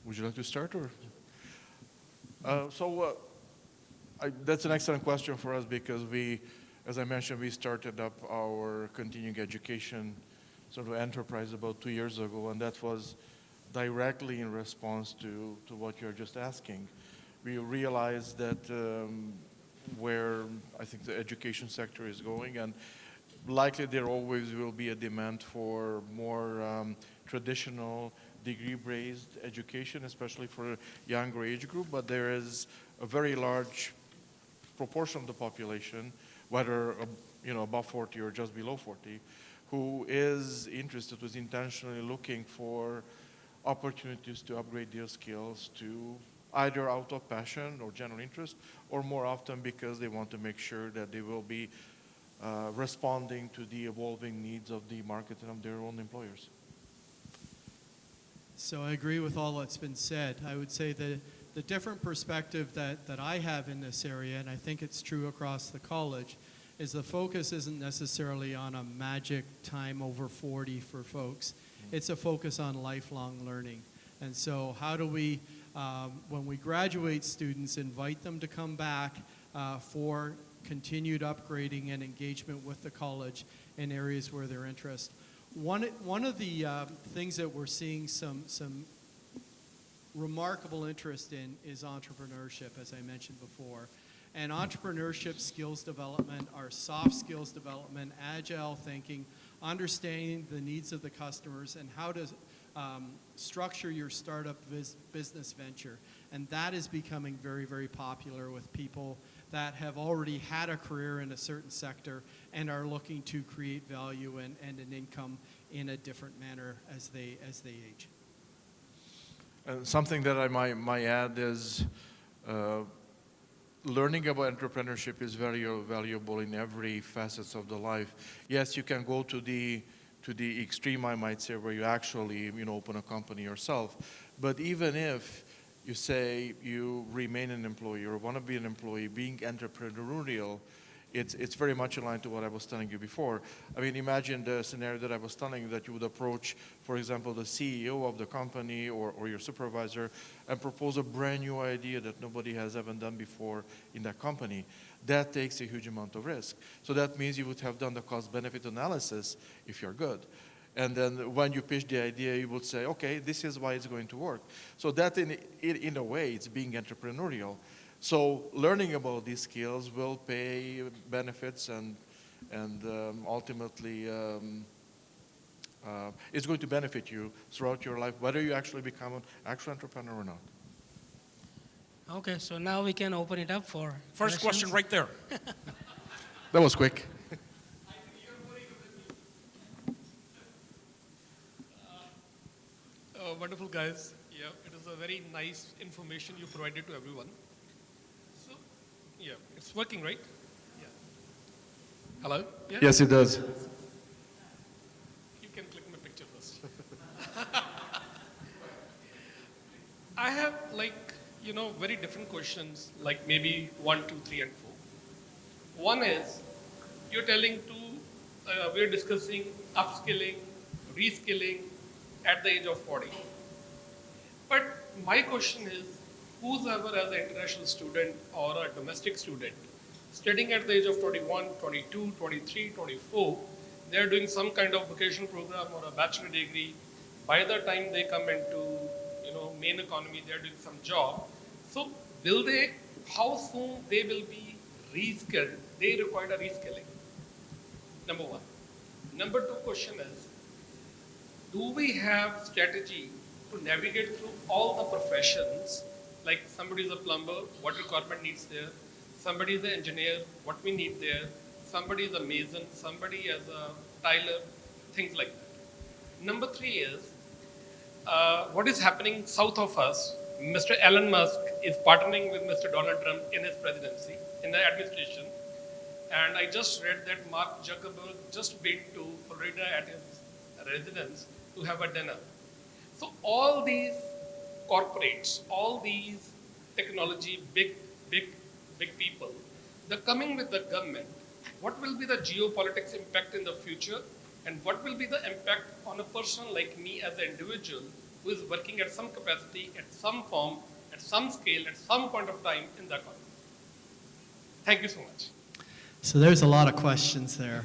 Would you like to start, or? That's an excellent question for us because we, as I mentioned, we started up our continuing education sort of enterprise about 2 years ago, and that was directly in response to what you're just asking. We realized that where I think the education sector is going, and likely there always will be a demand for more traditional degree-based education, especially for a younger age group, but there is a very large proportion of the population, whether above 40 or just below 40, who is interested, who's intentionally looking for opportunities to upgrade their skills to either out of passion or general interest, or more often because they want to make sure that they will be responding to the evolving needs of the market and of their own employers. So I agree with all that's been said. I would say that the different perspective that I have in this area, and I think it's true across the college, is the focus isn't necessarily on a magic time over 40 for folks. It's a focus on lifelong learning. And so how do we, when we graduate students, invite them to come back for continued upgrading and engagement with the college in areas where they're interested. One of the things that we're seeing some remarkable interest in is entrepreneurship, as I mentioned before. And entrepreneurship skills development are soft skills development, agile thinking, understanding the needs of the customers, and how to structure your startup business venture. And that is becoming very, very popular with people that have already had a career in a certain sector and are looking to create value and an income in a different manner as they age. Something that I might add is learning about entrepreneurship is very valuable in every facets of the life. Yes, you can go to the extreme, I might say, where you actually open a company yourself. But even if you say you remain an employee or want to be an employee, being entrepreneurial, it's very much aligned to what I was telling you before. I mean, imagine the scenario that I was telling you, that you would approach, for example, the CEO of the company or your supervisor and propose a brand new idea that nobody has ever done before in that company. That takes a huge amount of risk. So that means you would have done the cost-benefit analysis if you're good. And then when you pitch the idea, you would say, okay, this is why it's going to work. So that in a way, it's being entrepreneurial. So learning about these skills will pay benefits and ultimately it's going to benefit you throughout your life, whether you actually become an actual entrepreneur or not. Okay, so now we can open it up for First question right there. That was quick. Wonderful, guys. Yeah, it is a very nice information you provided to everyone. So, yeah, it's working, right? Yeah. Hello? Yeah? Yes, it does. You can click my picture first. I have very different questions, like maybe 1, 2, 3, and 4. One is, you're telling we're discussing upskilling, reskilling at the age of 40. But my question is, who's ever as an international student or a domestic student studying at the age of 21, 22, 23, 24, they're doing some kind of vocational program or a bachelor degree. By the time they come into, main economy, they're doing some job. So how soon they will be reskilled? They require a reskilling, number one. Number two question is, do we have strategy to navigate through all the professions? Like somebody is a plumber, what requirement needs there? Somebody is an engineer, what we need there? Somebody is a mason, somebody is a tiler, things like that. Number three is, what is happening south of us? Mr. Elon Musk is partnering with Mr. Donald Trump in his presidency, in the administration. And I just read that Mark Zuckerberg just been to Florida at his residence to have a dinner. So all these corporates, all these technology, big people, they're coming with the government. What will be the geopolitics impact in the future? And what will be the impact on a person like me as an individual who is working at some capacity, at some form, at some scale, at some point of time in the economy? Thank you so much. So there's a lot of questions there.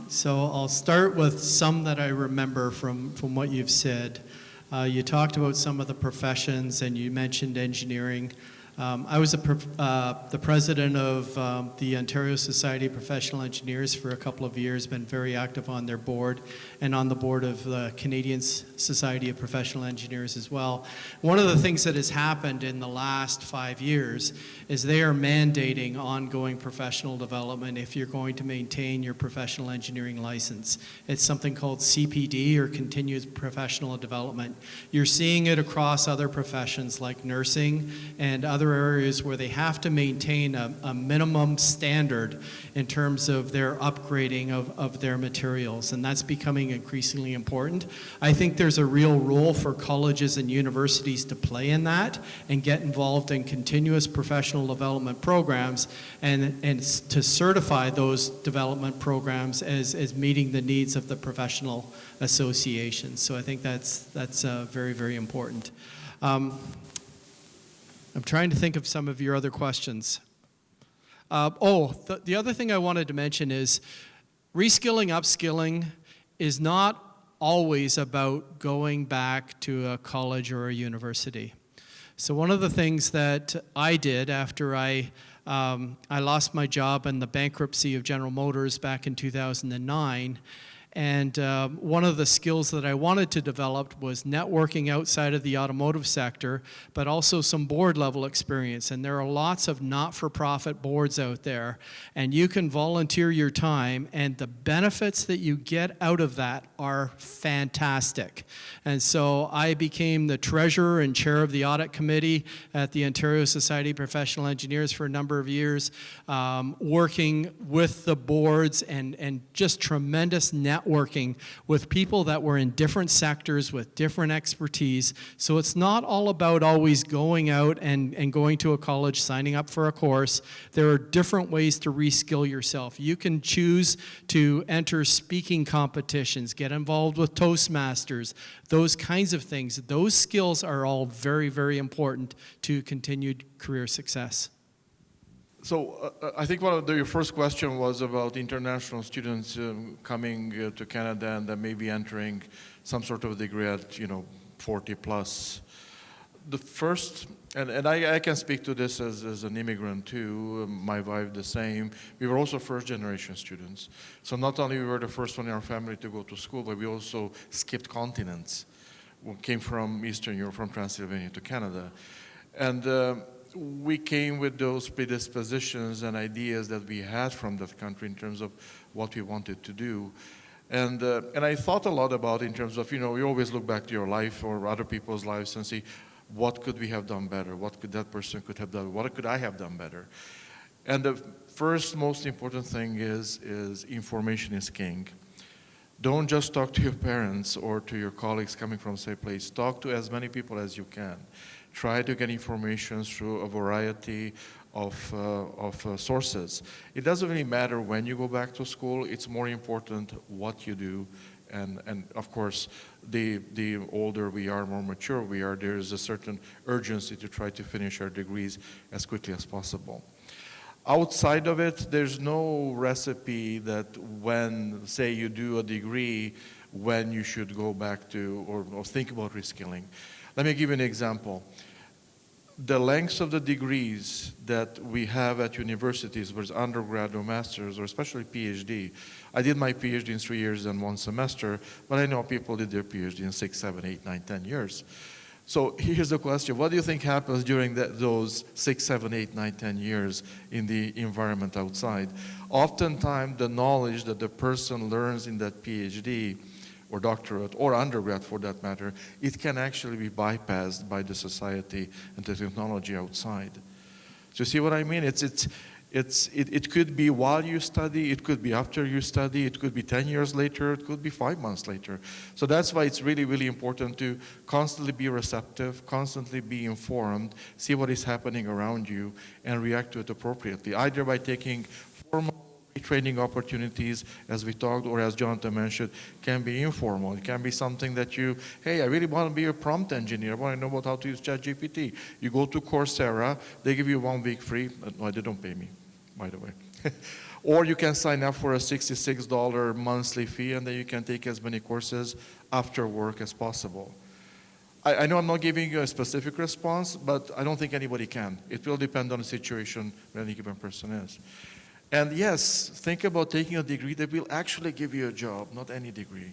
So I'll start with some that I remember from what you've said. You talked about some of the professions and you mentioned engineering. I was the president of the Ontario Society of Professional Engineers for a couple of years, been very active on their board and on the board of the Canadian Society of Professional Engineers as well. One of the things that has happened in the last 5 years is they are mandating ongoing professional development if you're going to maintain your professional engineering license. It's something called CPD, or Continuous Professional Development. You're seeing it across other professions like nursing and other areas where they have to maintain a minimum standard in terms of their upgrading of their materials, and that's becoming increasingly important. I think there's a real role for colleges and universities to play in that and get involved in continuous professional development programs and to certify those development programs as meeting the needs of the professional associations. So I think that's very, very important. I'm trying to think of some of your other questions. The other thing I wanted to mention is reskilling, upskilling is not always about going back to a college or a university. So one of the things that I did after I lost my job in the bankruptcy of General Motors back in 2009, and one of the skills that I wanted to develop was networking outside of the automotive sector, but also some board level experience. And there are lots of not-for-profit boards out there, and you can volunteer your time, and the benefits that you get out of that are fantastic. And so I became the treasurer and chair of the audit committee at the Ontario Society of Professional Engineers for a number of years, working with the boards and just tremendous networking with people that were in different sectors with different expertise. So it's not all about always going out and going to a college, signing up for a course. There are different ways to reskill yourself. You can choose to enter speaking competitions, get involved with Toastmasters, those kinds of things. Those skills are all very, very important to continued career success. So I think your first question was about international students coming to Canada and then maybe entering some sort of degree at 40 plus. The first, and I can speak to this as an immigrant too, my wife the same. We were also first generation students. So not only we were the first one in our family to go to school, but we also skipped continents. We came from Eastern Europe, from Transylvania to Canada. And we came with those predispositions and ideas that we had from that country in terms of what we wanted to do. And I thought a lot about in terms of, you always look back to your life or other people's lives and see, what could we have done better? What could that person could have done? What could I have done better? And the first most important thing is information is king. Don't just talk to your parents or to your colleagues coming from the same place. Talk to as many people as you can. Try to get information through a variety of sources. It doesn't really matter when you go back to school. It's more important what you do. And of course, the older we are, more mature we are, there is a certain urgency to try to finish our degrees as quickly as possible. Outside of it, there's no recipe that when, say, you do a degree, when you should go back to or think about reskilling. Let me give you an example. The lengths of the degrees that we have at universities, whether it's undergrad or master's, or especially PhD. I did my PhD in 3 years and 1 semester, but I know people did their PhD in 6, 7, 8, 9, 10 years. So here's the question. What do you think happens during those 6, 7, 8, 9, 10 years in the environment outside? Oftentimes, the knowledge that the person learns in that PhD or doctorate or undergrad for that matter, it can actually be bypassed by the society and the technology outside. So you see what I mean? It could be while you study, it could be after you study, it could be 10 years later, it could be 5 months later. So that's why it's really, really important to constantly be receptive, constantly be informed, see what is happening around you, and react to it appropriately, either by taking formal training opportunities, as we talked, or as Jonathan mentioned, can be informal. It can be something that you, hey, I really want to be a prompt engineer. I want to know about how to use ChatGPT. You go to Coursera, they give you 1 week free. No, they don't pay me, by the way. Or you can sign up for a $66 monthly fee, and then you can take as many courses after work as possible. I know I'm not giving you a specific response, but I don't think anybody can. It will depend on the situation where any given person is. And yes, think about taking a degree that will actually give you a job, not any degree.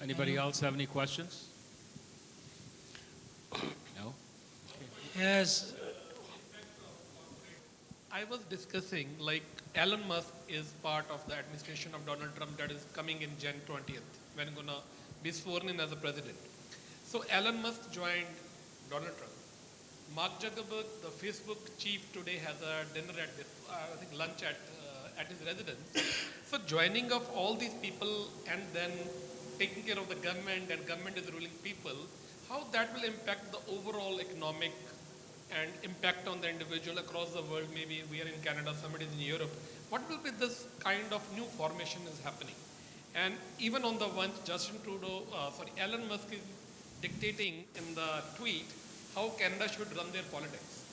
Anybody else have any questions? No? Yes. I was discussing, like, Elon Musk is part of the administration of Donald Trump that is coming in Jan 20th, when going to be sworn in as a president. So Elon Musk joined Donald Trump. Mark Zuckerberg, the Facebook chief, today has a dinner at this, I think lunch at his residence. So joining of all these people and then taking care of the government, and government is ruling people, how that will impact the overall economic and impact on the individual across the world. Maybe we are in Canada, somebody is in Europe. What will be this kind of new formation is happening? And even on the one, Elon Musk is dictating in the tweet how Canada should run their politics.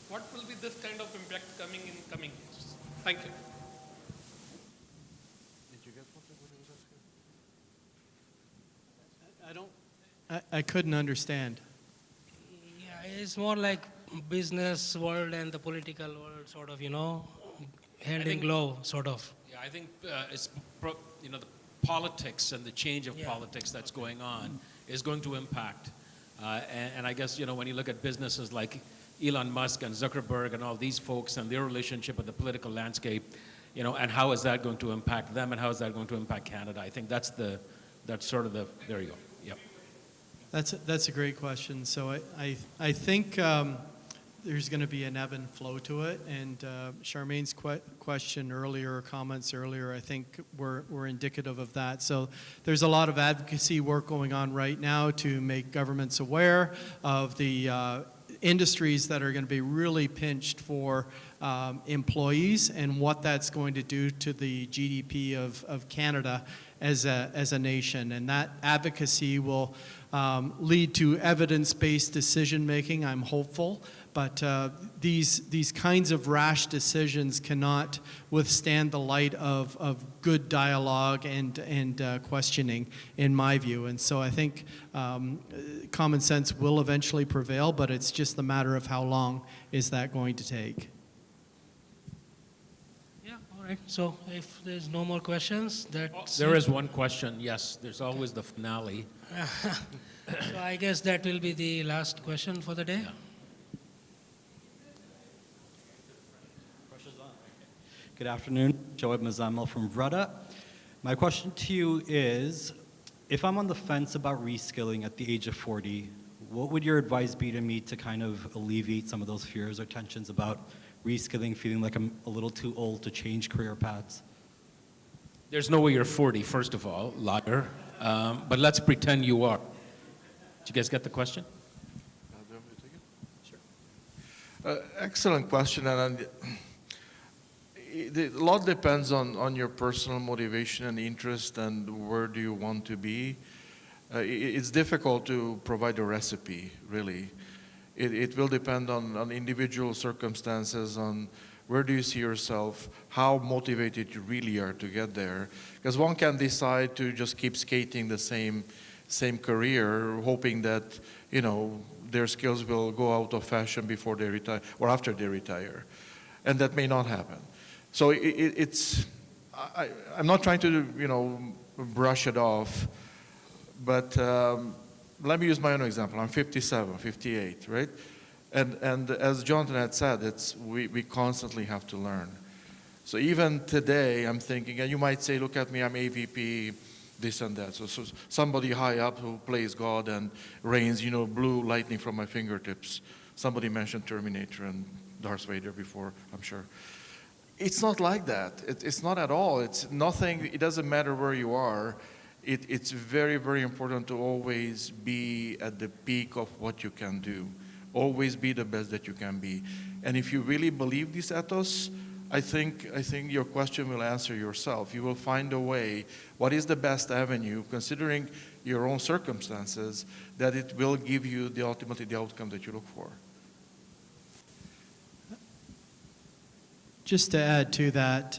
What will be this kind of impact coming in coming years? Thank you. Did you get what he was asking? I couldn't understand. Yeah, it's more like business world and the political world, sort of, hand in glove, sort of. Yeah, I think the politics and the change of politics that's going on is going to impact. And I guess, when you look at businesses like Elon Musk and Zuckerberg and all these folks and their relationship with the political landscape, and how is that going to impact them and how is that going to impact Canada? I think that's there you go. Yep. That's a great question. So I think there's going to be an ebb and flow to it. And Charmaine's question earlier, or comments earlier, I think were indicative of that. So there's a lot of advocacy work going on right now to make governments aware of the industries that are going to be really pinched for employees and what that's going to do to the GDP of Canada as a nation. And that advocacy will lead to evidence-based decision making, I'm hopeful. But these kinds of rash decisions cannot withstand the light of good dialogue and questioning, in my view. And so I think common sense will eventually prevail, but it's just a matter of how long is that going to take. Yeah, all right. So if there's no more questions, there is one question. Yes, there's always the finale. So I guess that will be the last question for the day. Yeah. Good afternoon, Joab Mazammel from Vrada. My question to you is, if I'm on the fence about reskilling at the age of 40, what would your advice be to me to kind of alleviate some of those fears or tensions about reskilling, feeling like I'm a little too old to change career paths? There's no way you're 40, first of all, liar. But let's pretend you are. Did you guys get the question? Sure. Excellent question. And a lot depends on your personal motivation and interest and where do you want to be. It's difficult to provide a recipe, really. It will depend on individual circumstances, on where do you see yourself, how motivated you really are to get there. Because one can decide to just keep skating the same career, hoping that, you know, their skills will go out of fashion before they retire or after they retire. And that may not happen. So I'm not trying to, you know, brush it off, but let me use my own example. I'm 57, 58, right? And as Jonathan had said, we constantly have to learn. So even today, I'm thinking, and you might say, look at me, I'm AVP, this and that. So somebody high up who plays God and rains, you know, blue lightning from my fingertips. Somebody mentioned Terminator and Darth Vader before, I'm sure. It's not like that. It's not at all. It's nothing. It doesn't matter where you are. It's very, very important to always be at the peak of what you can do. Always be the best that you can be. And if you really believe this ethos, I think your question will answer yourself. You will find a way, what is the best avenue, considering your own circumstances, that it will give you ultimately the outcome that you look for. Just to add to that,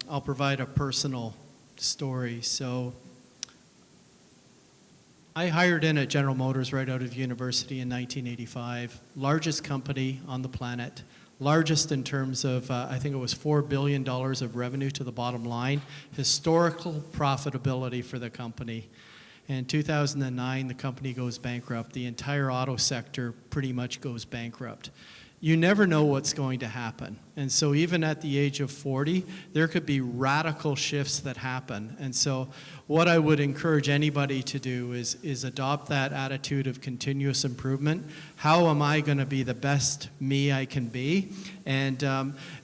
I'll provide a personal story. So I hired in at General Motors right out of university in 1985, largest company on the planet, largest in terms of, I think it was $4 billion of revenue to the bottom line, historical profitability for the company. In 2009, the company goes bankrupt. The entire auto sector pretty much goes bankrupt. You never know what's going to happen. And so even at the age of 40, there could be radical shifts that happen. And so what I would encourage anybody to do is adopt that attitude of continuous improvement. How am I going to be the best me I can be? And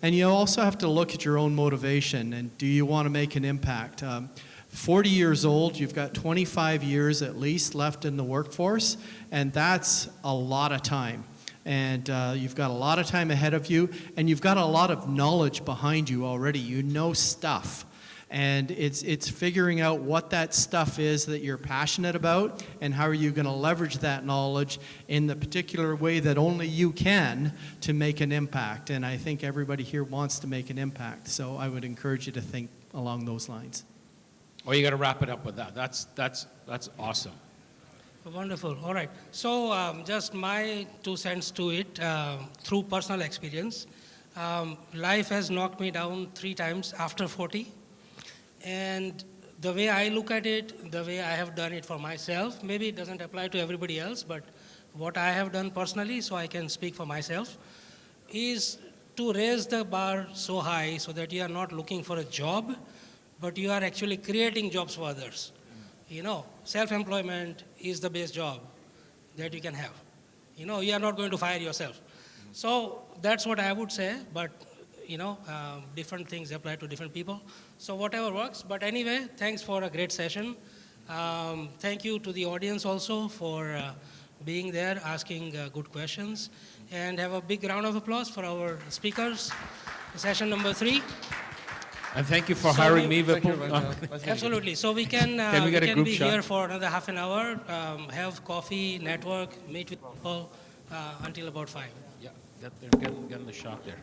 you also have to look at your own motivation. And do you want to make an impact? 40 years old, you've got 25 years at least left in the workforce, and that's a lot of time. And you've got a lot of time ahead of you, and you've got a lot of knowledge behind you already. You know stuff. And it's figuring out what that stuff is that you're passionate about, and how are you going to leverage that knowledge in the particular way that only you can to make an impact. And I think everybody here wants to make an impact. So I would encourage you to think along those lines. Well, you got to wrap it up with that. That's awesome. Wonderful. All right. So just my 2 cents to it through personal experience. Life has knocked me down 3 times after 40. And the way I look at it, the way I have done it for myself, maybe it doesn't apply to everybody else, but what I have done personally, so I can speak for myself, is to raise the bar so high so that you are not looking for a job, but you are actually creating jobs for others. You know, self-employment is the best job that you can have. You know, you are not going to fire yourself. So that's what I would say, but you know, different things apply to different people. So whatever works. But anyway, thanks for a great session. Thank you to the audience also for being there, asking good questions. And have a big round of applause for our speakers. Session number 3. And thank you for hiring me, Vipul. Absolutely. So we can we get a group be shot? here for another half an hour, have coffee, network, meet with people until about 5. Yeah, get the shot there.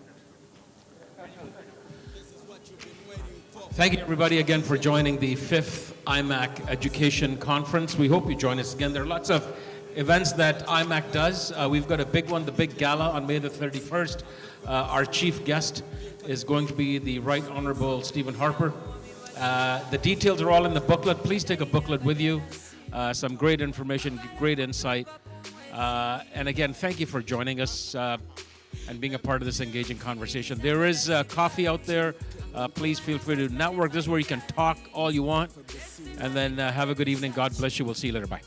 Thank you, everybody, again for joining the 5th IMEC Education Conference. We hope you join us again. There are lots of events that IMEC does. We've got a big one, the big gala on May the 31st. Our chief guest is going to be the Right Honorable Stephen Harper. The details are all in the booklet. Please take a booklet with you. Some great information, great insight. And again, thank you for joining us and being a part of this engaging conversation. There is coffee out there. Please feel free to network. This is where you can talk all you want. And then have a good evening. God bless you. We'll see you later. Bye.